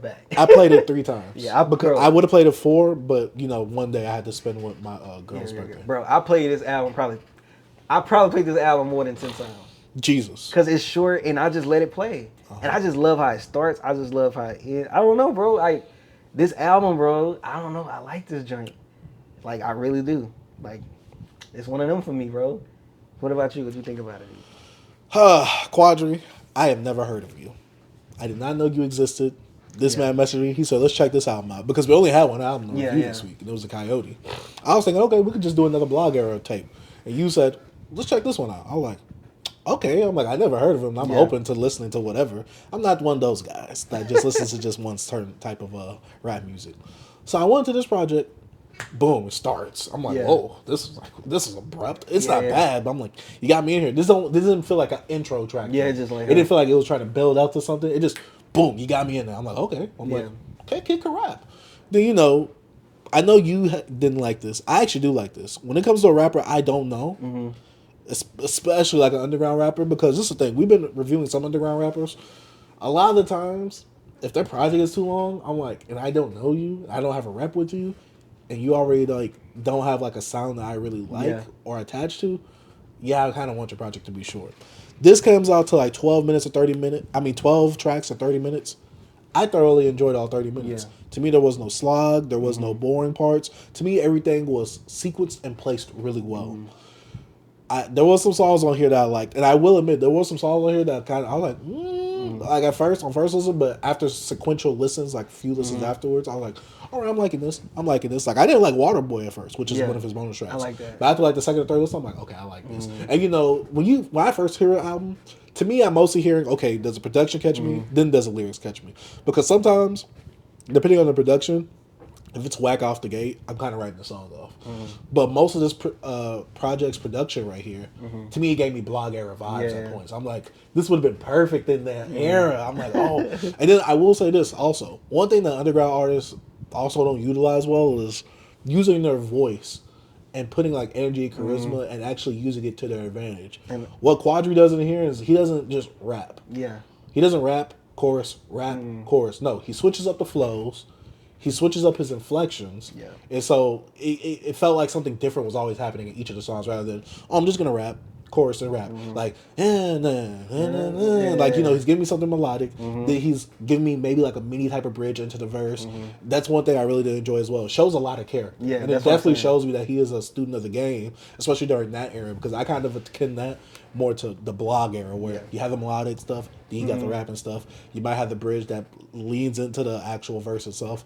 back. I played it 3 times. Yeah, because I would have played it 4, but you know, one day I had to spend with my girl's birthday. Bro, I played this album I probably played this album more than 10 times. Jesus. Because it's short and I just let it play. And I just love how it starts. I just love how it ends. I don't know, bro. Like, this album, bro, I don't know. I like this joint. Like, I really do. Like, it's one of them for me, bro. What about you? What you think about it? QUADRY, I have never heard of you. I did not know you existed. This man messaged me. He said, let's check this album out. Because we only had one album to review this week, and it was a Coyote. I was thinking, okay, we could just do another Blog Era tape. And you said, let's check this one out. I was like, okay. I'm like, I never heard of him. I'm open to listening to whatever. I'm not one of those guys that just listens to just one certain type of rap music. So I went to this project. Boom, it starts. I'm like, whoa, this is abrupt. It's not bad, but I'm like, you got me in here. This didn't feel like an intro track. Yeah, it just like it didn't feel like it was trying to build out to something. It just boom, you got me in there. I'm like, okay. I'm like, okay, kid can rap. Then you know, I know you didn't like this. I actually do like this. When it comes to a rapper, I don't know, especially like an underground rapper, because this is the thing. We've been reviewing some underground rappers. A lot of the times, if their project is too long, I'm like, and I don't know you, I don't have a rep with you, and you already like don't have like a sound that I really like or attached to. Yeah, I kind of want your project to be short. This comes out to like 12 minutes or 30 minutes. I mean, 12 tracks or 30 minutes. I thoroughly enjoyed all 30 minutes. Yeah. To me, there was no slog. There was no boring parts. To me, everything was sequenced and placed really well. There was some songs on here that I liked. And I will admit, there was some songs on here that kind of, I was like, like at first, on first listen, but after sequential listens, like a few listens afterwards, I was like, all right, I'm liking this. I'm liking this. Like, I didn't like Waterboy at first, which is one of his bonus tracks. I like that. But after like the second or third listen, I'm like, okay, I like this. And you know, when I first hear an album, to me, I'm mostly hearing, okay, does the production catch me? Then does the lyrics catch me? Because sometimes, depending on the production, if it's whack off the gate, I'm kind of writing the song off. But most of this project's production right here, to me, it gave me blog era vibes at points. I'm like, this would have been perfect in that era. I'm like, oh. And then I will say this also. One thing that underground artists also don't utilize well is using their voice and putting like energy and charisma and actually using it to their advantage. And what QUADRY does in here is he doesn't just rap. Yeah. He doesn't rap, chorus, rap, chorus. No, he switches up the flows. He switches up his inflections. Yeah. And so it felt like something different was always happening in each of the songs rather than, oh, I'm just going to rap, chorus and rap. Like, like, you know, he's giving me something melodic. Then he's giving me maybe like a mini type of bridge into the verse. That's one thing I really did enjoy as well. It shows a lot of care. Yeah, and it definitely shows me that he is a student of the game, especially during that era, because I kind of akin that more to the blog era where you have the melodic stuff, then you got the rapping stuff. You might have the bridge that leans into the actual verse itself.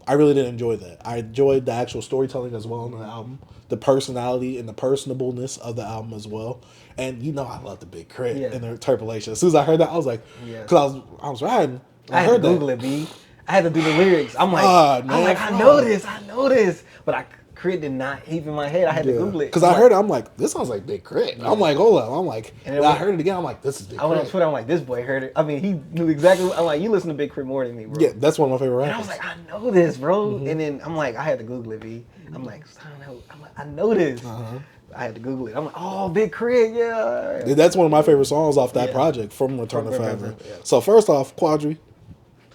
I really did enjoy that. I enjoyed the actual storytelling as well on the album, the personality and the personableness of the album as well. And you know I love the Big Crit and the interpolation. As soon as I heard that, I was like, because I was riding. I had to Google it, B. I had to do the lyrics. I'm like, I know this. But Crit did not heap in my head. I had to Google it. Because I heard it, I'm like, this sounds like Big Crit. I'm like, hold up. I'm like, and I heard it again. I'm like, this is Big Crit. I went on Twitter. I'm like, this boy heard it. I mean, he knew exactly. I'm like, you listen to Big Crit more than me, bro. Yeah, that's one of my favorite rappers. And I was like, I know this, bro. And then I'm like, I had to Google it, B. I'm like, I know this. I had to Google it. I'm like, oh, Big Crit, yeah. That's one of my favorite songs off that project from Return to Forever. So first off, QUADRY,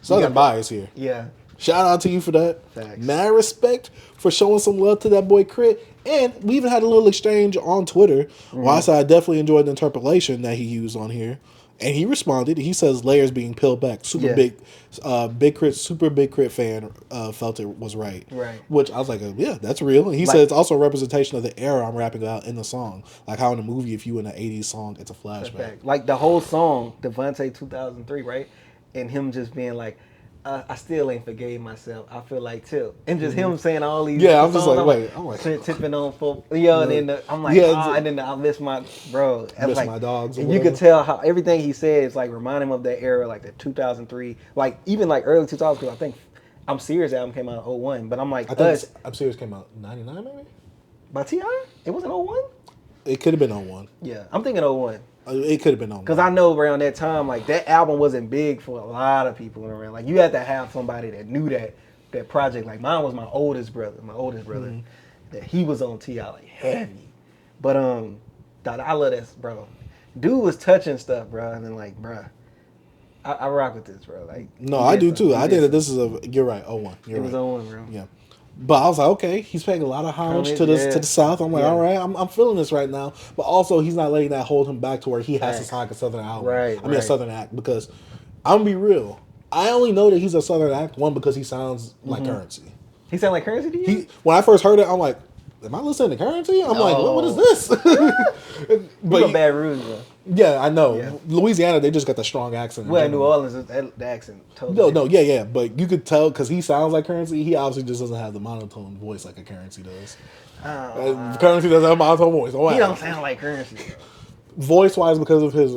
Southern Bias here. Yeah. Shout out to you for that. Thanks. Mad respect for showing some love to that boy Crit. And we even had a little exchange on Twitter. Where I said I definitely enjoyed the interpolation that he used on here. And he responded. He says layers being peeled back. Big Crit, super Big Crit fan felt it was right. Right. Which I was like, yeah, that's real. And he said it's also a representation of the era I'm rapping about in the song. Like how in the movie, if you in an 80s song, it's a flashback. Like the whole song, Devontae 2003, right? And him just being like, I still ain't forgave myself. I feel like too, and just him saying all these. Yeah, I'm just like, wait, I'm like tipping on for and then I'm like, and then I miss my bro. Miss like, my dogs. And you could tell how everything he said is like remind him of that era, like the 2003, like even like early 2000s. Because I think I'm Serious album came out in 01, but I'm like, I think I'm Serious came out 99 maybe. By T.I.? It wasn't 01? It could have been 01. Yeah, I'm thinking 01. It could have been 01. Because I know around that time, like that album wasn't big for a lot of people around. Like you had to have somebody that knew that project. Like mine was my oldest brother, that he was on T.I. like heavy. But I love that, bro. Dude was touching stuff, bro, and then like, bro, I rock with this, bro. Like no, I do too. I think that this is you're right, 01. It was 01, bro. Yeah. But I was like, okay, he's paying a lot of homage to the South. I'm like, all right, I'm feeling this right now. But also, he's not letting that hold him back to where he has to sound like a Southern album. I mean, a Southern act. Because I'm gonna be real, I only know that he's a Southern act because he sounds like Currency. He sound like Currency to you? When I first heard it, I'm like, am I listening to Currency? I'm like, what is this? But you Baton Rouge, bro. Yeah, I know. Yeah. Louisiana, they just got the strong accent. Well, in New Orleans, the accent totally. No, yeah. But you could tell because he sounds like Currency. He obviously just doesn't have the monotone voice like a Currency does. Currency doesn't have a monotone voice. He don't sound like Currency. Voice-wise, because of his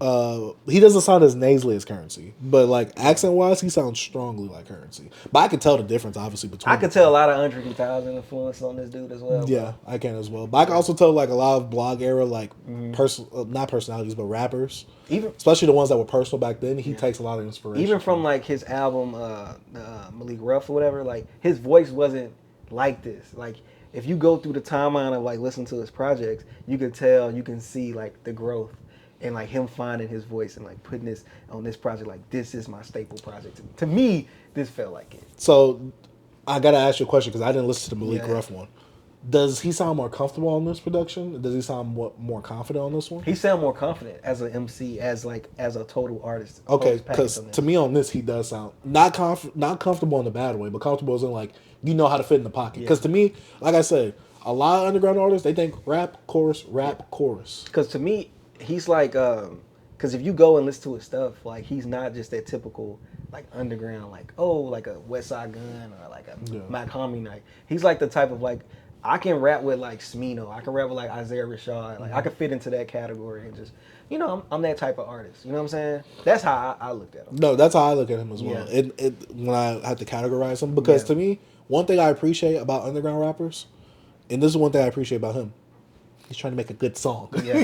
he doesn't sound as nasally as Currency, but like accent wise, he sounds strongly like Currency. But I could tell the difference, obviously, between. I could tell a lot of Andre 3000 influence on this dude as well. Yeah, I can as well. But I can also tell like a lot of blog era, like not personalities, but rappers, Even especially the ones that were personal back then. He takes a lot of inspiration. even from like his album Malik Ruff or whatever, like his voice wasn't like this. Like if you go through the timeline of like listening to his projects, you can tell, you can see like the growth and like him finding his voice and like putting this on this project. Like this is my staple project. To me, this felt like it. So I gotta ask you a question because I didn't listen to the Malik Yeah. Ruff one. Does he sound more comfortable on this production? Does he sound more confident on this one? He sound more confident as an MC, as a total artist. Okay, Total package because on this. to me on this he does sound not comfortable in a bad way, but comfortable as in like you know how to fit in the pocket. Because to me, like I said, a lot of underground artists they think rap chorus. Because to me, he's like, because if you go and listen to his stuff, like he's not just that typical like underground, like like a West Side Gun or like a Mach-Hommy night. He's like the type of like I can rap with like Smino, I can rap with like Isaiah Rashad, like I can fit into that category and just I'm that type of artist. You know what I'm saying? That's how I looked at him. No, that's how I look at him as well. Yeah. It when I had to categorize him because to me, one thing I appreciate about underground rappers, and this is one thing I appreciate about him. He's trying to make a good song. Yeah.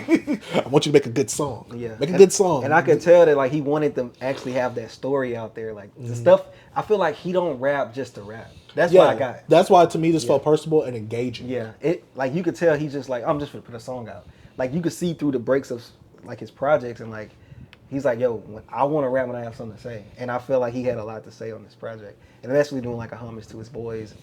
I want you to make a good song. Yeah, Make a good song. And I could tell that like he wanted to actually have that story out there. Like the stuff, I feel like he don't rap just to rap. That's what I got. That's why to me this felt personable and engaging. Yeah, it like you could tell he's just like I'm just gonna put a song out. Like you could see through the breaks of like his projects and like he's like when I want to rap when I have something to say. And I feel like he had a lot to say on this project. And especially doing like a homage to his boys.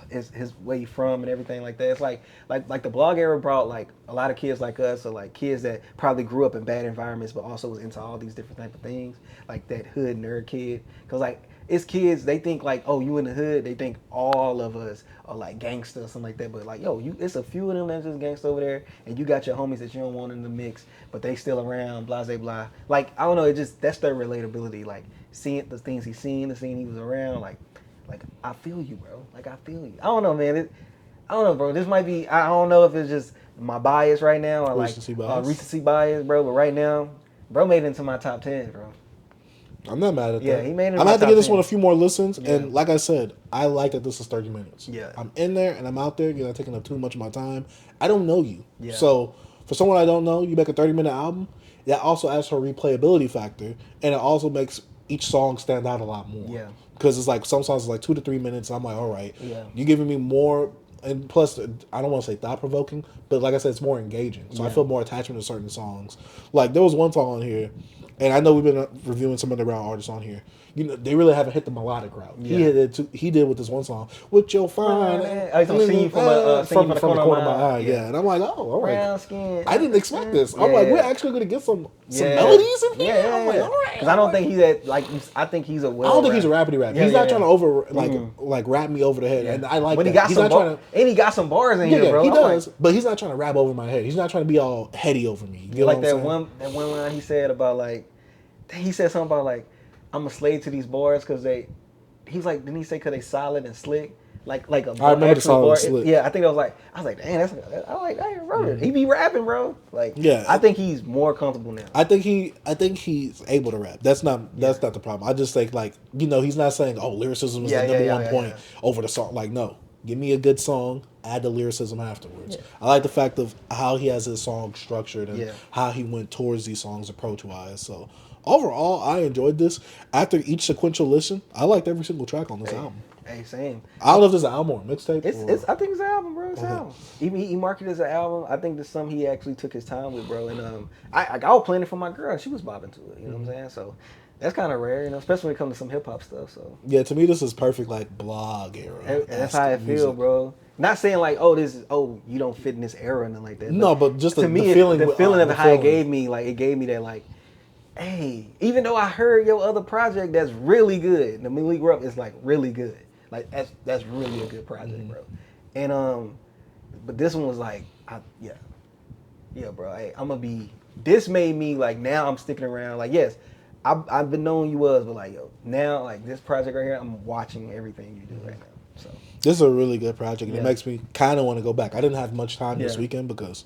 His where he from and everything like that. It's like the blog era brought like a lot of kids like us or like kids that probably grew up in bad environments but also was into all these different type of things, like that hood nerd kid. Because like it's kids, they think like, oh, you in the hood, they think all of us are like gangsta or something like that. But like, it's a few of them that's just gangsta over there, and you got your homies that you don't want in the mix, but they still around, blah, blah, blah. Like, I don't know, that's their relatability. Like seeing the things he's seen, the scene he was around, like I feel you, bro. Like I feel you. I don't know, man. I don't know, bro. This might be. I don't know if it's just my bias right now or recency bias, bro. But right now, bro made it into my top 10, bro. I'm not mad at that. Yeah, he made it. I'm gonna have to give this one a few more listens. Yeah. And like I said, I like that this is 30 minutes. Yeah. I'm in there and I'm out there. You're not taking up too much of my time. I don't know you. Yeah. So for someone I don't know, you make a 30-minute album. That also adds for a replayability factor, and it also makes each song stand out a lot more. Yeah. Because it's like some songs is like 2 to 3 minutes. I'm like, all right, Yeah. you're giving me more, and plus I don't want to say thought provoking, but like I said, it's more engaging. So I feel more attachment to certain songs. Like there was one song on here, and I know we've been reviewing some underground artists on here. They really haven't hit the melodic route. Yeah. He hit it too, he did with this one song, "With Your Fine." He's gonna sing you from the corner of my eye. Yeah, and I'm like, oh, all right. Brown skin. I didn't expect this. I'm like, we're actually gonna get some Yeah. melodies in here. Yeah, I'm like, all right. Because I don't think he's that like. I think he's a. I don't think he's a rappity rap. Yeah, he's not trying to over Mm-hmm. like rap me over the head, and I like when that. he got He's some not trying to. and he got some bars in here, bro. He I'm does, like, but he's not trying to rap over my head. He's not trying to be all heady over me. You know like what I'm that saying? one line he said about like, he said something about like, I'm a slave to these bars because they. He's like, didn't he say because they solid and slick? Like a I remember the solid and slick. Yeah, I think I was like, dang, that's. I was like, hey, bro, he be rapping, bro. Like, Yeah. I think he's more comfortable now. I think he's able to rap. That's not the problem. I just think like he's not saying lyricism is the number one point over the song. Like no, give me a good song, add the lyricism afterwards. Yeah. I like the fact of how he has his song structured and how he went towards these songs approach wise. So overall, I enjoyed this. After each sequential listen, I liked every single track on this album. Hey, same. I don't know if this is an album or a mixtape. I think it's an album, bro. It's an album. Even he marketed it as an album. I think there's some he actually took his time with, bro. And I was playing it for my girl, and she was bopping to it. You know what I'm saying? So that's kind of rare, especially when it comes to some hip hop stuff. So yeah, to me, this is perfect, like blog era. And that's how I feel, bro. Not saying like, you don't fit in this era or nothing like that. No, but just to me, the feeling of how it gave me, like it gave me that like. Hey, even though I heard your other project that's really good, the Malik Ruff is like really good. Like that's really a good project, bro. And but this one was like, bro. Hey, I'm gonna be. This made me like now I'm sticking around. Like yes, I've been knowing you was, but like now like this project right here, I'm watching everything you do right now. So this is a really good project, and it makes me kind of want to go back. I didn't have much time this weekend because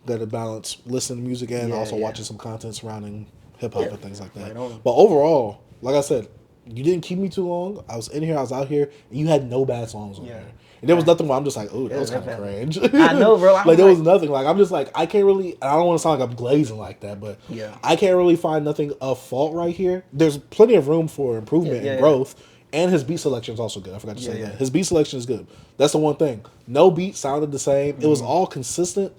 got to balance listening to music and Yeah, also yeah. watching some content surrounding hip hop Yeah. and things like that. Right on. But overall, like I said, you didn't keep me too long. I was in here, I was out here, and you had no bad songs on Yeah. here. And there was nothing where I'm just like, oh, that Yeah, was kind of that- cringe. I know, bro. Like there was nothing. Like I'm just like I can't really. I don't want to sound like I'm glazing like that, but Yeah. I can't really find nothing of fault right here. There's plenty of room for improvement Yeah, and yeah. growth. And his beat selection is also good. I forgot to say Yeah, that. yeah. His beat selection is good. That's the one thing. No beat sounded the same. It was Mm-hmm. all consistent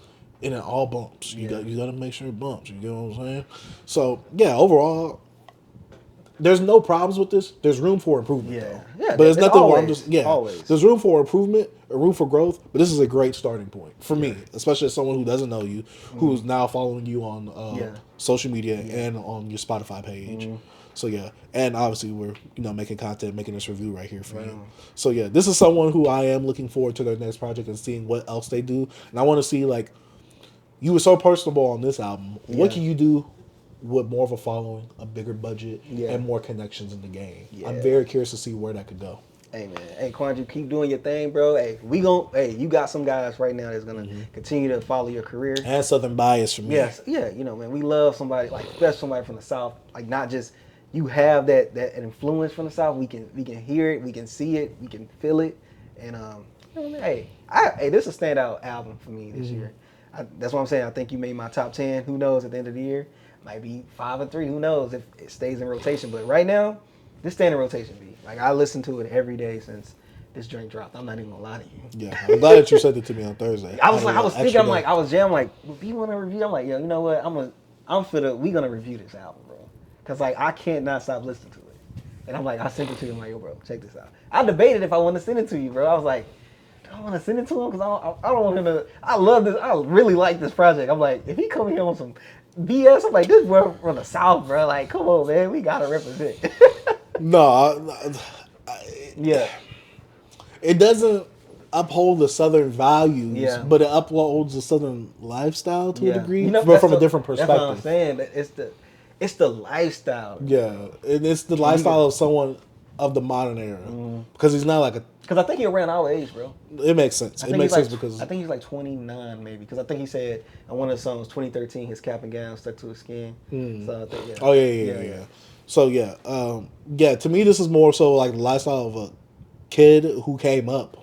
and it all bumps. You got to make sure it bumps. You get what I'm saying? So yeah, overall, there's no problems with this. There's room for improvement. Yeah. though. Yeah, But there's there's nothing where I'm always- just always. There's room for improvement, or room for growth. But this is a great starting point for me, especially as someone who doesn't know you, who's now following you on Yeah. social media and on your Spotify page. So yeah, and obviously we're making content, making this review right here for you. So yeah, this is someone who I am looking forward to their next project and seeing what else they do. And I want to see, like, you were so personable on this album. What can you do with more of a following, a bigger budget, and more connections in the game? I'm very curious to see where that could go. Hey man, hey Quandry, keep doing your thing, bro. Hey, you got some guys right now that's gonna continue to follow your career. And Southern Bias for me. Yes, yeah, man, we love somebody like, especially somebody from the South. Like, not just you have that influence from the South. We can hear it, we can see it, we can feel it, and hey, this is a standout album for me this year. That's what I'm saying. I think you made my top 10. Who knows? At the end of the year, might be 5 or 3. Who knows if it stays in rotation? But right now, this stay in rotation beat. Like, I listen to it every day since this joint dropped. I'm not even gonna lie to you. Yeah, I'm glad that you said it to me on Thursday. I was thinking, I was jamming, like, do you want to review? I'm like, yo, you know what? we gonna review this album, bro. Cause like I can't not stop listening to it. And I'm like, I sent it to you. I'm like, yo, bro, check this out. I debated if I want to send it to you, bro. I was like, do I want to send it to him? Cause I don't want him to. I love this. I really like this project. I'm like, if he come here on some BS, I'm like, this bro from the South, bro. Like, come on, man, we gotta represent. Yeah. It doesn't uphold the Southern values, Yeah. but it upholds the Southern lifestyle to a degree, but that's from a different perspective. That's what I'm saying. That it's the lifestyle. Yeah, and it's the lifestyle of someone of the modern era, because he's not like a. Because I think he around our age, bro. It makes sense. It makes sense because I think he's like 29 maybe. Because I think he said on one of the songs, 2013, his cap and gown stuck to his skin. So I think, Oh yeah. So yeah. To me, this is more so like the lifestyle of a kid who came up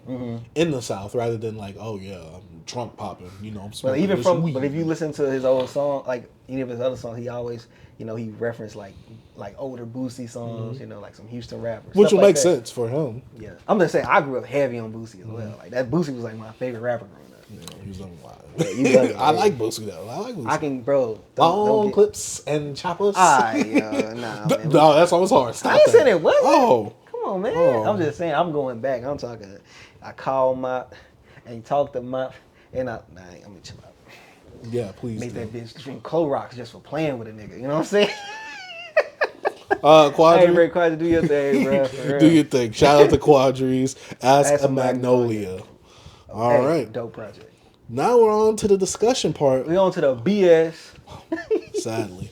in the South, rather than like, oh yeah, I'm trunk popping. I'm But smoking even this from, weed. but if you listen to his old song, like any of his other songs, he always, he referenced like older Boosie songs, like some Houston rappers, which stuff will like make that. sense for him. Yeah, I'm just saying I grew up heavy on Boosie as well. Like that Boosie was like my favorite rapper growing up. Yeah, he's on wild. Yeah, you love it, I man. like Boosie though. I like Boosie. I can, bro. Long get, clips and choppers. nah, man. No, that song was hard. Stop I ain't that. saying it wasn't. Oh, Come on, man. Oh. I'm just saying, I'm going back. I'm talking, I call Mop and talk to Mop, and I'm gonna chill out. yeah, please. Make do. that bitch drink Clorox just for playing with a nigga. You know what I'm saying? Quadry, Hey, bro, Quadry, do your thing, bro. for real. do your thing. Shout out to Quadries. Ask Ask a a Magnolia. All Hey, right. Dope project. Now we're on to the discussion part. We on to the BS. Sadly,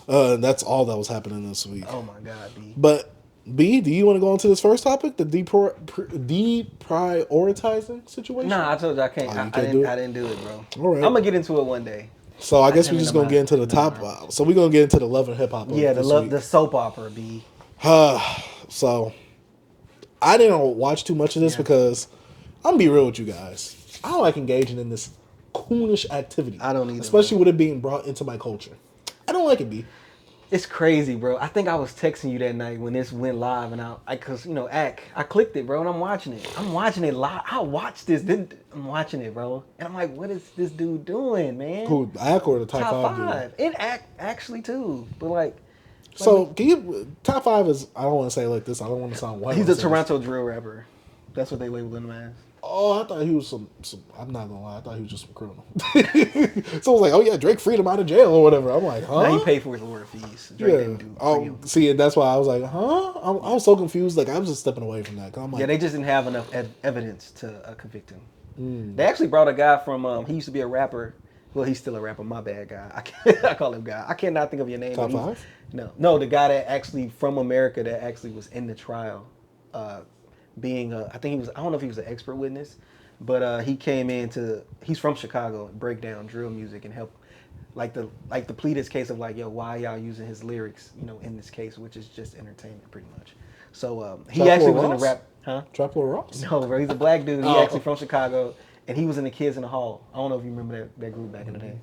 that's all that was happening this week. Oh my God, B. But B, do you want to go into this first topic, the deprioritizing situation? Nah, I told you I can't. Oh, you I can't do it? didn't do it, bro. All right. I'm gonna get into it one day. So I guess can't we're just remember gonna get into the top. So we're gonna get into the love and hip hop. Yeah, this week. the soap opera, B. So I didn't watch too much of this because I'm gonna be real with you guys. I don't like engaging in this coonish activity. I don't either, especially with it being brought into my culture. I don't like it, B. It's crazy, bro. I think I was texting you that night when this went live, and I clicked it, bro, and I'm watching it. I'm watching it live. I watched this. I'm watching it, bro, and I'm like, what is this dude doing, man? Who, Ack or the top five? Dude? And actually too, but like. So can you top five is? I don't want to say it like this. I don't want to sound white. He's a Toronto drill rapper. That's what they labeled him as. Oh, I thought he was some. I'm not gonna lie. I thought he was just some criminal. So I was like, oh yeah, Drake freed him out of jail or whatever. I'm like, huh? Now he paid for his lawyer fees. Drake didn't do Oh, him. see, and that's why I was like, huh? I was so confused. Like I was just stepping away from that. 'Cause I'm like, Yeah, they just didn't have enough evidence to convict him. They actually brought a guy from. He used to be a rapper. Well, he's still a rapper. My bad, guy. I call him guy. I cannot think of your name. Top but he's- five? No, the guy that actually from America that actually was in the trial, being I think he was. I don't know if he was an expert witness, but he came into. He's from Chicago, break down drill music and help. Like the plead his case of like, yo, why y'all using his lyrics, in this case, which is just entertainment pretty much. So he actually was in the rap, huh? Trap Lord Ross? No, bro, he's a black dude. He actually from Chicago, and he was in the Kids in the Hall. I don't know if you remember that group back in the day.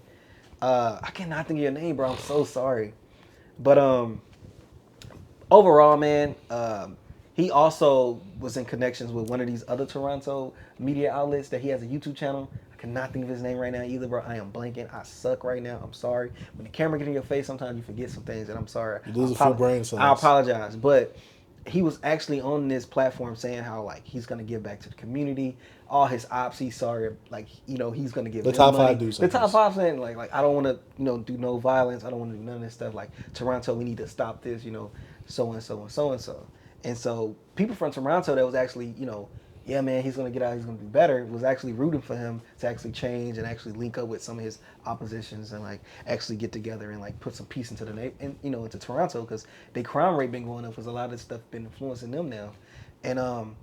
I cannot think of your name, bro. I'm so sorry. But overall, man, he also was in connections with one of these other Toronto media outlets that he has a YouTube channel. I cannot think of his name right now either, bro. I am blanking. I suck right now. I'm sorry. When the camera get in your face, sometimes you forget some things, and I'm sorry. You lose a few brain cells. I apologize, but he was actually on this platform saying how like he's gonna give back to the community. All his ops, he's sorry, like he's gonna give the them top money. 5 do The top 5 saying like I don't want to do no violence. I don't want to do none of this stuff. Like Toronto, we need to stop this. So and so and so and so. And so people from Toronto that was actually yeah, man, he's gonna get out. He's gonna be better. Was actually rooting for him to actually change and actually link up with some of his oppositions and like actually get together and like put some peace into into Toronto because their crime rate been going up because a lot of this stuff been influencing them now, and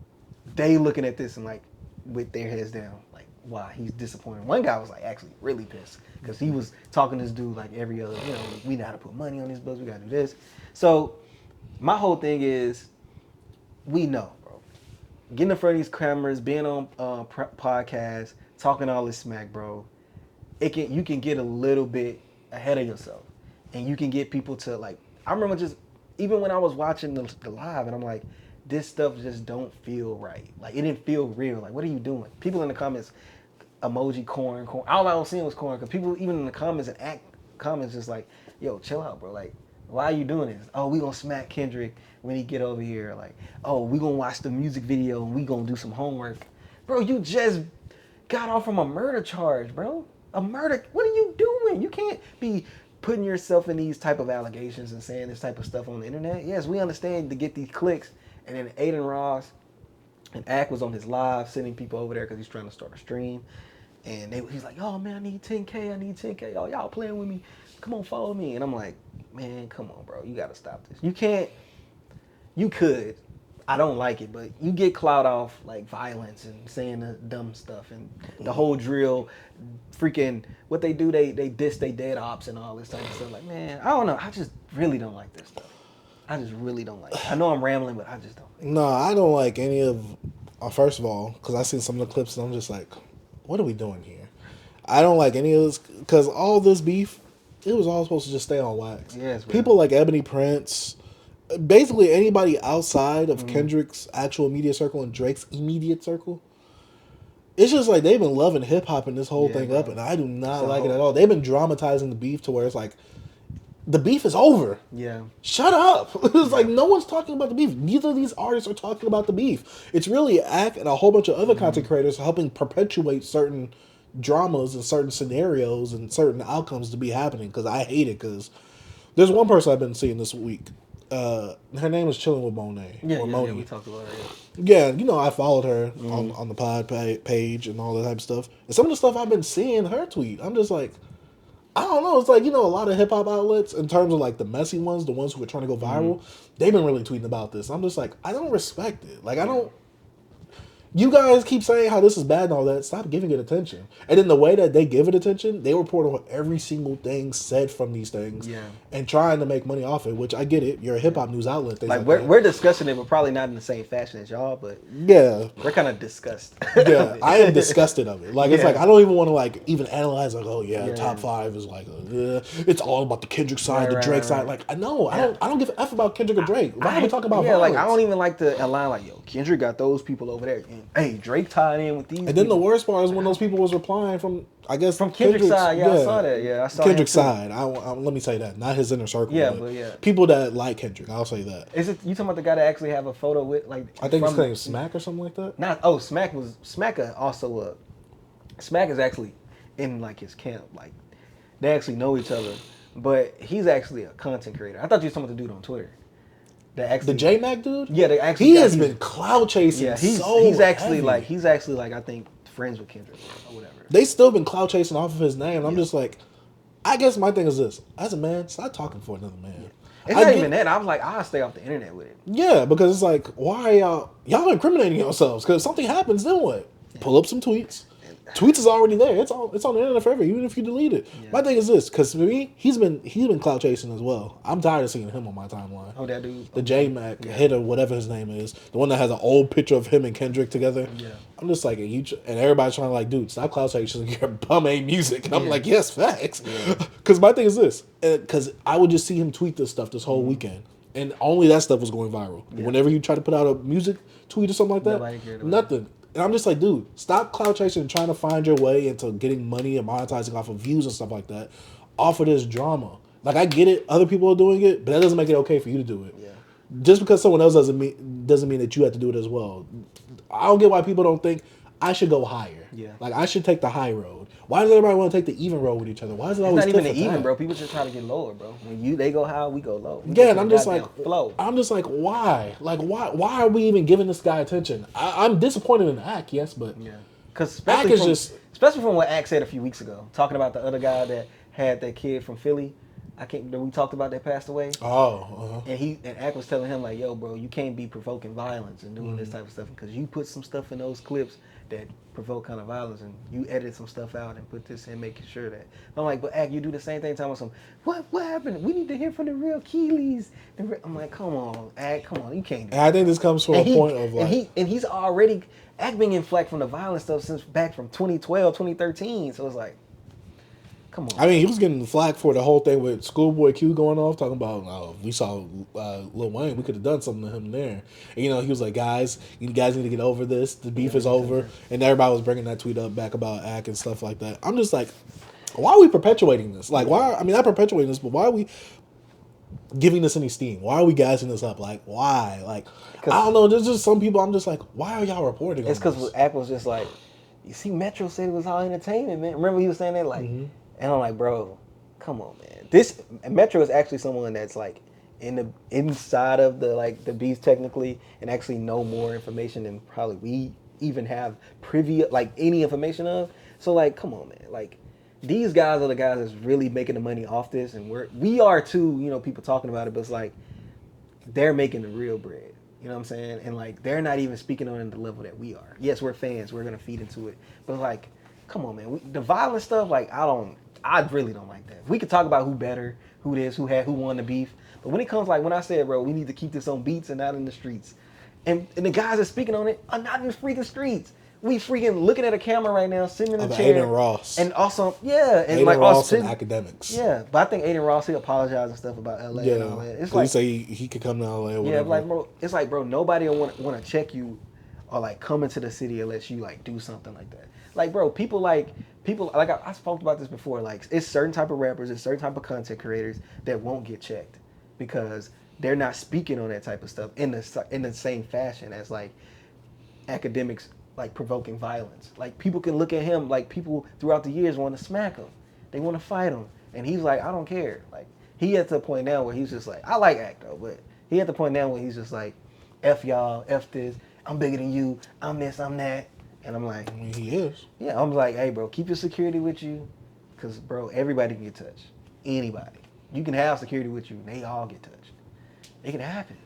they looking at this and like with their heads down like wow, he's disappointed. One guy was like actually really pissed because he was talking to this dude like every other we know how to put money on these bills. We gotta do this. So my whole thing is we know. Getting in front of these cameras, being on podcasts, talking all this smack, bro. You can get a little bit ahead of yourself, and you can get people to like. I remember just even when I was watching the live, and I'm like, this stuff just don't feel right. Like it didn't feel real. Like what are you doing? People in the comments, emoji corn. All I was seeing was corn because people even in the comments and comments just like, yo, chill out, bro. Like why are you doing this? Oh, we gonna smack Kendrick when he get over here. Like, oh, we gonna watch the music video and we gonna do some homework. Bro, you just got off from a murder charge, bro. A murder, what are you doing? You can't be putting yourself in these type of allegations and saying this type of stuff on the internet. Yes, we understand to get these clicks. And then Adin Ross and Ak was on his live sending people over there because he's trying to start a stream. And he's like, oh man, I need 10K. Oh, y'all playing with me. Come on, follow me. And I'm like, man, come on, bro. You got to stop this. You could. I don't like it, but you get clout off like violence and saying the dumb stuff and the whole drill, freaking what they do. They diss they dead ops and all this type of stuff. Like, man, I don't know. I just really don't like this stuff. I just really don't like it. I know I'm rambling, but I just don't. No, I don't like any of. First of all, because I seen some of the clips and I'm just like, what are we doing here? I don't like any of this because all this beef, it was all supposed to just stay on wax. Yes, people like Ebony Prince, basically anybody outside of Kendrick's actual immediate circle and Drake's immediate circle. It's just like they've been loving hip hop and this whole thing up, and I do not like it at all. They've been dramatizing the beef to where it's like the beef is over. Yeah. Shut up. It's like no one's talking about the beef. Neither of these artists are talking about the beef. It's really Ak and a whole bunch of other content creators helping perpetuate certain dramas and certain scenarios and certain outcomes to be happening because I hate it because there's one person I've been seeing this week. Her name is Chilling with Monet. Yeah, Moni. we talked about it. Yeah, I followed her on the pod page and all that type of stuff. And some of the stuff I've been seeing her tweet, I'm just like, I don't know. It's like, a lot of hip hop outlets, in terms of like the messy ones, the ones who are trying to go viral, they've been really tweeting about this. I'm just like, I don't respect it. Like, I don't. You guys keep saying how this is bad and all that. Stop giving it attention. And in the way that they give it attention, they report on every single thing said from these things and trying to make money off it, which I get it. You're a hip hop news outlet. Like we're discussing it, but probably not in the same fashion as y'all, but yeah. We're kind of disgusted. Yeah, I am disgusted of it. Like, it's like, I don't even want to like even analyze like, oh yeah, top 5 is like, it's all about the Kendrick side, the Drake side. Like, I don't give a F about Kendrick or Drake. Why are we talking about violence? Like, I don't even like to align like, yo, Kendrick got those people over there. And, hey, Drake tied in with these. And then the worst part is when those people was replying from, I guess, from Kendrick's side. Yeah, I saw that. Yeah, I saw Kendrick's side. Let me say that, not his inner circle. Yeah, but people that like Kendrick. I'll say that. Is it you talking about the guy that actually have a photo with like? I think his name is Smack or something like that. Smack is actually in like his camp. Like they actually know each other, but he's actually a content creator. I thought you were talking about the dude on Twitter. The J Mac dude? Yeah, they actually. He has been cloud chasing. Yeah, he's actually like I think friends with Kendrick or whatever. They still been cloud chasing off of his name. And I'm just like, I guess my thing is this: as a man, stop talking for another man. It's not even that. I was like, I'll stay off the internet with it. Yeah, because it's like, why are y'all incriminating yourselves? Because if something happens, then what? Pull up some tweets. Tweets is already there. It's on the internet forever, even if you delete it. Yeah. My thing is this, because for me, he's been clout chasing as well. I'm tired of seeing him on my timeline. Oh, that dude. The J Mac hit or whatever his name is, the one that has an old picture of him and Kendrick together. Yeah. I'm just like, and everybody's trying to like, dude, stop clout chasing your bum ass music. And I'm like, yes, facts. Because my thing is this, because I would just see him tweet this stuff this whole weekend, and only that stuff was going viral. Yeah. Whenever he tried to put out a music tweet or something like that, Nobody cared about nothing. And I'm just like, dude, stop clout chasing and trying to find your way into getting money and monetizing off of views and stuff like that, off of this drama. Like, I get it, other people are doing it, but that doesn't make it okay for you to do it. Yeah. Just because someone else doesn't mean that you have to do it as well. I don't get why people don't think I should go higher. Yeah. Like, I should take the high road. Why does everybody want to take the even road with each other? Why is it It's always not even the different even, time? bro. People just try to get lower, bro. When they go high, we go low. We Yeah, get and to I'm the just like, goddamn flow. I'm just like, why? Like, why are we even giving this guy attention? I'm disappointed in Ack, yes, but Yeah, because Ack is especially from what Ack said a few weeks ago, talking about the other guy that had that kid from Philly. That we talked about that passed away. And Ack was telling him like, yo, bro, you can't be provoking violence and doing this type of stuff because you put some stuff in those clips that provoke kind of violence, and you edit some stuff out and put this in, making sure that. I'm like, but Ack, you do the same thing, telling some, what happened? We need to hear from the real Keeleys. I'm like, come on, Ack, come on, you can't. And I think this comes from a point of like, and he's already Ack being in flack from the violent stuff since back from 2012, 2013. So it's like, come on. I mean, he was getting flack for the whole thing with Schoolboy Q going off, talking about, we saw Lil Wayne, we could have done something to him there. And, you know, he was like, guys, you guys need to get over this. The beef is over. And everybody was bringing that tweet up back about Ack and stuff like that. I'm just like, why are we perpetuating this? Like, why? I mean, not perpetuating this, but why are we giving this any steam? Why are we gassing this up? Like, why? Like, I don't know. There's just some people I'm just like, why are y'all reporting It's on this? because Ack was just like, you see, Metro said it was all entertainment, man. Remember he was saying that? Like, and I'm like, bro, come on, man. This Metro is actually someone that's like inside of the beats technically, and actually know more information than probably we even have any information of. So like, come on, man. Like, these guys are the guys that's really making the money off this, and we are too. You know, people talking about it, but it's like they're making the real bread. You know what I'm saying? And like, they're not even speaking on the level that we are. Yes, we're fans. We're gonna feed into it, but like, come on, man. The violent stuff, like, I really don't like that. We could talk about who better, who this, who won the beef. But when it comes, like, when I said, bro, we need to keep this on beats and not in the streets. And the guys that speaking on it are not in the freaking streets. We freaking looking at a camera right now, sitting in a chair. Adin Ross. And also, yeah. And Adin like, Ross sitting, and Akademiks. Yeah. But I think Adin Ross, he apologized and stuff about LA and all that. It's like, he say he could come to LA or whatever. yeah, like, bro, it's like, bro, nobody will want to check you or like come into the city unless you like do something like that. Like, bro, people like I spoke about this before. Like, it's certain type of rappers, it's certain type of content creators that won't get checked because they're not speaking on that type of stuff in the same fashion as like Akademiks, like provoking violence. Like, people can look at him, like, people throughout the years want to smack him, they want to fight him, and he's like, I don't care. Like, he at the point now where he's just like, I like Ack though, but he at the point now where he's just like, F y'all, F this, I'm bigger than you, I'm this, I'm that. And I'm like, I mean, he is. Yeah, I'm like, hey, bro, keep your security with you. Because, bro, everybody can get touched. Anybody. You can have security with you, and they all get touched. It can happen.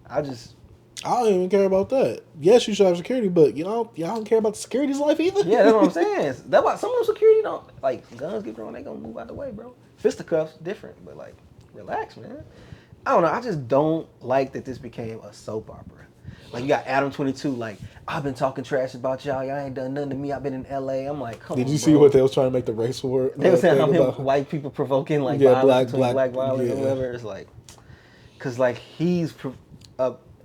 I don't even care about that. Yes, you should have security, but y'all don't care about the security's life either. Yeah, that's what I'm saying. That's why some of them security don't, like, guns get thrown, they gonna move out the way, bro. Fisticuffs, different, but, like, relax, man. I don't know, I just don't like that this became a soap opera. Like, you got Adam 22, like, I've been talking trash about y'all. Y'all ain't done nothing to me. I've been in LA. I'm like, come on, Did you see what they was trying to make the race war? They were saying how white people provoking, like, violence between black violence yeah. or whatever. It's like, because, like, he's,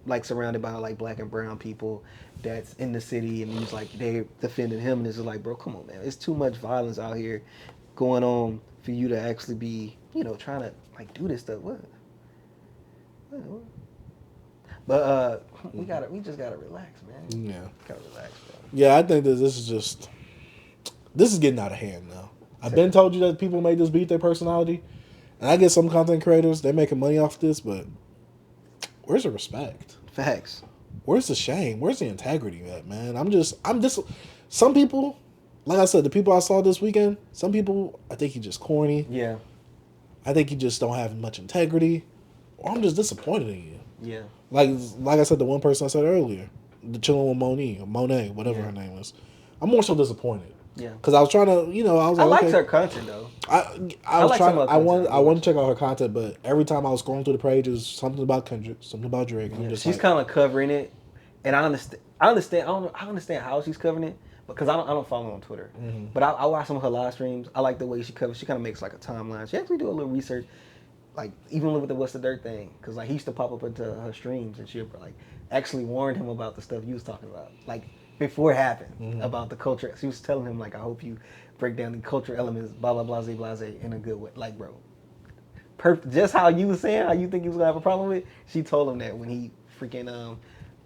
like, surrounded by, like, black and brown people that's in the city, and he's, like, they're defending him. And it's just like, bro, come on, man. It's too much violence out here going on for you to actually be, you know, trying to, like, do this stuff. What? But we just gotta relax, man. Yeah, gotta relax, bro. Yeah, I think that this is getting out of hand now. I've been told you that people made this beat their personality, and I get some content creators, they're making money off this, but where's the respect? Facts. Where's the shame? Where's the integrity at, man? I'm just some people, like I said, the people I saw this weekend, some people, I think you just corny. Yeah. I think you just don't have much integrity, or I'm just disappointed in you. Yeah. Like I said, the one person I said earlier, the chilling with Monet, whatever her name is. I'm more so disappointed. Yeah. Because I was trying to, I was I like, liked okay. her content though. I was like trying. some of her I want. content. I want to check out her content, but every time I was scrolling through the page, it was something about Kendrick, something about Drake. And I'm just She's like, kind of covering it, and I understand. I understand how she's covering it because I don't follow her on Twitter, but I watch some of her live streams. I like the way she covers. She kind of makes like a timeline. She actually do a little research, like even with the What's the Dirt thing, because like he used to pop up into her streams, and she like actually warned him about the stuff you was talking about, like before it happened about the culture. She was telling him like, I hope you break down the culture elements, blah blah blah blah in a good way, like bro. Just how you was saying, how you think he was gonna have a problem with it, she told him that when he freaking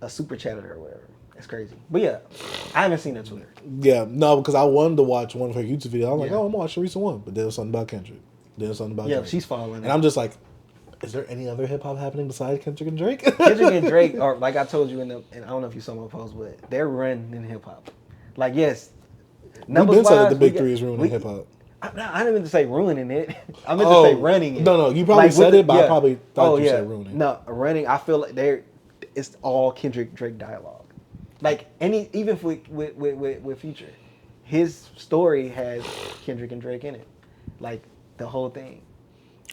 a super chatted her or whatever. It's crazy. But yeah, I haven't seen her Twitter. yeah, no, because I wanted to watch one of her YouTube videos. I was like, Yeah. oh, I'm gonna watch the recent one, but there was something about Kendrick. There was something about Yeah, Drake. she's following. And I'm just like, is there any other hip hop happening besides Kendrick and Drake? Kendrick and Drake are, like I told you and I don't know if you saw my post, but they're running in hip hop. Like yes, We've been said that the big three is ruining hip hop. I didn't mean to say ruining it. I meant to say running it. No, you probably said it, but I probably thought you said ruining. No, running. I feel like it's all Kendrick Drake dialogue. Like even with Future, his story has Kendrick and Drake in it. Like the whole thing.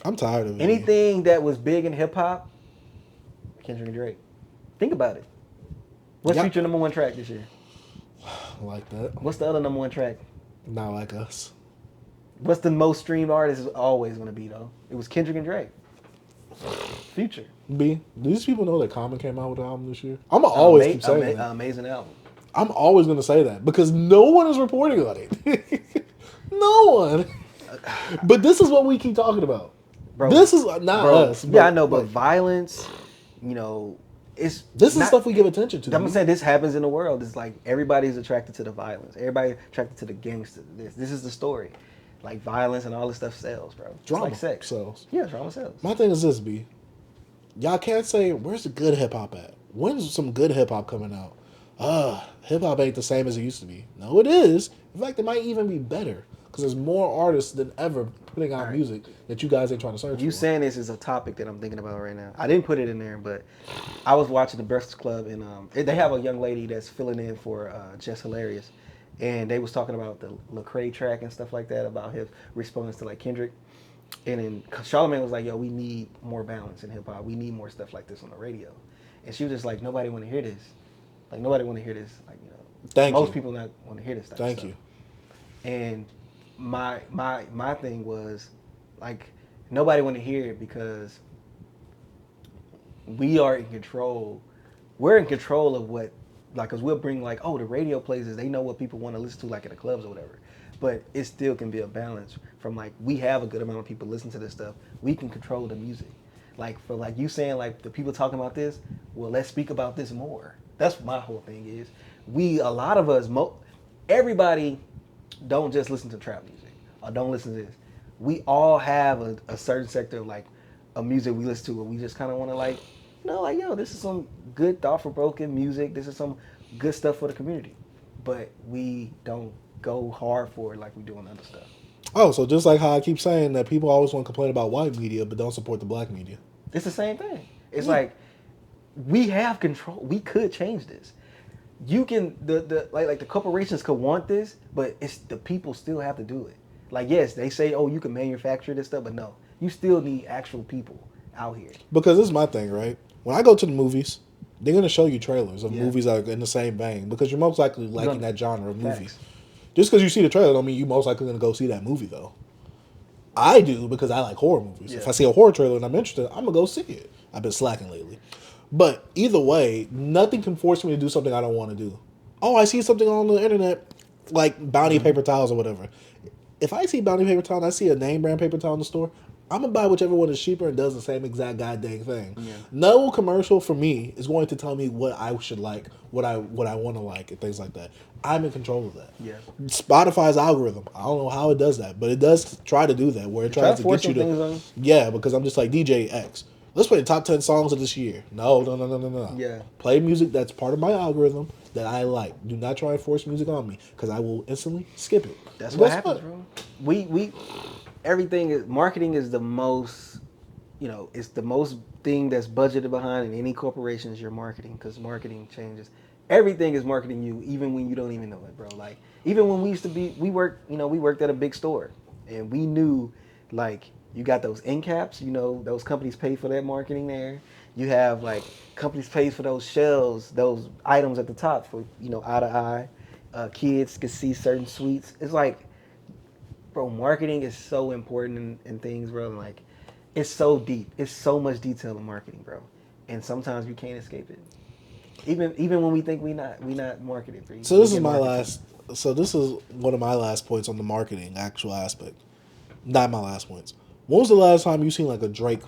I'm tired of it. Anything that was big in hip hop, Kendrick and Drake. Think about it. What's Future #1 track this year? Like that. What's the other #1 track? Not Like Us. What's the most streamed artist is always going to be, though? It was Kendrick and Drake. Future. B, do these people know that Common came out with an album this year? I'm going to always keep saying that. Amazing album. I'm always going to say that because no one is reporting on it. No one. But this is what we keep talking about. Bro, this is not us. Yeah, I know, but violence, this is stuff we give attention to. I'm saying this happens in the world. It's like everybody's attracted to the violence. Everybody attracted to the gangster. This is the story. Like violence and all this stuff sells, bro. Drama it's like sex. sells. Yeah, drama sells. My thing is this, B. Y'all can't say, where's the good hip hop at? When's some good hip hop coming out? Hip hop ain't the same as it used to be. No, it is. In fact, it might even be better because there's more artists than ever putting out music that you guys ain't trying to search for. You saying this is a topic that I'm thinking about right now. I didn't put it in there, but I was watching the Breakfast Club and they have a young lady that's filling in for Jess Hilarious. And they was talking about the Lecrae track and stuff like that, about his response to like Kendrick. And then Charlamagne was like, yo, we need more balance in hip hop. We need more stuff like this on the radio. And she was just like, nobody want to hear this. Like, nobody want to hear this. Like, most people not want to hear this type of stuff. Thank you. And my thing was, like, nobody want to hear it because we are in control. We're in control of what, like, because we'll bring, like, the radio plays they know what people want to listen to, like, at the clubs or whatever. But it still can be a balance from, like, we have a good amount of people listen to this stuff. We can control the music. Like, for, like, you saying, like, the people talking about this, well, let's speak about this more. That's what my whole thing is. A lot of us, everybody don't just listen to trap music or don't listen to this. We all have a certain sector of, like, a music we listen to where we just kind of want to, like, like, yo, this is some good thought-provoking music. This is some good stuff for the community. But we don't go hard for it like we do on other stuff. Oh, so just like how I keep saying that people always want to complain about white media but don't support the black media. It's the same thing. It's like, we have control. We could change this. You can, like the corporations could want this, but it's the people still have to do it. Like, yes, they say, you can manufacture this stuff, but no. You still need actual people out here. Because this is my thing, right? When I go to the movies, they're going to show you trailers of movies that are in the same vein because you're most likely liking that genre of movie. Just because you see the trailer don't mean you're most likely going to go see that movie, though. I do because I like horror movies. Yeah. If I see a horror trailer and I'm interested, I'm going to go see it. I've been slacking lately. But either way, nothing can force me to do something I don't want to do. I see something on the internet, like Bounty paper towels or whatever. If I see Bounty paper towel and I see a name brand paper towel in the store, I'm going to buy whichever one is cheaper and does the same exact goddamn thing. Yeah. No commercial for me is going to tell me what I should like, what I want to like, and things like that. I'm in control of that. Yeah. Spotify's algorithm, I don't know how it does that, but it does try to do that, where it tries to get you to... Yeah, because I'm just like, DJ X, let's play the top 10 songs of this year. No. Yeah. Play music that's part of my algorithm that I like. Do not try and force music on me, because I will instantly skip it. That's what happens, bro. We everything is, marketing is the most, it's the most thing that's budgeted behind in any corporation is your marketing, because marketing changes Everything is marketing you, even when you don't even know it, bro. Like even when we worked at a big store, and we knew, like you got those end caps, those companies pay for that marketing there. You have like companies pay for those shells, those items at the top for eye to eye. Kids can see certain suites. It's like, bro, marketing is so important in things, bro. Like it's so deep. It's so much detail in marketing, bro. And sometimes you can't escape it. Even when we think we not marketing for you. So this is my last. So this is one of my last points on the marketing actual aspect. Not my last points. When was the last time you seen like a Drake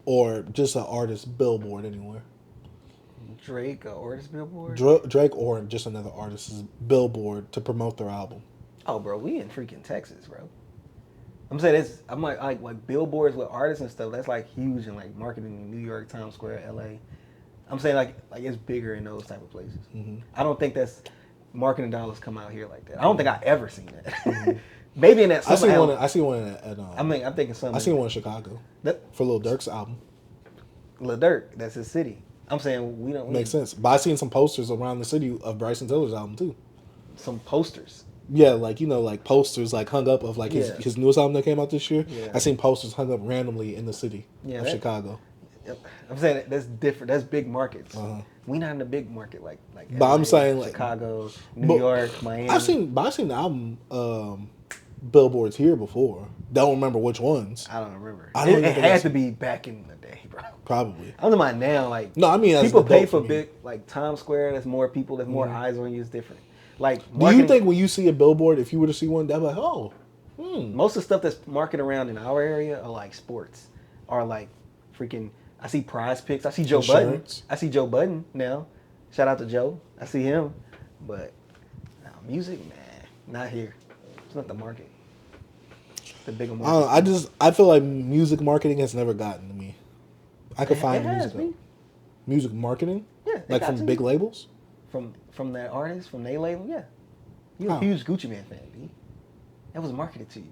or just an artist billboard anywhere? Drake, a artist billboard. Drake or just another artist's billboard to promote their album. Oh, bro, we in freaking Texas, bro. I'm saying this. I'm like billboards with artists and stuff. That's like huge in like marketing in New York, Times Square, LA. I'm saying like it's bigger in those type of places. Mm-hmm. I don't think that's marketing dollars come out here like that. I don't think I ever seen that. Mm-hmm. Maybe in that. I see one at I'm thinking something. I seen one in Chicago for Lil Durk's album. Lil Durk, that's his city. I'm saying we don't makes sense. But I seen some posters around the city of Bryson Tiller's album too. Some posters. Yeah, like like posters like hung up of like his newest album that came out this year. Yeah. I seen posters hung up randomly in the city of Chicago. I'm saying that's different. That's big markets. Uh-huh. We not in a big market like. But LA, I'm saying Chicago, New York, Miami. I've seen the album billboards here before. Don't remember which ones. I don't remember. It had to be back in the day, bro. Probably. I'm talking about now. Like no, I mean people pay for big like Times Square. There's more people. There's more eyes on you. It's different. Like, do you think when you see a billboard, if you were to see one, they'd be like, oh, Most of the stuff that's marketed around in our area are like sports, or like freaking. I see Prize Picks. I see Joe Budden. I see Joe Budden now. Shout out to Joe. I see him, but music, not here. It's not the market. The bigger market. I feel like music marketing has never gotten to me. I could find music marketing. Yeah, like from big labels. From that artist, from their label, yeah. You're a huge Gucci Man fan, B. That was marketed to you.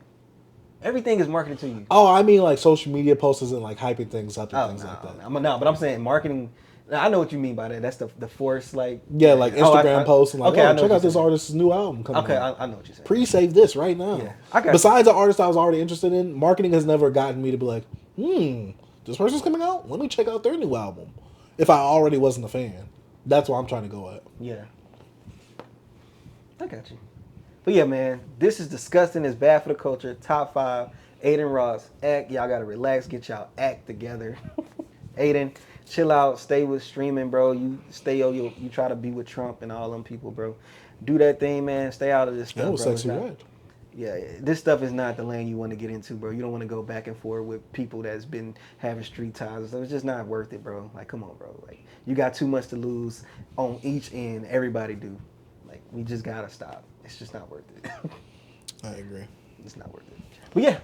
Everything is marketed to you. Oh, I mean like social media posters and like hyping things up and things like that. But I'm saying marketing. I know what you mean by that. That's the force, like like Instagram posts and like, check out this artist's new album coming out. I know what you're saying. Pre-save this right now. Yeah, besides the artist I was already interested in, marketing has never gotten me to be like, this person's coming out. Let me check out their new album. If I already wasn't a fan, that's what I'm trying to go at. Yeah, I got you. But yeah, man, this is disgusting. It's bad for the culture. Top 5, Adin Ross. Act. Y'all gotta relax. Get y'all act together. Adin, chill out. Stay with streaming, bro. You stay. You try to be with Trump and all them people, bro. Do that thing, man. Stay out of this stuff, that was bro. Sexy Red. Yeah, this stuff is not the lane you want to get into, bro. You don't want to go back and forth with people that's been having street ties and stuff. It's just not worth it, bro. Like, come on, bro. Like, you got too much to lose on each end. Everybody do. Like, we just gotta stop. It's just not worth it. I agree. It's not worth it. But yeah.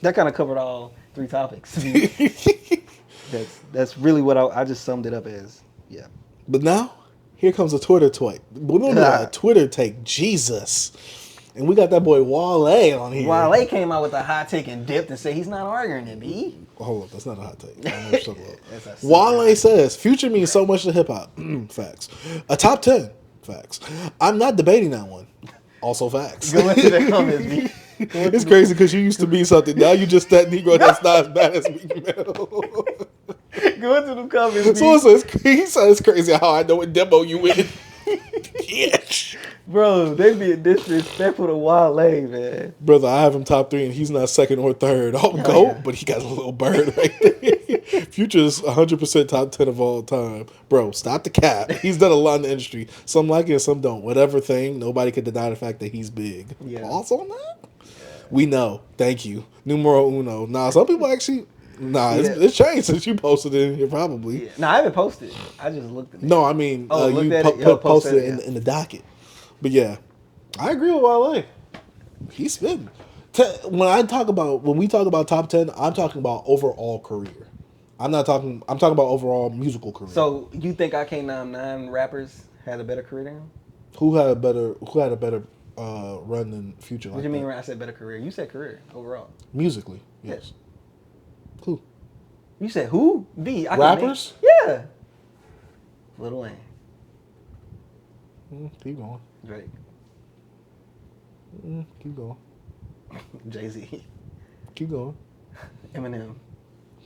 That kind of covered all 3 topics. That's really what I just summed it up as. Yeah. But now, here comes a Twitter tweet. We're going to do a Twitter take. Jesus. And we got that boy Wale on here. Wale came out with a hot take and dipped and said he's not arguing it, B. Hold up, that's not a hot take. I don't know what you're talking about. Wale says, Future means so much to hip-hop. Facts. A top 10. Facts. I'm not debating that one. Also facts. Go into the comments, B. It's crazy because you used to be something. Now you just that Negro that's not as bad as me. Go into the comments, B. So he says it's crazy how I know what demo you in. Bitch. Bro, they being disrespectful to Wale, man. Brother, I have him top 3 and he's not second or third. GOAT, but he got a little bird right there. Future's 100% top 10 of all time. Bro, stop the cap. He's done a lot in the industry. Some like it, some don't. Whatever thing, nobody can deny the fact that he's big. Yeah. Pause on that? Yeah. We know. Thank you. Numero uno. Nah, some people actually... It's changed since you posted it in here, probably. Yeah. No, I haven't posted it. I just looked at it. No, I mean, you posted it in the docket. But yeah, I agree with Wale. He's spitting. When we talk about top 10, I'm talking about overall career. I'm talking about overall musical career. So you think I Can't Name 9 rappers had a better career than him? Who had a better run than Future? What do you mean when I said better career? You said career overall. Musically, yes. Who? You said who? B. Rappers? Yeah. Lil Wayne. Keep going. Drake. Keep going. Jay-Z. Keep going. Eminem.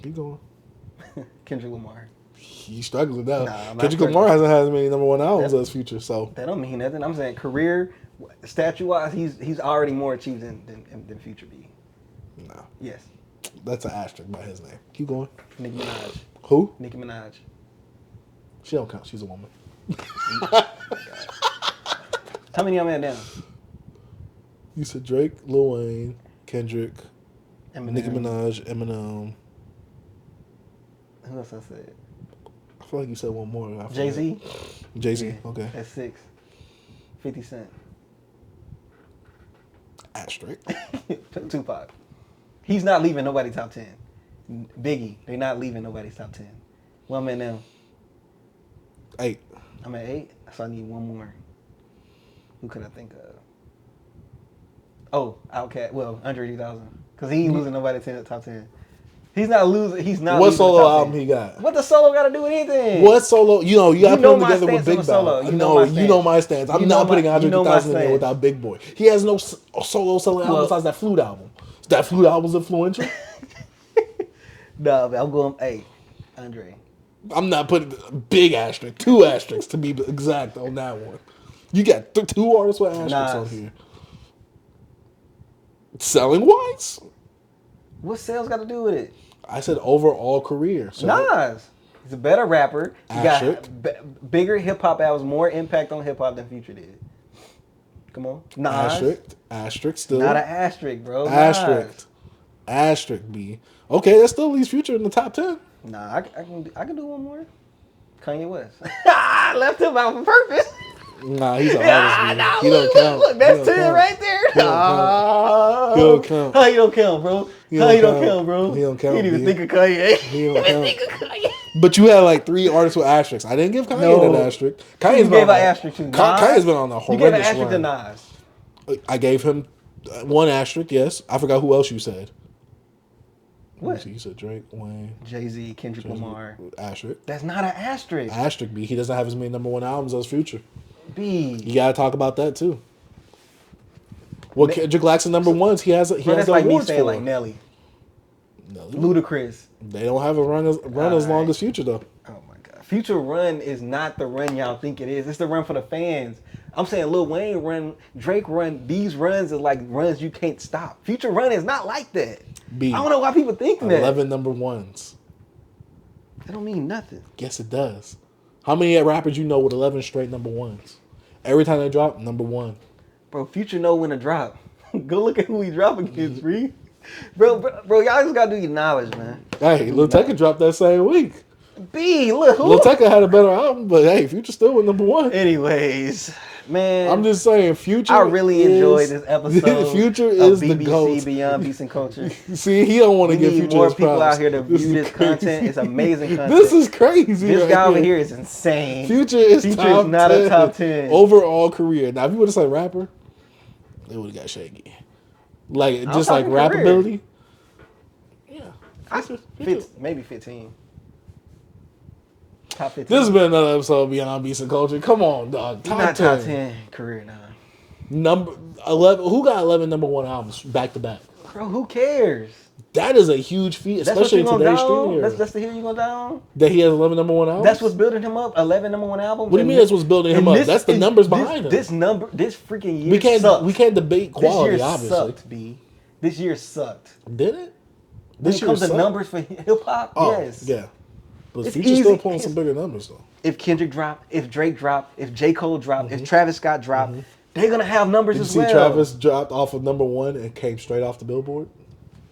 Keep going. Kendrick Lamar. He's struggling now. Nah, I'm not Kendrick Lamar hasn't had as many number one albums as Future, so That don't mean nothing. I'm saying career, statue-wise, he's already more achieved than Future B. no. Yes. That's an asterisk by his name. Keep going. Nicki Minaj. Who? Nicki Minaj. She don't count. She's a woman. How many y'all man down? You said Drake, Lil Wayne, Kendrick, Eminem. Nicki Minaj, Eminem. Who else I said? I feel like you said one more. Jay-Z. Jay-Z. Yeah, Okay. That's 6. 50 Cent. Asterisk. Tupac. He's not leaving nobody's top 10. Biggie. They're not leaving nobody's top 10. Well, I'm at now. 8. I'm at 8, so I need one more. Who could I think of? Oh, Outkast. Well, Andre 3000. Because he ain't losing nobody to the top 10. He's not losing. He's not. What leaving the solo top album 10. he got? What the solo got to do with anything? What solo? You know, you got to put him my together with stance on Big the solo. Boy. You know my You know my stance. I'm You know not putting my- Andre you know my 3000 in there stance. without Big Boy. He has no solo selling album Well- besides that flute album. That flute album's influential. Nah, but I'm going. Hey, Andre. I'm not putting big asterisk, 2 asterisks to be exact on that one. You got 2 artists with asterisks on Nas. here. Selling wise, What sales got to do with it? I said overall career. So Nas. He's a better rapper. He Asterisk. got bigger hip hop albums, more impact on hip hop than Future did. Come on, Nas. asterisk still. Not an asterisk, bro. asterisk. Asterisk B. Okay, that still leaves Future in the top 10. Nah, I can do one more. Kanye West. I left him out on purpose. Nah, he's an Nah, artist. nah, He look, don't count. look, that's He 10 don't count. right there. He don't count. He don't count. How you don't count, bro? He How don't you don't count. count, bro? He don't count, You didn't even B. think of Kanye. He don't You count. didn't think of Kanye. But you had like 3 artists with asterisks. I didn't give Kanye No. an asterisk. You Kanye's gave an asterisk to Nas. Kanye's been on a You horrendous gave an asterisk to run. Nas. I gave him 1 asterisk, yes. I forgot who else you said. What? You said Drake, Wayne, Jay-Z, Kendrick Lamar. asterisk. That's not an asterisk. Asterisk B. He doesn't have as many number 1 albums as Future. B. You gotta talk about that too. Well, Kendrick Lamar's number 1s. He has Bro, the that's like me awards saying for. like Nelly. No, Ludacris. they don't have a run as long Alright. as Future though. Oh my God. Future run is not the run y'all think it is. It's the run for the fans. I'm saying Lil Wayne run, Drake run. These runs are like runs you can't stop. Future run is not like that. B. I don't know why people think that. 11 number 1s. That don't mean nothing. Yes, it does. How many rappers you know with 11 straight number 1s? Every time they drop, number 1. Bro, Future know when to drop. Go look at who he drop against, Bree. Bro, y'all just gotta do your knowledge, man. Hey, Lil Tecca dropped that same week. B, look who. Lil Tecca had a better album, but hey, Future still with number 1. Anyways, man. I'm just saying, Future. I really enjoyed is- this episode. Future of is BBC the GOAT. Beyond Beats and Culture. See, he don't want We to give need Future more his people props. out here to view is this crazy. content. It's amazing content. This is crazy. This right guy over here is insane. Future is Future top is not 10 a top 10. overall career. Now, if you would have said rapper, it would have got shaky. Like just like talking rap career. ability. Yeah, Maybe 15. Top 15. This has been another episode of Beyond Beats and Culture. Come on, dog. He's Top not 10. top 10 career now. Number 11. Who got 11 number 1 albums back to back? Bro, who cares? That is a huge feat, That's what especially you in gonna today's down? streaming era. That's the hill you gonna down? That he has 11 number 1 albums. That's what's building him up. 11 number 1 albums. What do you mean that's what's building him up? That's the numbers behind him. This freaking year We can't debate quality. This year Obviously, sucked, B. This year sucked. did it? When it comes to sucked? numbers for hip hop, Oh, yes. yeah. But It's Future's still easy. pulling some bigger numbers though. If Kendrick dropped, if Drake dropped, if J. Cole dropped, if Travis Scott dropped, they're gonna have numbers Mm-hmm. Did you as see well. Travis dropped off of number 1 and came straight off the Billboard?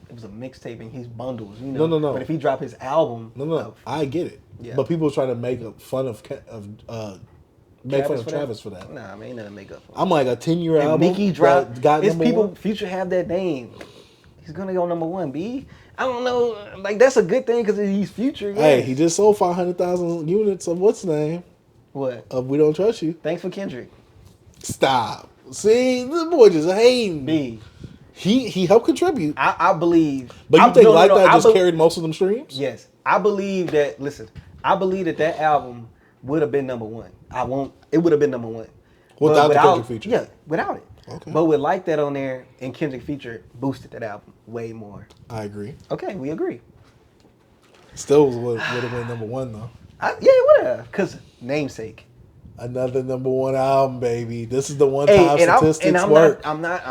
It was a mixtape and he's bundles, you know. No. But if he dropped his album, No. I get it. Yeah. But people trying to make fun of Travis for that. Nah, man, ain't nothing to make up for. I'm like a 10-year If album. Nicki dropped, that got it's number people. 1. Future have that name. He's gonna go number 1. B. I don't know. Like that's a good thing because he's Future. Yes. Hey, he just sold 500,000 units of what's the name What? of We Don't Trust You. Thanks for Kendrick. Stop. See, this boy just hating. B. He helped contribute. I believe. But you I- think no, no, Like no, That I just be- carried most of them streams? Yes, I believe that. Listen, I believe that album would have been number 1. It would have been number 1. Without the Kendrick feature. Yeah, without it. Okay. But with Like That on there and Kendrick feature boosted that album way more. I agree. Okay, we agree. Still would have been number one though. Yeah, it would have. Cause namesake. Another number one album, baby. This is the one Hey, time statistics work. I'm not,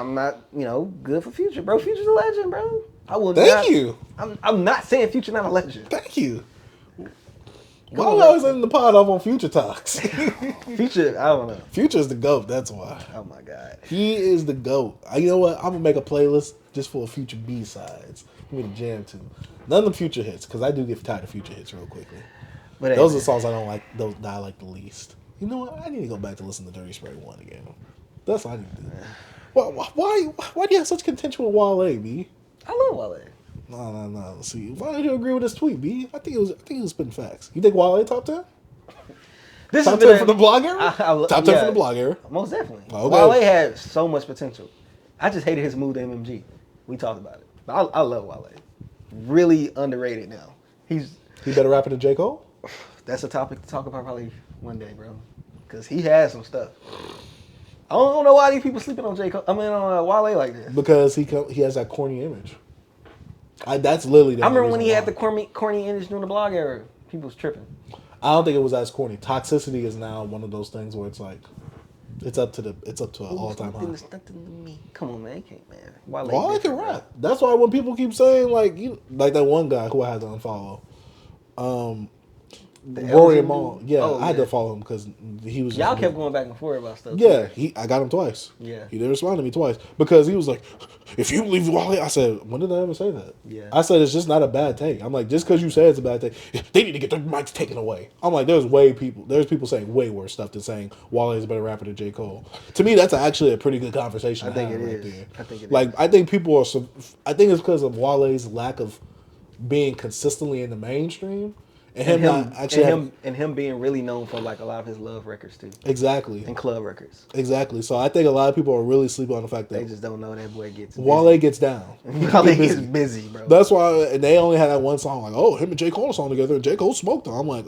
good for Future, bro. Future's a legend, bro. Thank you. I'm not saying Future not a legend. Thank you. Why are we always letting the pod off on Future talks? Future, I don't know. Future's the GOAT, that's why. Oh my God. He is the GOAT. You know what? I'm gonna make a playlist just for Future B-sides. I'm gonna jam to. None of the Future hits, because I do get tired of Future hits real quickly. But those are the songs I don't like, those that I like the least. You know what? I need to go back to listen to Dirty Sprite 1 again. That's what I need to do. Why do you have such contention with Wale, B? I love Wale. No. See, why did you agree with this tweet, B? I think it was spitting facts. You think Wale top 10? This top 10 from the blog era? Top 10 yeah, from the blog era. Most definitely. Okay. Wale had so much potential. I just hated his move to MMG. We talked about it. But I love Wale. Really underrated now. He better rapper than J. Cole? That's a topic to talk about probably one day, bro. Because he has some stuff. I don't know why these people sleeping on on Wale like this. Because he has that corny image. That's literally the I remember when he had why. the corny image during the blog era. People was tripping. I don't think it was as corny. Toxicity is now one of those things where it's like, it's up to an all-time high. It's nothing to me. Come on, man. Man. Wale can rap. That's why when people keep saying like that one guy who I had to unfollow, Rory Mal. Yeah, I had to follow him because he was. Y'all kept going back and forth about stuff. Yeah, I got him twice. Yeah, he did respond to me twice because he was like, "If you leave Wale," I said, "When did I ever say that?" Yeah, I said it's just not a bad take. I'm like, just because you say it's a bad take, they need to get their mics taken away. I'm like, there's people saying way worse stuff than saying Wale is a better rapper than J. Cole. To me, that's actually a pretty good conversation. I think it right is. There. I think it like, is. I think people are. I think it's because of Wale's lack of being consistently in the mainstream. And him being really known for like a lot of his love records too. Exactly. And club records. Exactly. So I think a lot of people are really sleeping on the fact that they just don't know that boy gets Wale busy. gets down. Wale gets busy, bro. That's why they only had that one song like, oh, him and J. Cole song together and J. Cole smoked them. I'm like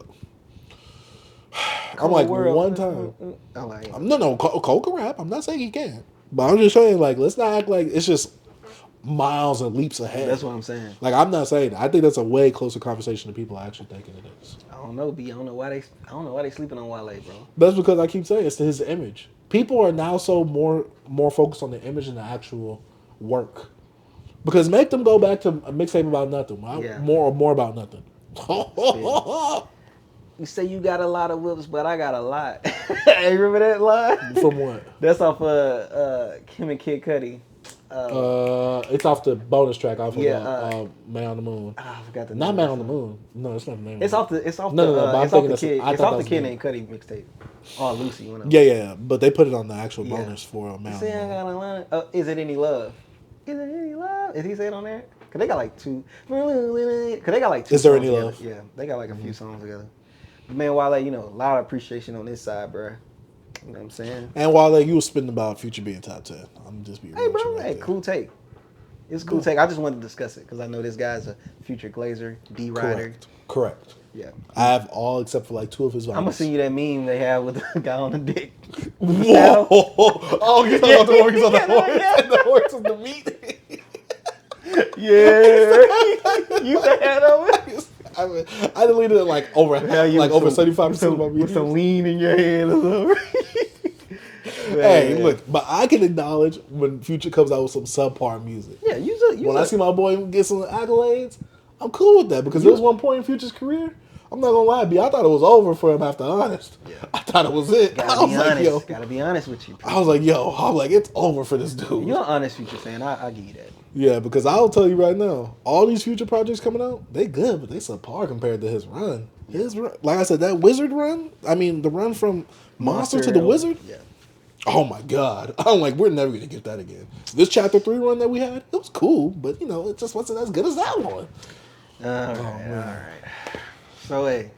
one time. No, Cole can rap. I'm not saying he can't. But I'm just saying like let's not act like it's just miles and leaps ahead. That's what I'm saying. Like I'm not saying that. I think that's a way closer conversation than people are actually thinking it is. I don't know, B. I don't know why they sleeping on Wale, bro. That's because I keep saying it's to his image. People are now so more focused on the image than the actual work. Because make them go back to a mixtape about nothing. More about nothing. You say you got a lot of whips, but I got a lot. Hey, remember that line? From what? That's off Kim and Kid Cudi. It's off the bonus track off of Man on the Moon. I forgot the name. Not Man on the Moon. No, it's not the name. It's off the Kid and Cudi mixtape. Oh, Lucy. Yeah. But they put it on the actual bonus for Man on the Moon. I got a line. Is it any love? Is it any love? Is he saying on there? Cause they got like two. Is there any love? Yeah, they got like a few songs together. Man, Wale, a lot of appreciation on this side, bro. You know what I'm saying? And Wale, you were spitting about Future being top 10. I'm just being real with you right there. Cool take. It's a cool take. I just wanted to discuss it because I know this guy's a future Glazer, D Rider. Correct. Yeah. I have all except for like 2 of his vibes. I'm gonna send you that meme they have with the guy on the dick. Whoa! Oh, you're talking about the horse on the horse. And the horse is the meat. Yeah. You had over it? I deleted it like over 75% of my videos. With some lean in your hand or something. Hey, look, but I can acknowledge when Future comes out with some subpar music. Yeah, when I see my boy get some accolades, I'm cool with that because there was one point in Future's career. I'm not gonna lie, B. I thought it was over for him after Honest. Yeah. I thought it was it. Gotta be honest with you. I was like, it's over for this dude. You're an honest Future fan. I give you that. Yeah, because I'll tell you right now, all these Future projects coming out, they good, but they subpar compared to his run. Like I said, that Wizard run. I mean, the run from Monster to the Wizard. Yeah. Oh my God! I'm like, we're never gonna get that again. This Chapter 3 run that we had, it was cool, but it just wasn't as good as that one. All right. So hey,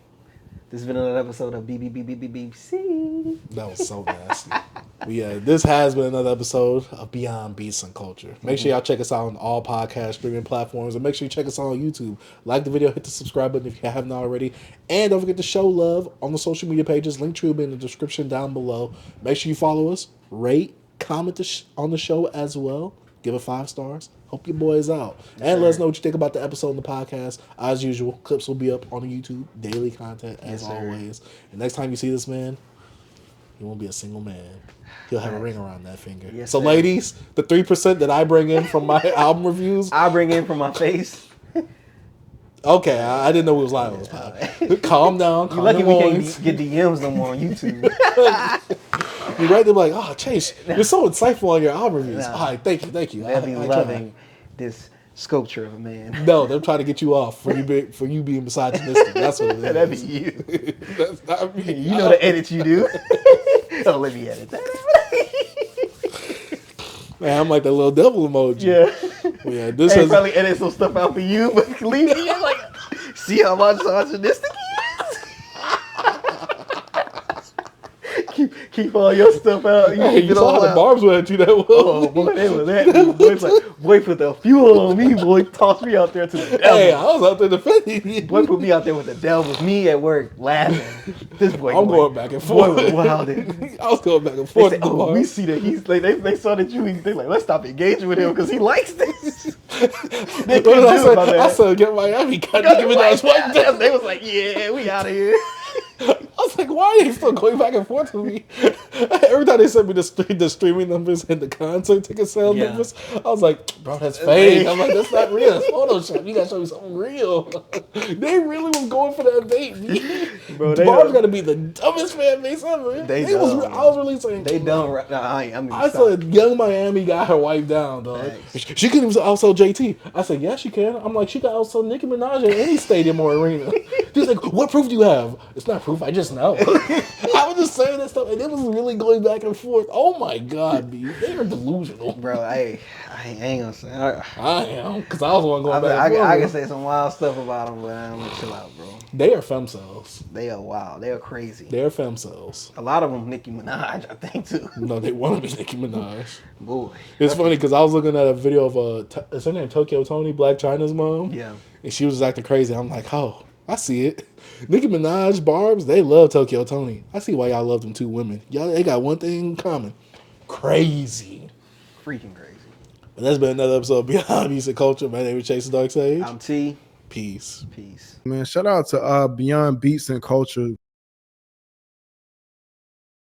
This has been another episode of BBC. That was so nasty. But yeah, this has been another episode of Beyond Beats and Culture. Make sure y'all check us out on all podcast streaming platforms, and make sure you check us out on YouTube. Like the video, hit the subscribe button if you haven't already, and don't forget to show love on the social media pages. Link tree will be in the description down below. Make sure you follow us, rate, comment on the show as well. Give it 5 stars. Hope your boy is out. And let us know what you think about the episode and the podcast. As usual, clips will be up on the YouTube. Daily content, as always. And next time you see this man, he won't be a single man. He'll have a ring around that finger. Yes, so, sir. ladies, the 3% that I bring in from my album reviews. I bring in from my face. Okay, I didn't know we was lying on this podcast. Calm down. You lucky we can't get DMs no more on YouTube. You right there like, oh, Chase, you're so insightful on your album reviews. Nah. All right, thank you. They'll be loving this sculpture of a man. No, they're trying to get you off for you being misogynistic. That's what it is. That'd be you. That's not me. You know the edits you do. Oh, let me edit that. Man, I'm like that little devil emoji. Yeah. Well, yeah, this Hey, has probably edit some stuff out for you, but leave me like, see how much misogynistic he is? keep all your stuff out. Hey, you saw how the barbs went at you that well. Oh boy, they was at me. Boy put the fuel on me. Boy tossed me out there to the devil. Hey, I was out there defending you. Boy put me out there with the devil. Me at work laughing. This boy. I'm going back and forth. Boy was wilding. I was going back and They forth. said, oh, we see that he's like they saw that you. They like, let's stop engaging with him because he likes this. They couldn't do about that. I said, get Miami. Got Nicki Minaj white down. They was like, yeah, we out of here. I was like, why are they still going back and forth with me? Every time they sent me the streaming numbers and the concert ticket sales numbers, I was like, bro, that's fake. I'm like, that's not real. That's Photoshop. You gotta show me something real. They really was going for that bait. Bro, the Barb's gotta be the dumbest fan base ever. I was really saying they dumb. I said Young Miami got her wiped down, dog. Thanks. She couldn't even outsell JT. I said, yeah, she can. I'm like, she got outsell Nicki Minaj in any stadium or arena. She's like, what proof do you have? It's not proof. I just know. I was just saying that stuff, and it was really going back and forth. Oh my God, B, they are delusional, bro. I ain't gonna say. I am, because I was the one going back and forth. I can say some wild stuff about them, but I'm gonna chill out, bro. They are femcells. They are wild. They are crazy. They are femcells. A lot of them Nicki Minaj, I think too. No, they want to be Nicki Minaj. Boy, it's funny because I was looking at a video of is her name Tokyo Tony, Black China's mom? Yeah. And she was acting crazy. I'm like, oh, I see it. Nicki Minaj, Barb's, they love Tokyo Tony. I see why y'all love them two women. Y'all, they got one thing in common. Crazy. Freaking crazy. And that's been another episode of Beyond Beats and Culture. My name is Chase the Dark Sage. I'm T. Peace. Peace. Man, shout out to Beyond Beats and Culture.